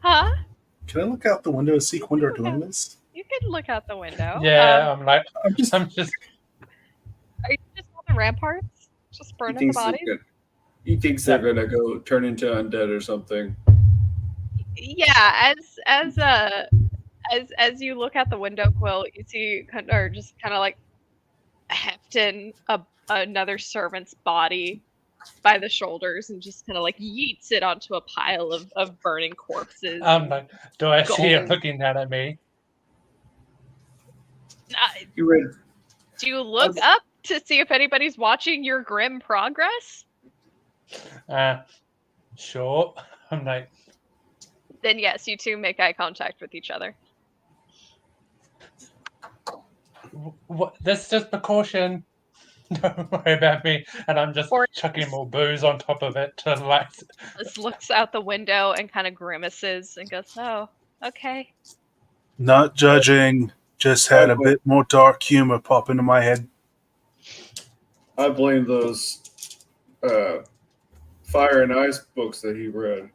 Huh? Can I look out the window and see Quindar doing this? You can look out the window. Yeah, I'm are just. you just on the ramparts? Just He burning the thinks they're bodies? good. He thinks they're gonna go turn into undead or something. Yeah, as you look out the window, Quill, you see Quendar just kind of like hefting another servant's body by the shoulders and just kind of like yeets it onto a pile of burning corpses. Do I see him gold. looking down at me? You read? Do you look up to see if anybody's watching your grim progress? Sure. I'm like, Then yes, you two make eye contact with each other. what? This is just precaution. Don't worry about me. And I'm just Or- chucking more booze on top of it to like. Just looks out the window and kind of grimaces and goes, "Oh, okay." Not judging, just had a bit more dark humor pop into my head. I blame those Fire and Ice books that he read.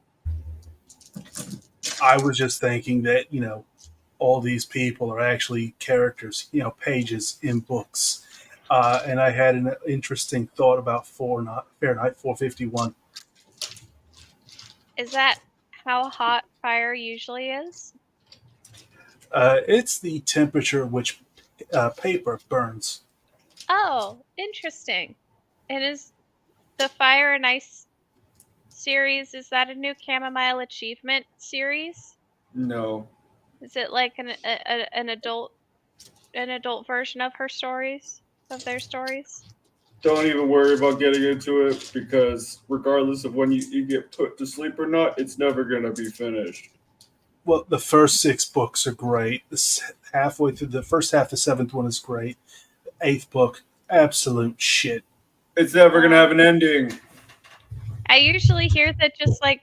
I was just thinking that, all these people are actually characters, pages in books. And I had an interesting thought about Fahrenheit 451. Is that how hot fire usually is? It's the temperature at which paper burns. Oh, interesting. And is the Fire and Ice series, is that a new Chamomile Achievement series? No. Is it like an adult version of their stories? Don't even worry about getting into it because regardless of when you get put to sleep or not, it's never going to be finished. Well, the first 6 books are great. Halfway through the first half, the 7th one is great. The 8th book, absolute shit. It's never going to have an ending. I usually hear that just like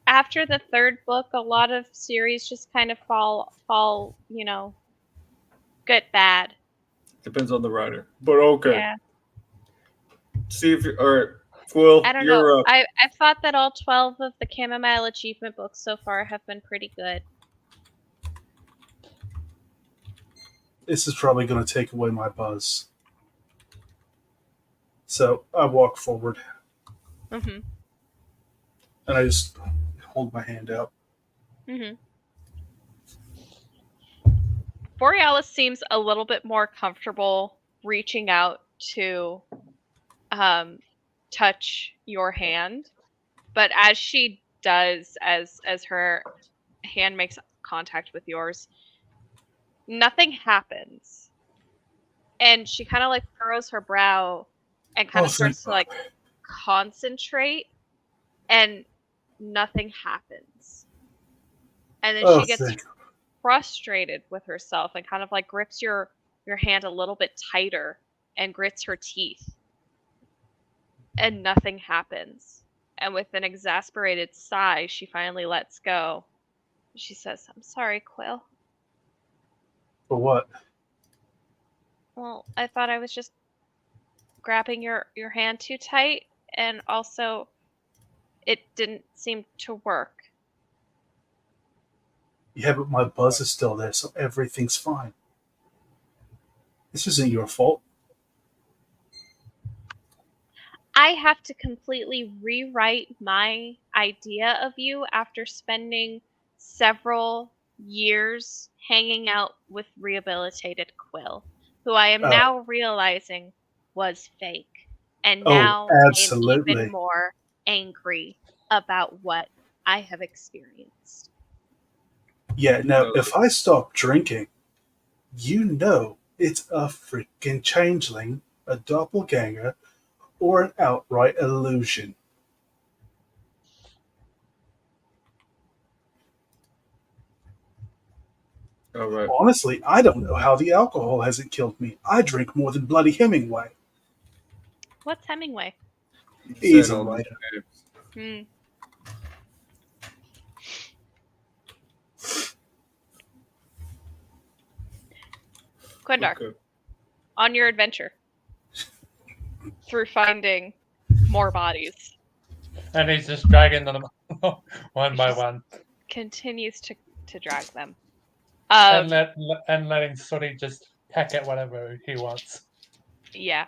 after the 3rd book, a lot of series just kind of fall, get bad. Depends on the writer. But okay. Yeah. See if all right. Quill, I don't you're know. up. I thought that all 12 of the Chamomile Achievement books so far have been pretty good. This is probably going to take away my buzz. So I walk forward Mm-hmm. and I just hold my hand out. Mm-hmm. Borealis seems a little bit more comfortable reaching out to touch your hand, but as she does, as her hand makes contact with yours, nothing happens, and she kind of like furrows her brow and kind of starts to like concentrate, and nothing happens, and then she gets frustrated with herself and kind of like grips your hand a little bit tighter and grits her teeth, and nothing happens. And with an exasperated sigh, she finally lets go. She says, "I'm sorry, Quill. For what? Well, I thought I was just grabbing your hand too tight, and also it didn't seem to work." Yeah, but my buzz is still there, so everything's fine. This isn't your fault. I have to completely rewrite my idea of you after spending several years hanging out with rehabilitated Quill, who I am now realizing was fake. And now I am even more angry about what I have experienced. Yeah, now if I stop drinking, it's a freaking changeling, a doppelganger, or an outright illusion. All right. Honestly, I don't know how the alcohol hasn't killed me. I drink more than bloody Hemingway. What's Hemingway? You He's said a all these writer. names. Hmm. Quindar, Okay. on your adventure through finding more bodies, And he's just dragging them one by Just- one, continues to drag them. and letting Sooty just peck at whatever he wants. Yeah.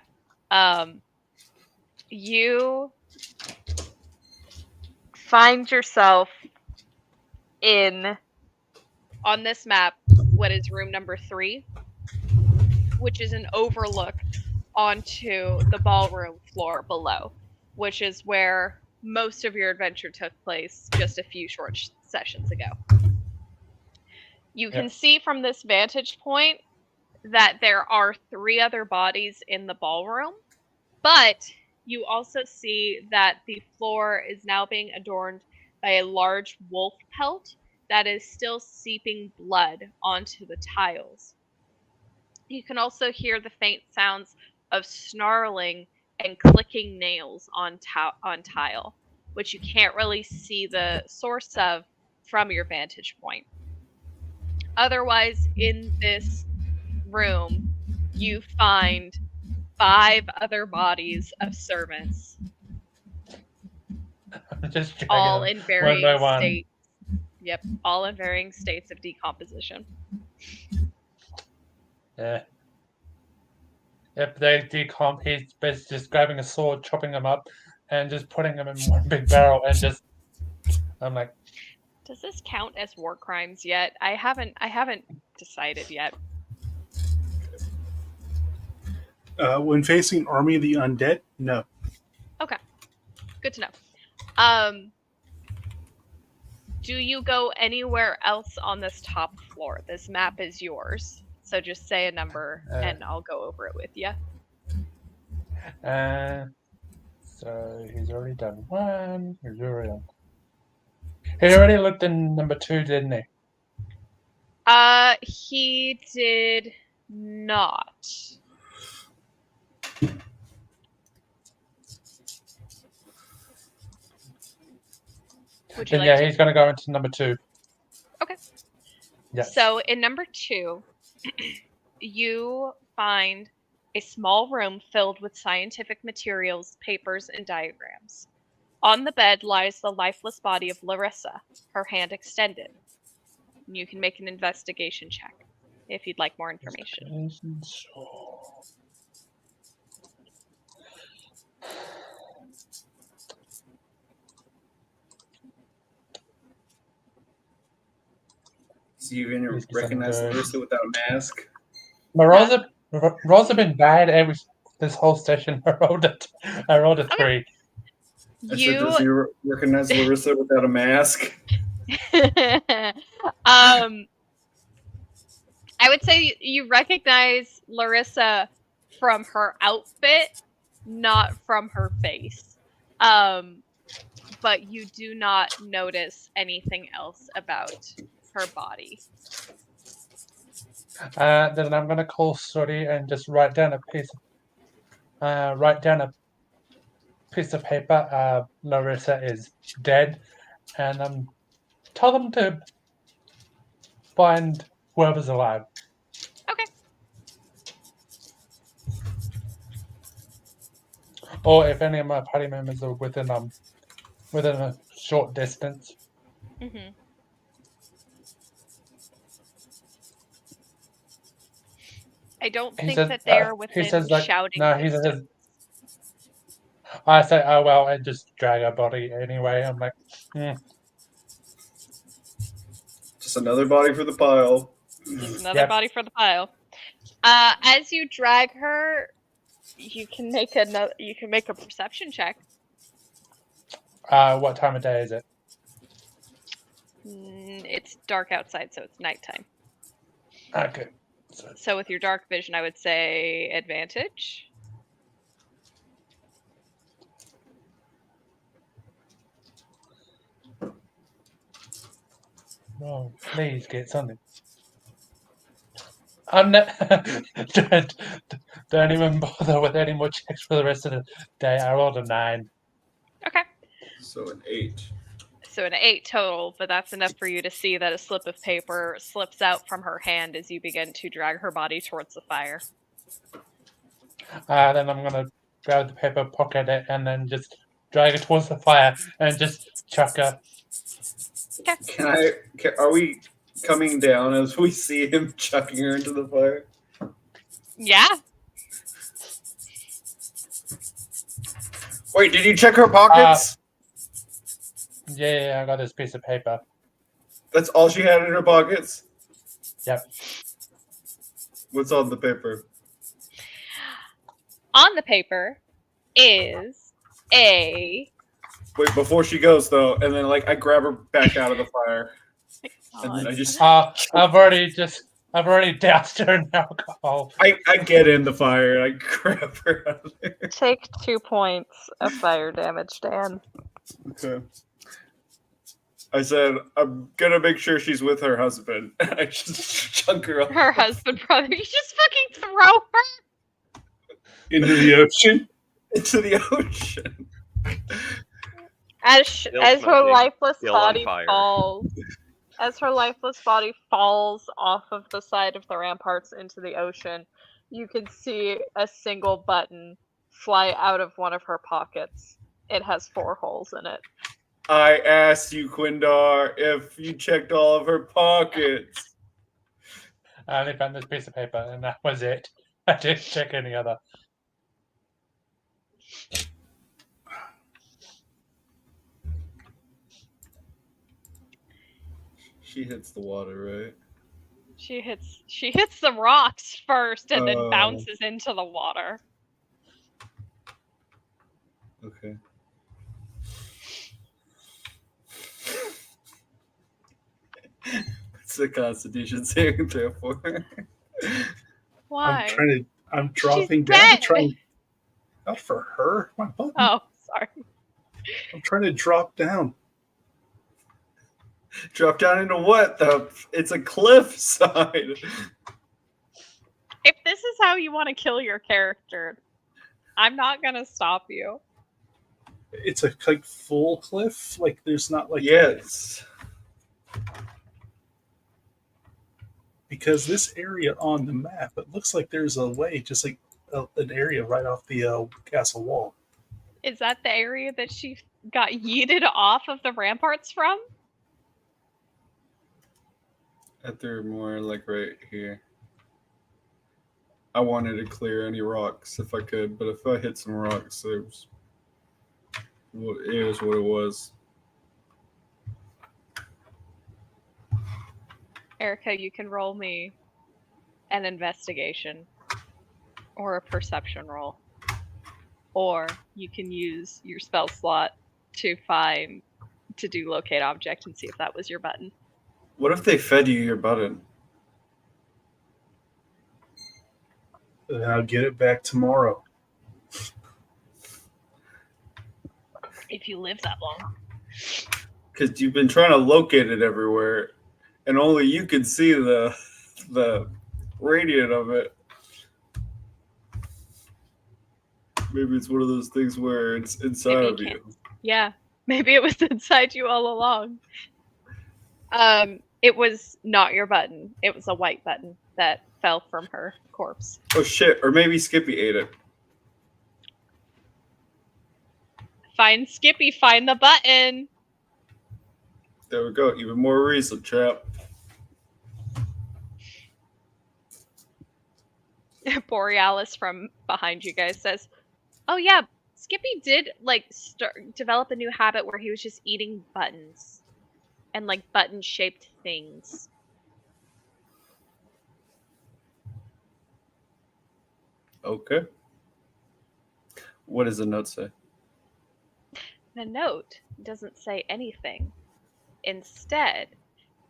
You find yourself on this map what is room number 3, which is an overlook onto the ballroom floor below, which is where most of your adventure took place just a few short sessions ago. You can see from this vantage point that there are 3 other bodies in the ballroom, but you also see that the floor is now being adorned by a large wolf pelt that is still seeping blood onto the tiles. You can also hear the faint sounds of snarling and clicking nails on tile, which you can't really see the source of from your vantage point. Otherwise, in this room, you find 5 other bodies of servants, Just dragging all them in one by varying one. states. Yep, all in varying states of decomposition. Yeah. If they decomp, he's basically just grabbing a sword, chopping them up, and just putting them in one big barrel, and just. I'm like, Does this count as war crimes yet? I haven't decided yet. When facing Army of the Undead, no. Okay. Good to know. Do you go anywhere else on this top floor? This map is yours. So just say a number and I'll go over it with you. So he's already done one. He already looked in number 2, didn't he? He did not. Would you Then like yeah, to? he's going to go into number 2. Okay. Yes. So in number 2, you find a small room filled with scientific materials, papers, and diagrams. On the bed lies the lifeless body of Larissa, her hand extended. You can make an investigation check if you'd like more information. So you even Yes, recognize I'm good. Larissa without a mask? Rosa been bad this whole session. I rolled a 3. I said, does he recognize Larissa without a mask? I would say you recognize Larissa from her outfit, not from her face. But you do not notice anything else about her body. Then I'm gonna call Sooty and just write down a piece of paper. Larissa is dead, and tell them to find whoever's alive. Okay. Or if any of my party members are within a short distance. Mm-hmm. I don't think that they are within shouting distance. I say, oh well, and just drag her body anyway. I'm like, Just another body for the pile. Just another body for the pile. As you drag her, you can make a perception check. What time of day is it? It's dark outside, so it's nighttime. Okay. So with your dark vision, I would say advantage. Oh, please get something. don't, don't even bother with any more checks for the rest of the day. I rolled a 9. Okay. So an 8. So an 8 total, but that's enough for you to see that a slip of paper slips out from her hand as you begin to drag her body towards the fire. Then I'm gonna grab the paper, pocket it, and then just drag it towards the fire and just chuck her. Are we coming down as we see him chucking her into the fire? Yeah. Wait, did you check her pockets? Yeah, I got this piece of paper. That's all she had in her pockets? Yep. What's on the paper? On the paper is a... Wait, before she goes though, and then like I grab her back out of the fire, and then I just I've already doused her in alcohol. I get in the fire and I grab her out of there. Take 2 points of fire damage, Dan. Okay. I said I'm gonna make sure she's with her husband. I just chunk her up. Her husband probably just fucking throw her Into the ocean. Into the ocean. as her smoking, lifeless still on body fire. falls. As her lifeless body falls off of the side of the ramparts into the ocean, you can see a single button fly out of one of her pockets. It has 4 holes in it. I asked you, Quindar, if you checked all of her pockets. I only found this piece of paper, and that was it. I didn't check any other. She hits the water, right? She hits the rocks first and then Oh. bounces into the water. Okay. What's the Constitution saving throw for? Why? I'm dropping She's down to dead. try and, not for her. My button. Oh, sorry. I'm trying to drop down. Drop down into what? It's a cliffside. If this is how you want to kill your character, I'm not gonna stop you. It's a like full cliff. Like there's not like Yes. because this area on the map, it looks like there's a way, just like an area right off the castle wall. Is that the area that she got yeeted off of the ramparts from? I threw more like right here. I wanted to clear any rocks if I could, but if I hit some rocks, it was what it was. Erica, you can roll me an investigation or a perception roll. Or you can use your spell slot to do locate object and see if that was your button. What if they fed you your button? And I'll get it back tomorrow. If you live that long. Because you've been trying to locate it everywhere, and only you can see the radiant of it. Maybe it's one of those things where it's inside Maybe of you you. Yeah, maybe it was inside you all along. It was not your button. It was a white button that fell from her corpse. Oh shit! Or maybe Skippy ate it. Find Skippy, find the button. There we go. Even more reason, chap. Borealis from behind you guys says, "Oh yeah, Skippy did like develop a new habit where he was just eating buttons and like button-shaped things." Okay. What does the note say? The note doesn't say anything. Instead,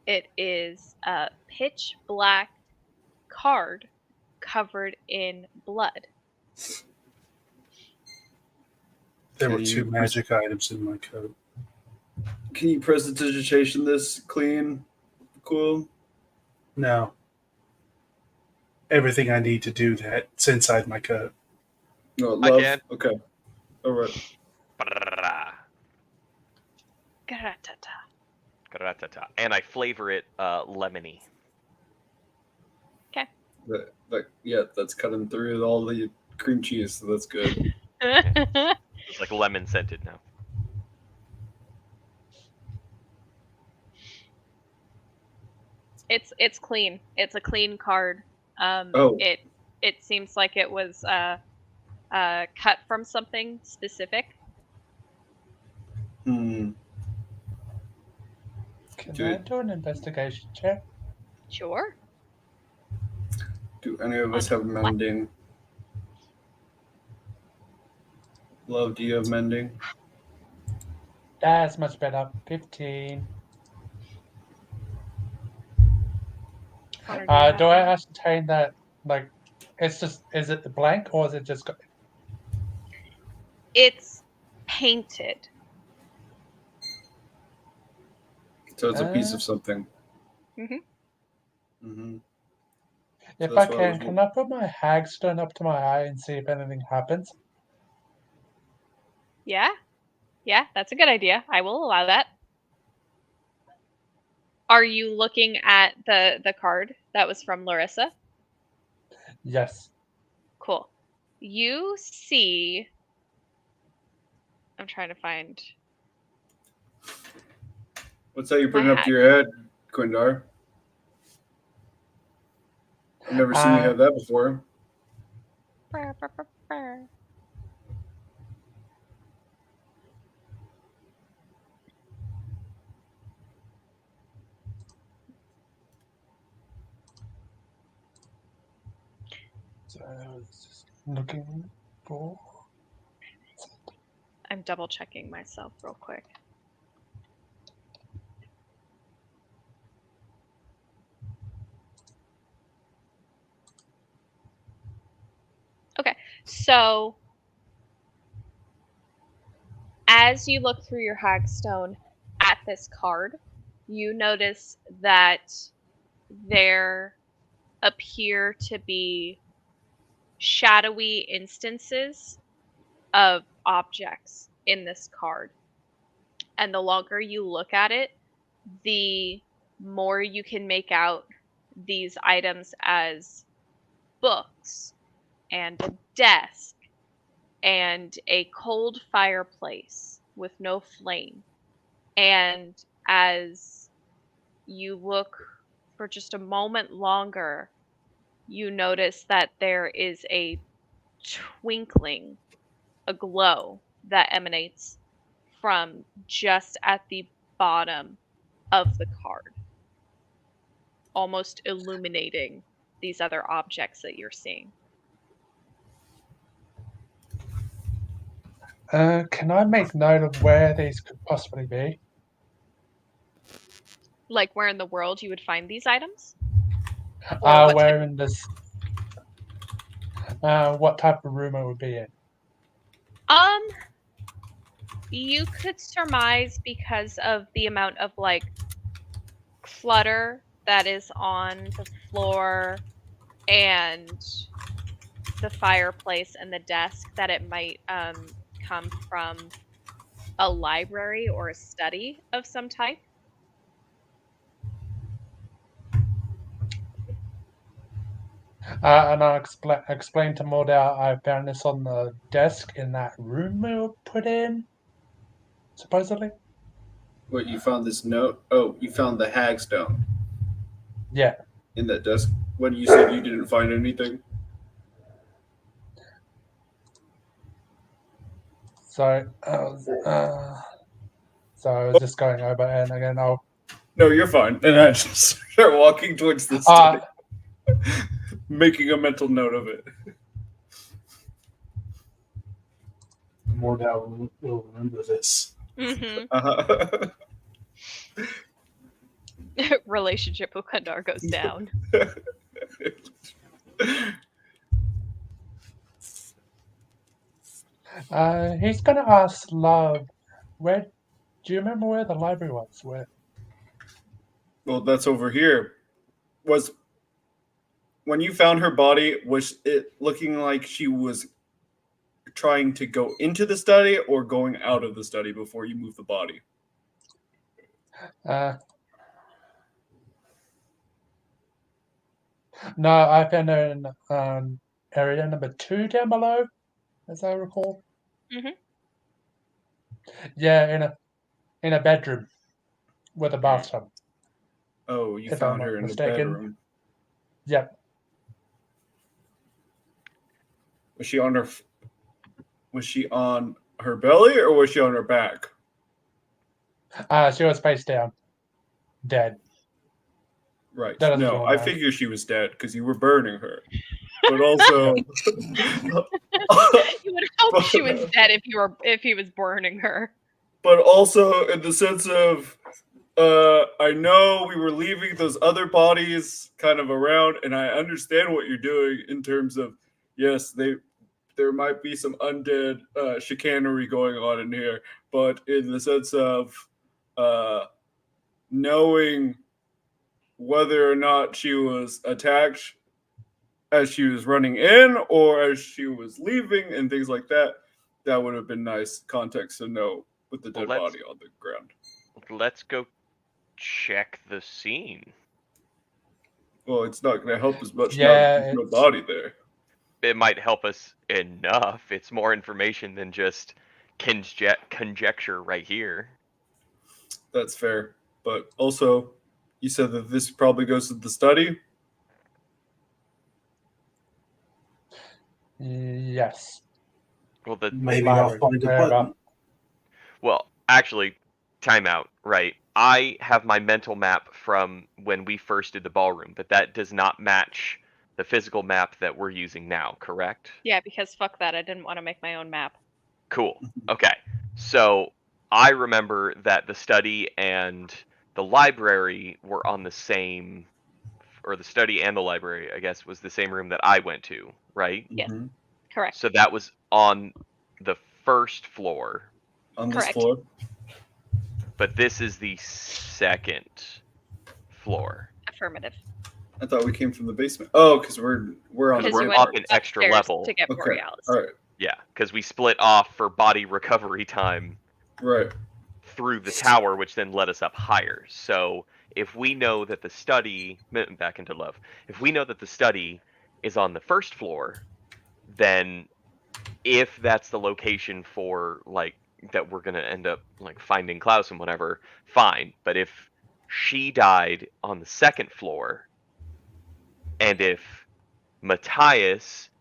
it is a pitch black card covered in blood. There were Can 2 you- magic items in my coat. Can you prestidigitation this clean? Cool. No. everything I need to do that's inside my cup. No, I love. can. Okay. All right. Gratata. Gratata. And I flavor it lemony. That's cutting through all the cream cheese, so that's good. It's like lemon scented now. It's clean. It's a clean card. Oh. It seems like it was cut from something specific. Hmm. Can Do I it. do an investigation check? Sure. Do any of us On have what? mending? Love, do you have mending? That's much better. 15. Connor, Do you I have- ascertain that, like, is it the blank or is it just got. It's painted. So it's a piece of something. Mhm. Mm-hmm. If that's I why I was can I put my hagstone up to my eye and see if anything happens? Yeah. Yeah, that's a good idea. I will allow that. Are you looking at the card that was from Larissa? Yes. Cool. You see. I'm trying to find. What's that you're putting My up to your head, Quindar? I've never seen you have that before. Brr, brr, brr, brr. So I was just looking for. I'm double checking myself real quick. Okay, so as you look through your hagstone at this card, you notice that there appear to be shadowy instances of objects in this card. And the longer you look at it, the more you can make out these items as books and a desk and a cold fireplace with no flame. And as you look for just a moment longer, you notice that there is a twinkling, a glow that emanates from just at the bottom of the card, almost illuminating these other objects that you're seeing. Can I make note of where these could possibly be? Like where in the world you would find these items? Or what Where type- in this? What type of room it would be in? Um, you could surmise because of the amount of like clutter that is on the floor and the fireplace and the desk that it might come from a library or a study of some type. And I explained to Mordau I found this on the desk in that room we were put in, supposedly. What, you found this note? Oh, you found the hagstone Yeah. in that desk. What, you said you didn't find anything? So I was just going over and again I'll No, you're fine. And I just start walking towards the study, making a mental note of it. Mordau will remember this. Mm-hmm. Uh-huh. Relationship with Kandar goes down. he's gonna ask Love, where do you remember where the library was? Where Well, that's over here. Was when you found her body, was it looking like she was trying to go into the study or going out of the study before you move the body? No, I found her in area number 2 down below, as I recall. Mhm. Yeah, in a bedroom with a bathtub. Oh, you If I'm found her not in the mistaken. bedroom. Yep. Was she on her? Was she on her belly or was she on her back? She was face down, dead. Right. That is No, all I right. figure she was dead because you were burning her. But also, You would hope she was dead if he was burning her. but also in the sense of, I know we were leaving those other bodies kind of around, and I understand what you're doing in terms of, yes, there might be some undead chicanery going on in here, but in the sense of knowing whether or not she was attacked as she was running in or as she was leaving and things like that, that would have been nice context to know with the dead body on the ground. Let's go check the scene. Well, it's not going to help as much now that Yeah, there's no it's body there. It might help us enough. It's more information than just conjecture right here. That's fair. But also, you said that this probably goes to the study. yes. Well, the Maybe I'll Library. find a Wherever. button. well, actually, timeout. Right, I have my mental map from when we first did the ballroom, but that does not match the physical map that we're using now. Correct? Yeah, because fuck that. I didn't want to make my own map. Cool. Okay. So I remember that the study and the library were on the same, or the study and the library, I guess, was the same room that I went to, right? Yes. Mhm. Correct. So that was on the first floor, On this Correct. floor. but this is the second floor. Affirmative. I thought we came from the basement. Oh, because we're on Because the you we're went up an extra upstairs level. to get Okay. Borealis. All right. Yeah, because we split off for body recovery time Right. through the tower, which then led us up higher. So if we know that the study, back into love, if we know that the study is on the first floor, then if that's the location for like that we're gonna end up like finding Klaus and whatever, fine. But if she died on the second floor, and if Matthias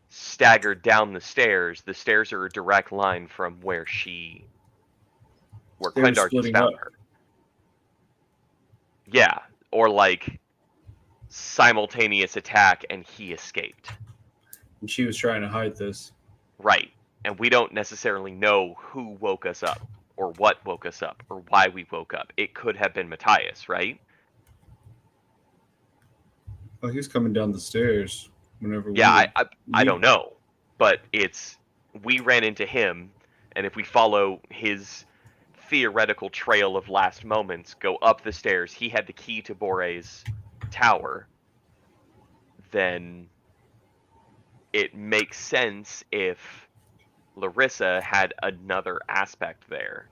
staggered down the stairs are a direct line from where They were Quendar just splitting found up. her. Yeah, or like simultaneous attack and he escaped. And she was trying to hide this. Right. And we don't necessarily know who woke us up or what woke us up or why we woke up. It could have been Matthias, right? Oh, he was coming down the stairs whenever we Yeah, were I don't leaving. know. But we ran into him, and if we follow his theoretical trail of last moments, go up the stairs, he had the key to Bore's tower, then it makes sense if Larissa had another aspect there.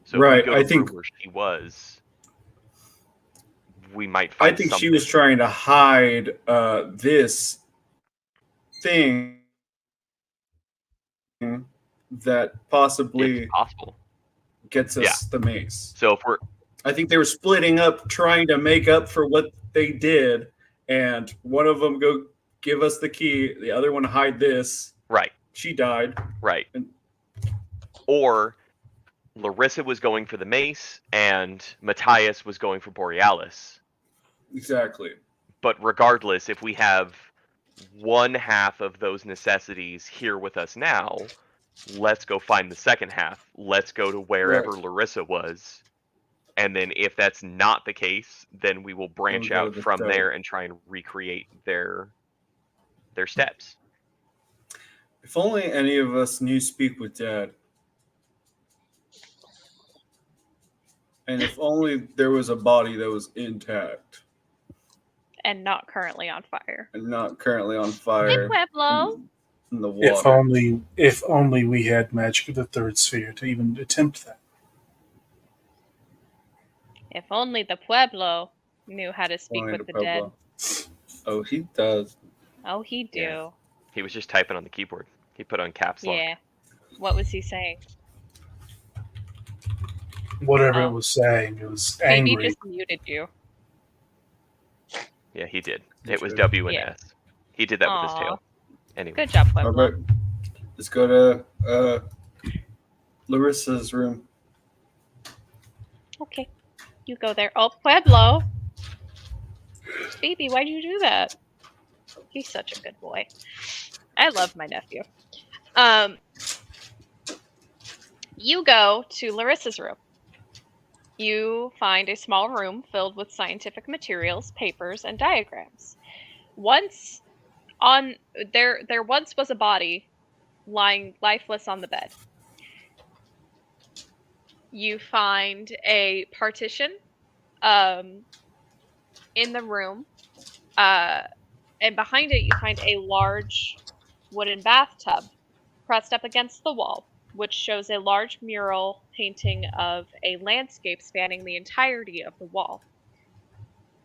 So Right, if we go I to think- room where she was, we might I find think something. she was trying to hide this thing that possibly It's possible. gets us Yeah. the mace. So if we're I think they were splitting up, trying to make up for what they did, and one of them go give us the key, the other one hide this. right, She died. right. And- Or Larissa was going for the mace and Matthias was going for Borealis. Exactly. But regardless, if we have one half of those necessities here with us now, let's go find the second half. Let's go to wherever Larissa was. And then if that's not the case, then we will branch We'll go out to the from tower. there and try and recreate their steps. If only any of us knew Speak with Dad. And if only there was a body that was intact. and not currently on fire. and not currently on Hey, fire Pueblo. in the If water. only we had magic of the third sphere to even attempt that. If only the Pueblo knew how to speak Only with the the dead. Pueblo. Oh, he does. Oh, he do. Yeah. He was just typing on the keyboard. He put on caps lock. Yeah. What was he saying? Whatever Oh. it was saying, it was Phoebe angry. just muted you. Yeah, he did. He It was did. W and Yeah. S. He did that with his Aw. tail. Anyway. Good job, All Pueblo. right. Let's go to Larissa's room. Okay. You go there. Oh, Pueblo. Phoebe, why'd you do that? He's such a good boy. I love my nephew. You go to Larissa's room. You find a small room filled with scientific materials, papers, and diagrams. There once was a body lying lifeless on the bed. You find a partition in the room, and behind it you find a large wooden bathtub pressed up against the wall, which shows a large mural painting of a landscape spanning the entirety of the wall.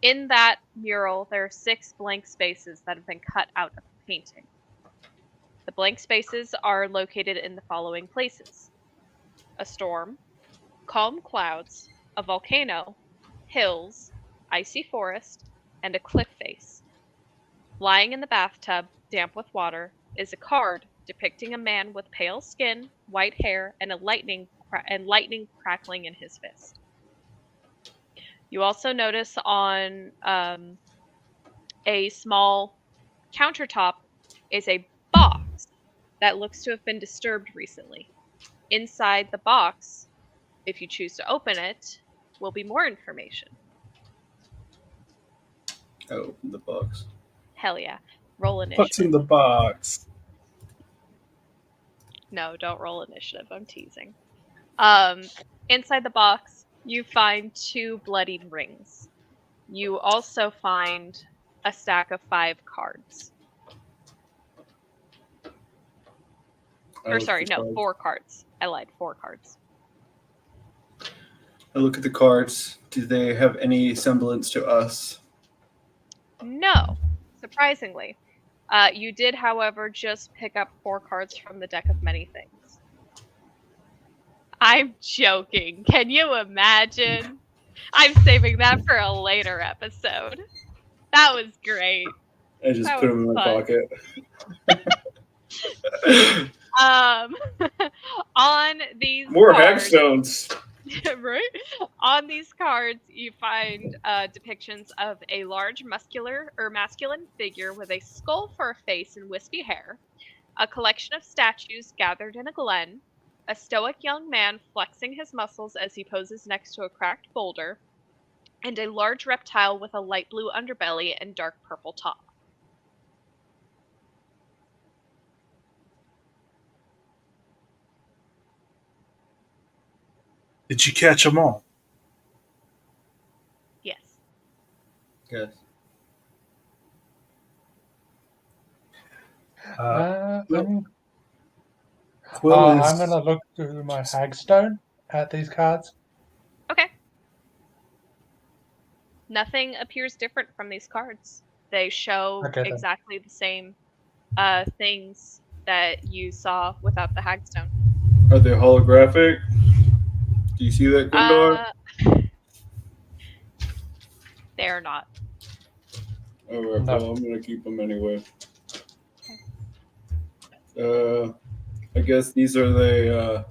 In that mural, there are 6 blank spaces that have been cut out of the painting. The blank spaces are located in the following places: a storm, calm clouds, a volcano, hills, icy forest, and a cliff face. Lying in the bathtub, damp with water, is a card depicting a man with pale skin, white hair, and lightning crackling in his fist. You also notice on a small countertop is a box that looks to have been disturbed recently. Inside the box, if you choose to open it, will be more information. Oh, the box. Hell yeah. Roll initiative. What's in the box? No, don't roll initiative. I'm teasing. Inside the box, you find 2 bloodied rings. You also find a stack of 5 cards. Or sorry, no, 4 cards. I lied, 4 cards. I look at the cards. Do they have any semblance to us? No, surprisingly. You did, however, just pick up 4 cards from the deck of many things. I'm joking. Can you imagine? I'm saving that for a later episode. That was great. I just That put them in was my fun. pocket. On these More cards, hagstones. right? On these cards, you find depictions of a large masculine figure with a skull for a face and wispy hair, a collection of statues gathered in a glen, a stoic young man flexing his muscles as he poses next to a cracked boulder, and a large reptile with a light blue underbelly and dark purple top. Did you catch them all? Yes. Yes. Quill I'm going to look through my hagstone at these cards. Okay. Nothing appears different from these cards. They show Okay, then. exactly the same things that you saw without the hagstone. Are they holographic? Do you see that, Gundor? They're not. Alright, No. well, I'm gonna keep them anyway. I guess these are the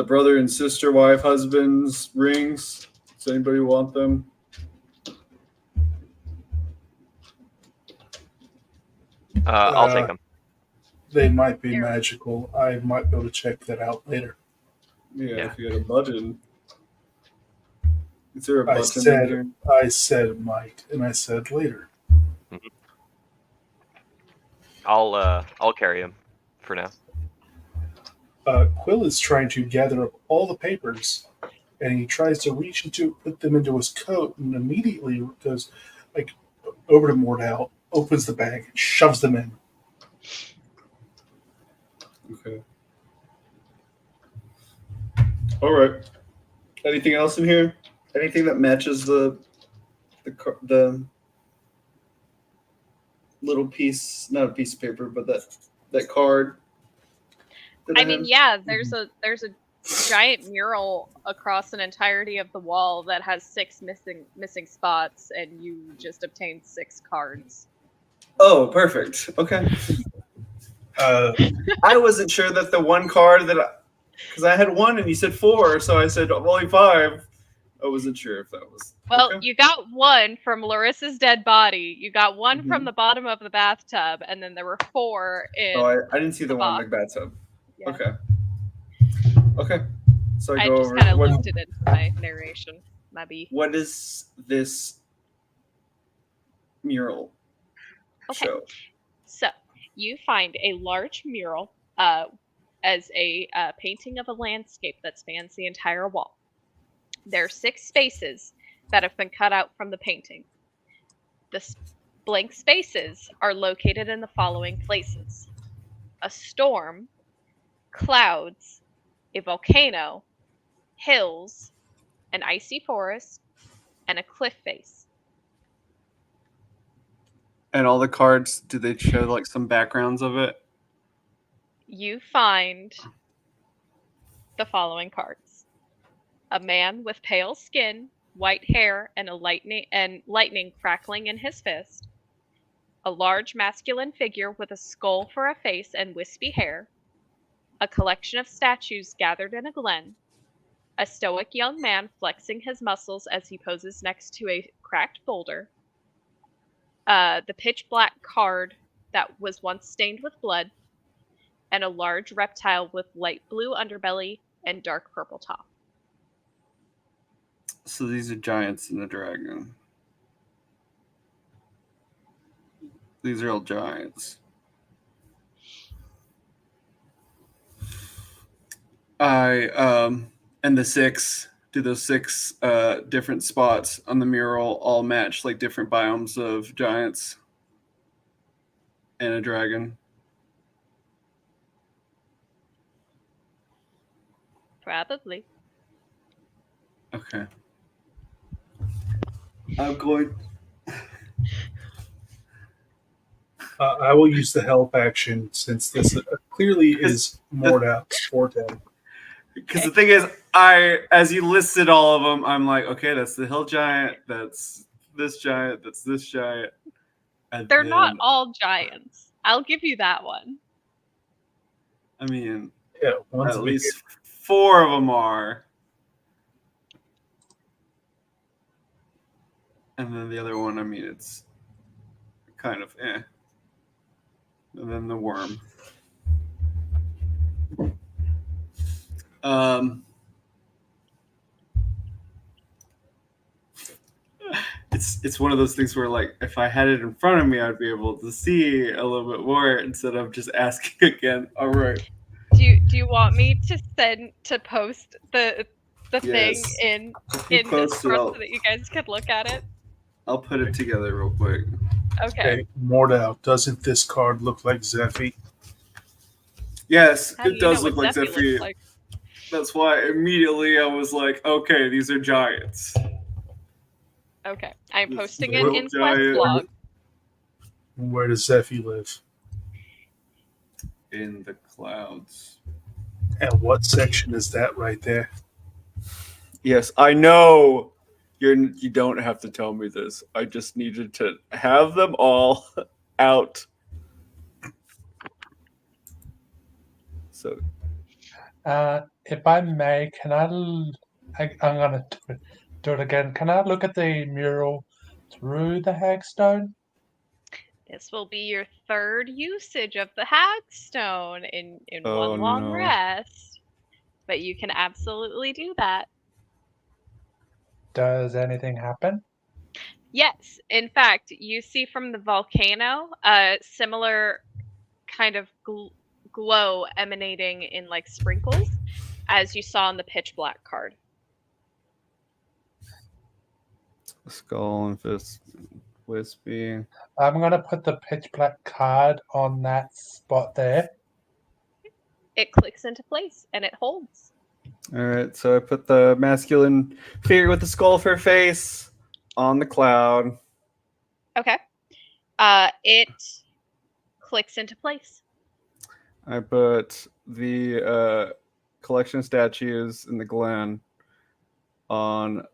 brother and sister, wife, husbands rings. Does anybody want them? I'll take them. They might be They're- magical. I might be able to check that out later. Yeah, if you had a button. Is there a I button said- in here? I said might, and I said later. I'll carry him for now. Quill is trying to gather up all the papers, and he tries to reach into put them into his coat, and immediately goes like over to Mordau, opens the bag, and shoves them in. Okay. All right. Anything else in here? Anything that matches the little piece, not a piece of paper, but that card? I mean, yeah, there's a giant mural across an entirety of the wall that has 6 missing spots, and you just obtained 6 cards. Oh, perfect. Okay. I wasn't sure that the one card because I had 1 and you said 4, so I said only 5. I wasn't sure if that was. Well, okay. you got 1 from Larissa's dead body. You got 1 from the bottom of the bathtub, and then there were 4 in. Oh, I didn't see the one in the bathtub. Yeah. Okay. Okay. So I I go just over. kind of looped it into my narration. Maybe. What is this mural Okay. show? So you find a large mural as a painting of a landscape that spans the entire wall. There are 6 spaces that have been cut out from the painting. The blank spaces are located in the following places: a storm, clouds, a volcano, hills, an icy forest, and a cliff face. And all the cards, do they show like some backgrounds of it? You find the following cards: a man with pale skin, white hair, and lightning crackling in his fist; a large masculine figure with a skull for a face and wispy hair; a collection of statues gathered in a glen; a stoic young man flexing his muscles as he poses next to a cracked boulder; the pitch black card that was once stained with blood; and a large reptile with light blue underbelly and dark purple top. So these are giants and a dragon. These are all giants. And the 6, do those 6 different spots on the mural all match like different biomes of giants and a dragon? Probably. Okay. I'm going. I will use the help action since this clearly is Mordau's forte. Because the thing is, as you listed all of them, I'm like, okay, that's the hill giant, that's this giant, that's this giant. And They're not all giants. I'll give you that one. I mean, Yeah, one's at least 4 of them are. And then the other one, I mean, it's kind of eh. And then the worm. It's one of those things where, like, if I had it in front of me, I'd be able to see a little bit more instead of just asking again. All right. Do you want me to post the thing Yes. in Post it, Discord so that you guys could look at it? I'll put it together real quick. Okay. Hey, Mordau, doesn't this card look like Zephy? Yes, How do it you does know look what like Zephy Zephy. looks like? That's why immediately I was like, okay, these are giants. Okay. I'm This posting it little in Quest giant- Blog. Where does Zephy live? In the clouds. And what section is that right there? Yes, I know. You don't have to tell me this. I just needed to have them all out. So If I may, I'm gonna do it again. Can I look at the mural through the hagstone? This will be your 3rd usage of the hagstone in Oh, one long no. rest. But you can absolutely do that. Does anything happen? Yes. In fact, you see from the volcano a similar kind of glow emanating in like sprinkles as you saw in the pitch black card. skull and fist. Wispy. I'm going to put the pitch black card on that spot there. It clicks into place and it holds. All right, so I put the masculine figure with the skull for a face on the cloud. Okay. It clicks into place. I put the collection of statues in the glen on.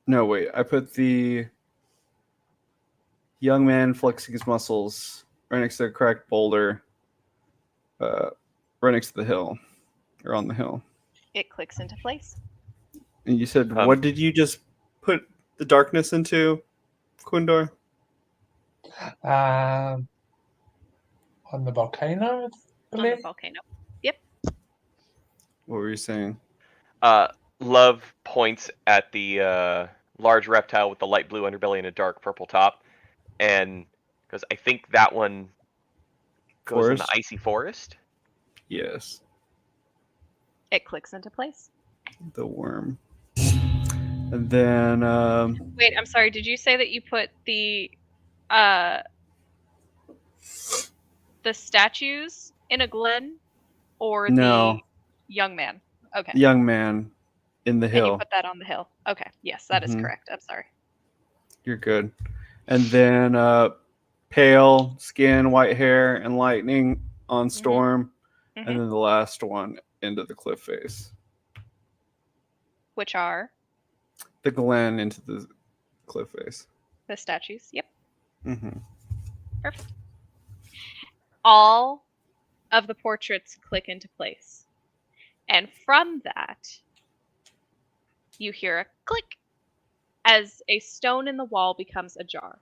No, wait. I put the young man flexing his muscles right next to a cracked boulder, right next to the hill, or on the hill. It clicks into place. And you said, what did you just put the darkness into, Quindor? On the volcano, I On believe. the volcano. What were you saying? Love points at the large reptile with the light blue underbelly and a dark purple top, and because I think that one goes in the Forest? icy forest. Yes, It clicks into place. the worm. And then Wait, I'm sorry. Did you say that you put the statues in a glen, or No. the young man? Okay. young man in the And you hill. put that on the hill. Okay. Yes, that is Mhm. correct. I'm sorry. You're good. And then pale skin, white hair, and lightning on Storm. Mhm. And then the last one into the cliff face. Which are The Glen into the cliff face. the statues. Yep. Mm-hmm. Perfect. All of the portraits click into place. And from that, you hear a click as a stone in the wall becomes ajar.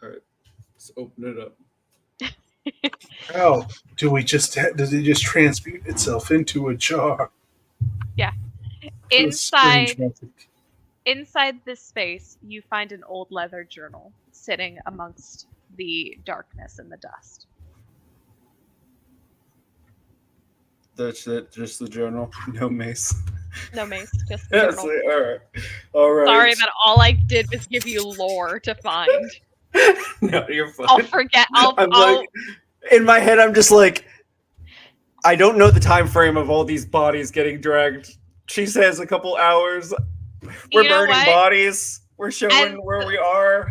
All right, let's open it up. How does it just transmute itself into a jar? Yeah. What a strange method. Inside this space, you find an old leather journal sitting amongst the darkness and the dust. That's it. Just the journal. No mace. No mace, just the Yes, journal. all right. All right. Sorry that all I did was give you lore to find. No, you're fine. I'll forget. I'm like, in my head, I'm just like, I don't know the time frame of all these bodies getting dragged. She says a couple hours. We're You know burning what? bodies. We're showing And where we are.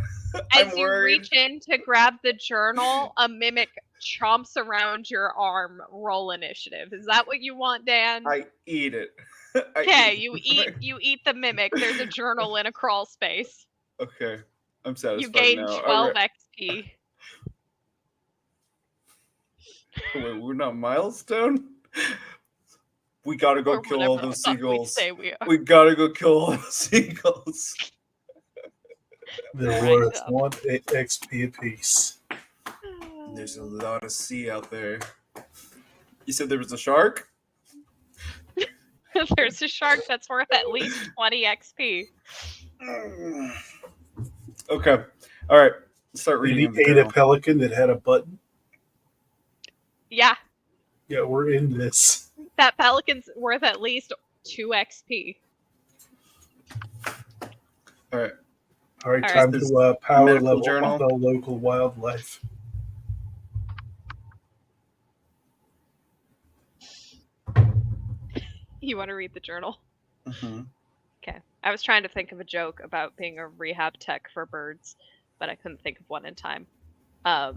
I'm As you worried. reach in to grab the journal, a mimic chomps around your arm. Roll initiative. Is that what you want, Dan? I eat it. Okay, you eat the mimic. There's a journal in a crawl space. Okay, I'm satisfied You gain now. 12 XP. Wait, we're not milestone. We gotta go Or kill all whatever those the fuck we seagulls. say we are. We gotta go kill all those seagulls. They're Right worth up. 1 XP apiece. There's a lot of sea out there. You said there was a shark? There's a shark that's worth at least 20 XP. Okay. All right. Let's start And reading. he ate a pelican that had a button. Yeah, Yeah, we're in this. that pelican's worth at least 2 XP. All right. All right, All time right. to power Medical level journal. the local wildlife. You want to read the journal? Mm-hmm. Okay. I was trying to think of a joke about being a rehab tech for birds, but I couldn't think of one in time. As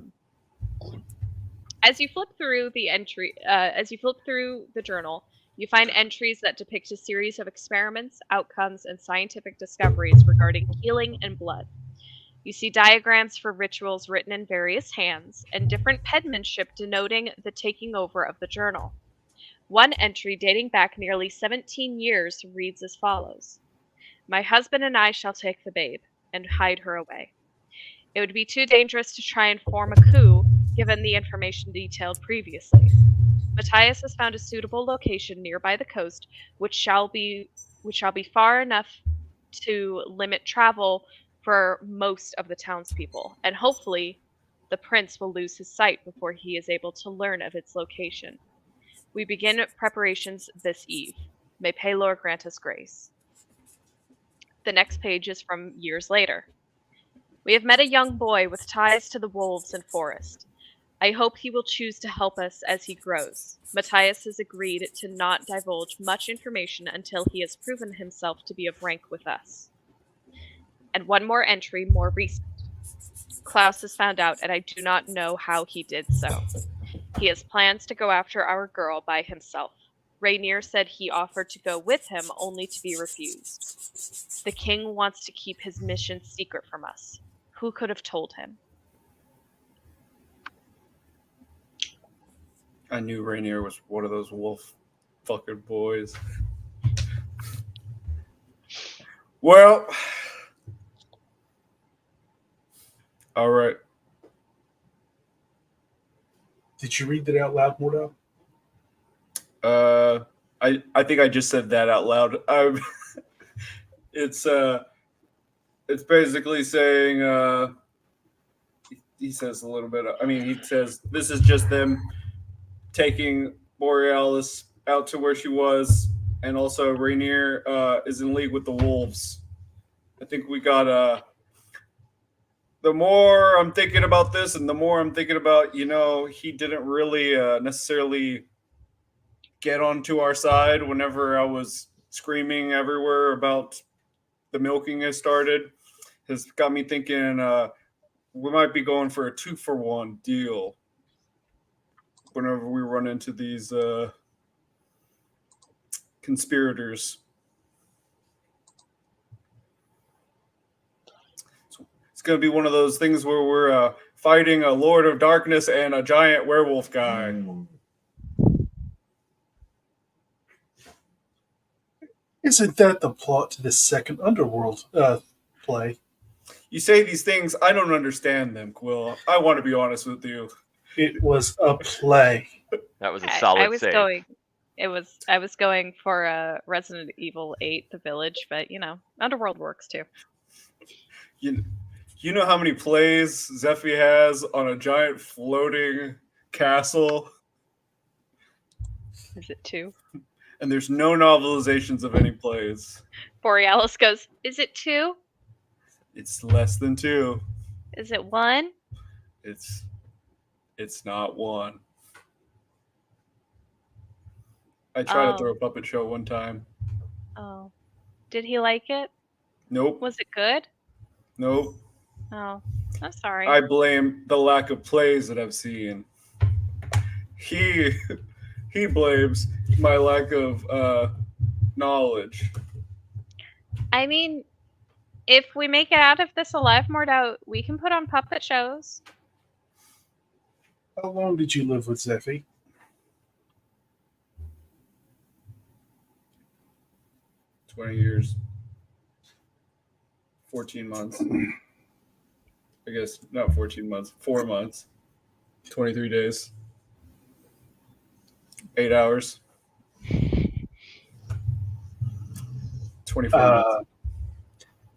you flip through the journal, you find entries that depict a series of experiments, outcomes, and scientific discoveries regarding healing and blood. You see diagrams for rituals written in various hands, and different penmanship denoting the taking over of the journal. One entry dating back nearly 17 years reads as follows: "My husband and I shall take the babe and hide her away. It would be too dangerous to try and form a coup, given the information detailed previously. Matthias has found a suitable location nearby the coast, which shall be far enough to limit travel for most of the townspeople, and hopefully the prince will lose his sight before he is able to learn of its location. We begin preparations this eve. May Paylor grant us grace." The next page is from years later. We have met a young boy with ties to the wolves and forest. I hope he will choose to help us as he grows. Matthias has agreed to not divulge much information until he has proven himself to be of rank with us. And one more entry, more recent. Klaus has found out, and I do not know how he did so. He has plans to go after our girl by himself. Rainier said he offered to go with him, only to be refused. The king wants to keep his mission secret from us. Who could have told him? I knew Rainier was one of those wolf fucking boys. Well, all right. Did you read that out loud, Mordo? I think I just said that out loud. It's basically saying he says a little bit. He says this is just them taking Borealis out to where she was, and also Rainier is in league with the wolves. I think we got the more I'm thinking about this, and the more I'm thinking about, he didn't really necessarily get onto our side whenever I was screaming everywhere about the milking has started. Has got me thinking we might be going for a 2-for-1 deal whenever we run into these conspirators. It's going to be one of those things where we're fighting a Lord of Darkness and a giant werewolf guy. Isn't that the plot to the second Underworld play? You say these things, I don't understand them, Quill. I want to be honest with you. It was a play. That was a solid I was save. I was going for Resident Evil 8, The Village, but Underworld works too. You know how many plays Zephy has on a giant floating castle? Is it 2? And there's no novelizations of any plays. Borealis goes, is it 2? It's less than 2. Is it 1? It's not 1. I tried to throw a puppet show one time. Oh. Did he like it? Nope. Was it good? Nope. Oh, I'm sorry. I blame the lack of plays that I've seen. He blames my lack of knowledge. I mean, if we make it out of this alive, Mordo, we can put on puppet shows. How long did you live with Zephy? 20 years. 14 months. I guess not 14 months. 4 months. 23 days. 8 hours. 24 months.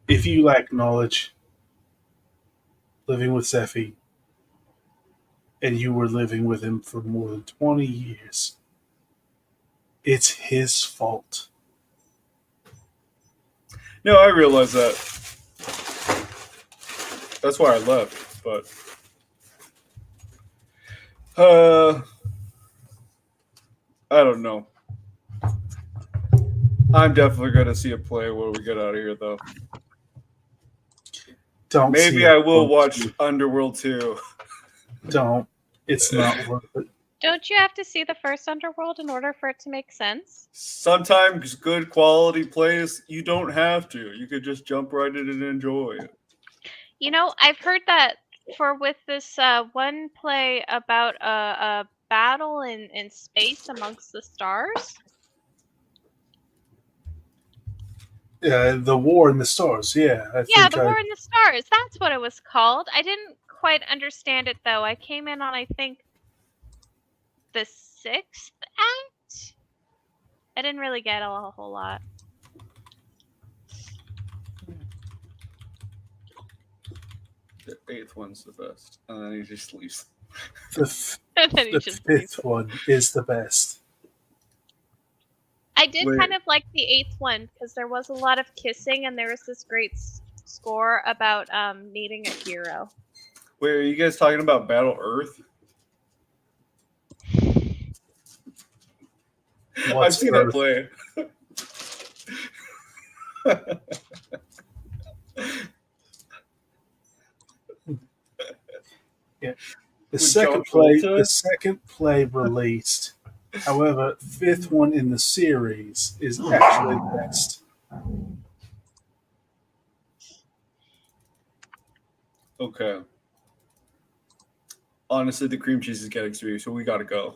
If you lack knowledge, living with Zephy, and you were living with him for more than 20 years, it's his fault. No, I realize that. That's why I left, but I don't know. I'm definitely going to see a play when we get out of here, though. Don't. Maybe I will watch Underworld 2. Don't. It's not worth it. Don't you have to see the first Underworld in order for it to make sense? Sometimes good quality plays, you don't have to. You could just jump right in and enjoy it. I've heard that with this one play about a battle in space amongst the stars. The War in the Stars, yeah. The War in the Stars. That's what it was called. I didn't quite understand it, though. I came in on, I think, the 6th act? I didn't really get a whole lot. The 8th one's the best. And then he just leaves. The 5th one is the best. I did Wait. kind of like the 8th one because there was a lot of kissing and there was this great score about needing a hero. Wait, are you guys talking about Battle Earth? I've What's seen Earth? that play. The With second John play, Travolta? the second play released. However, fifth one in the series is actually the best. Okay. Honestly, the cream cheese is getting to me, so we gotta go.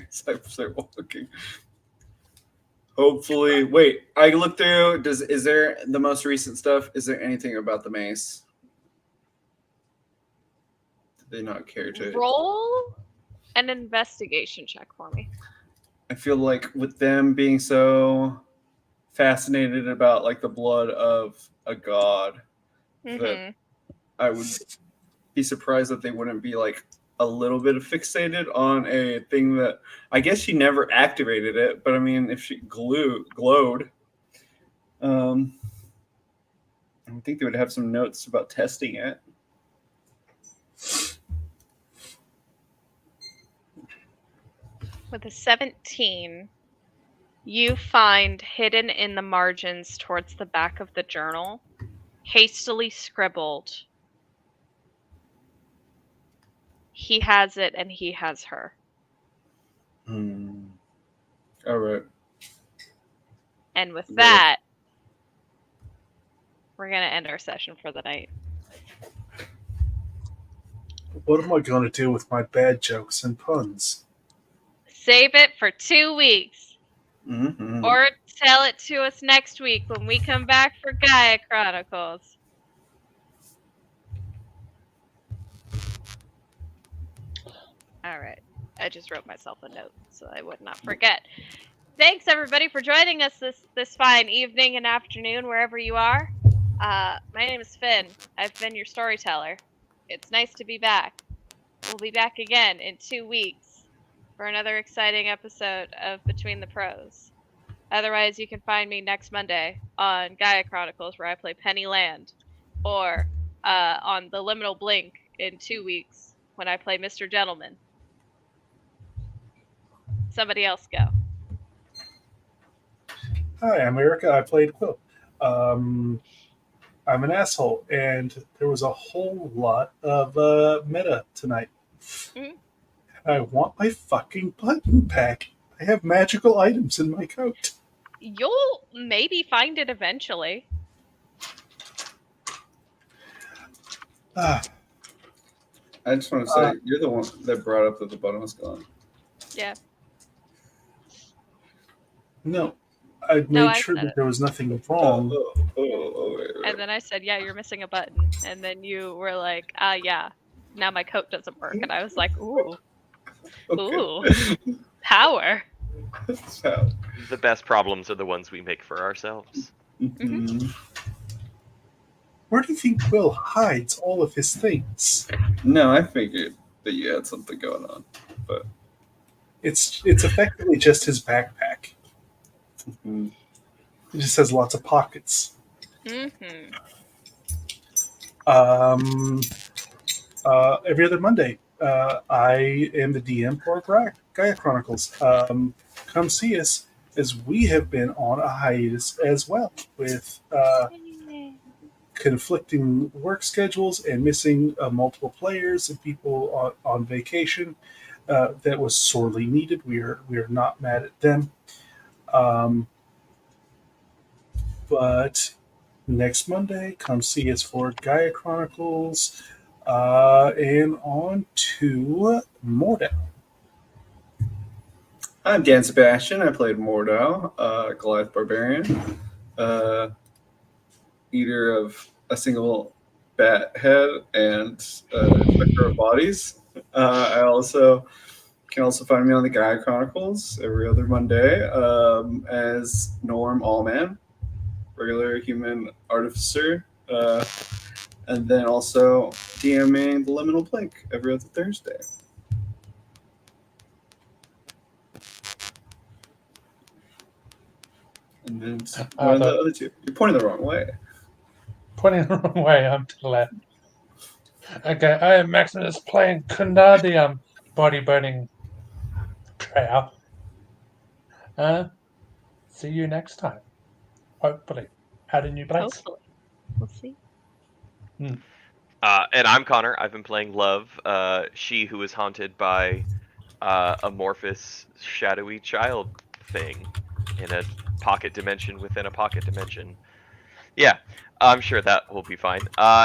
So I start walking. Hopefully, wait. I looked through. Is there the most recent stuff? Is there anything about the mace? Did they not care to? Roll an investigation check for me. I feel like with them being so fascinated about like the blood of a god, that I would be surprised that they wouldn't be like a little bit fixated on a thing that I guess she never activated it, but I mean if she glowed, I would think they would have some notes about testing it. With a 17, you find hidden in the margins towards the back of the journal, hastily scribbled, "He has it and he has her." All right. And with Yeah. that, we're going to end our session for the night. What am I going to do with my bad jokes and puns? Save it for 2 weeks. Mm-hmm. Or tell it to us next week when we come back for Gaia Chronicles. All right. I just wrote myself a note so I would not forget. Thanks everybody for joining us this fine evening and afternoon wherever you are. My name is Finn. I've been your storyteller. It's nice to be back. We'll be back again in 2 weeks for another exciting episode of Between the Prose. Otherwise, you can find me next Monday on Gaia Chronicles, where I play Penny Land, or on the Liminal Blink in 2 weeks when I play Mr. Gentleman. Somebody else go. Hi, I'm Erica. I played Quill. I'm an asshole, and there was a whole lot of meta tonight. Mhm. I want my fucking button pack. I have magical items in my coat. You'll maybe find it eventually. Ah, I just want to say you're the one that brought up that the button was gone. Yeah. no, I made No, I sure said that it. there was nothing wrong. Wait. And then I said, yeah, you're missing a button. And then you were like, yeah. Now my coat doesn't work. And I was like, ooh, Okay. power. So, The best problems are the ones we make for ourselves. mhm. Where do you think Quill hides all of his things? No, I figured that you had something going on, but It's effectively just his backpack. mhm. It just has lots of pockets. Mm-hmm. Every other Monday, I am the DM for Gaia Chronicles. Come see us, as we have been on a hiatus as well, with conflicting work schedules and missing multiple players and people on vacation. That was sorely needed. We are not mad at them. But next Monday, come see us for Gaia Chronicles, and on to Mordau. I'm Dan Sebastian. I played Mordau, Goliath Barbarian, eater of a single bat head and inspector of bodies. I also can also find me on the Gaia Chronicles every other Monday as Norm Allman, regular human artificer, and then also DMing the Liminal Blink every other Thursday. And then one of the other two. You're pointing the wrong way. Pointing the wrong way, to the left. Okay, I am Maximus playing Kunda, the body burning trail. See you next time. Hopefully. At a new place. Hopefully. We'll see. And I'm Connor. I've been playing Love, she who is haunted by amorphous, shadowy child thing in a pocket dimension within a pocket dimension. Yeah, I'm sure that will be fine.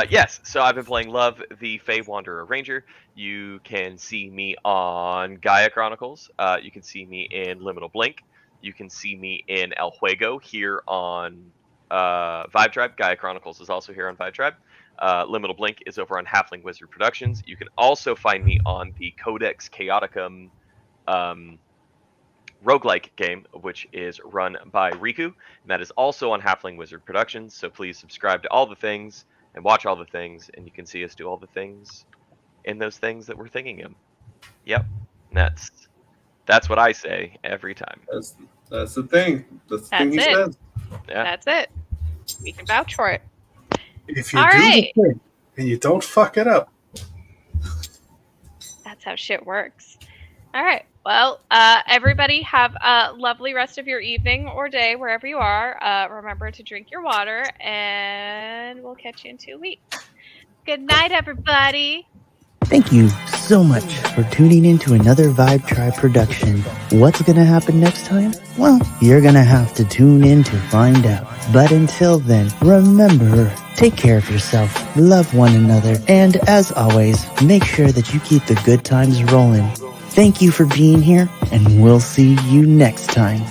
Yes, so I've been playing Love, the Fey Wanderer Ranger. You can see me on Gaia Chronicles. You can see me in Liminal Blink. You can see me in El Juego here on Vibe Tribe. Gaia Chronicles is also here on Vibe Tribe. Liminal Blink is over on Halfling Wizard Productions. You can also find me on the Codex Chaoticum roguelike game, which is run by Riku, and that is also on Halfling Wizard Productions. So please subscribe to all the things and watch all the things, and you can see us do all the things in those things that we're thinking of. Yep, that's what I say every time. That's the thing. That's the thing he says. Yeah. That's it. We can vouch for it. If you All do right. the thing and you don't fuck it up. That's how shit works. All right. Well, everybody have a lovely rest of your evening or day wherever you are. Remember to drink your water, and we'll catch you in 2 weeks. Good night, everybody. Thank you so much for tuning in to another Vibe Tribe production. What's gonna happen next time? Well, you're gonna have to tune in to find out. But until then, remember, take care of yourself, love one another, and as always, make sure that you keep the good times rolling. Thank you for being here, and we'll see you next time.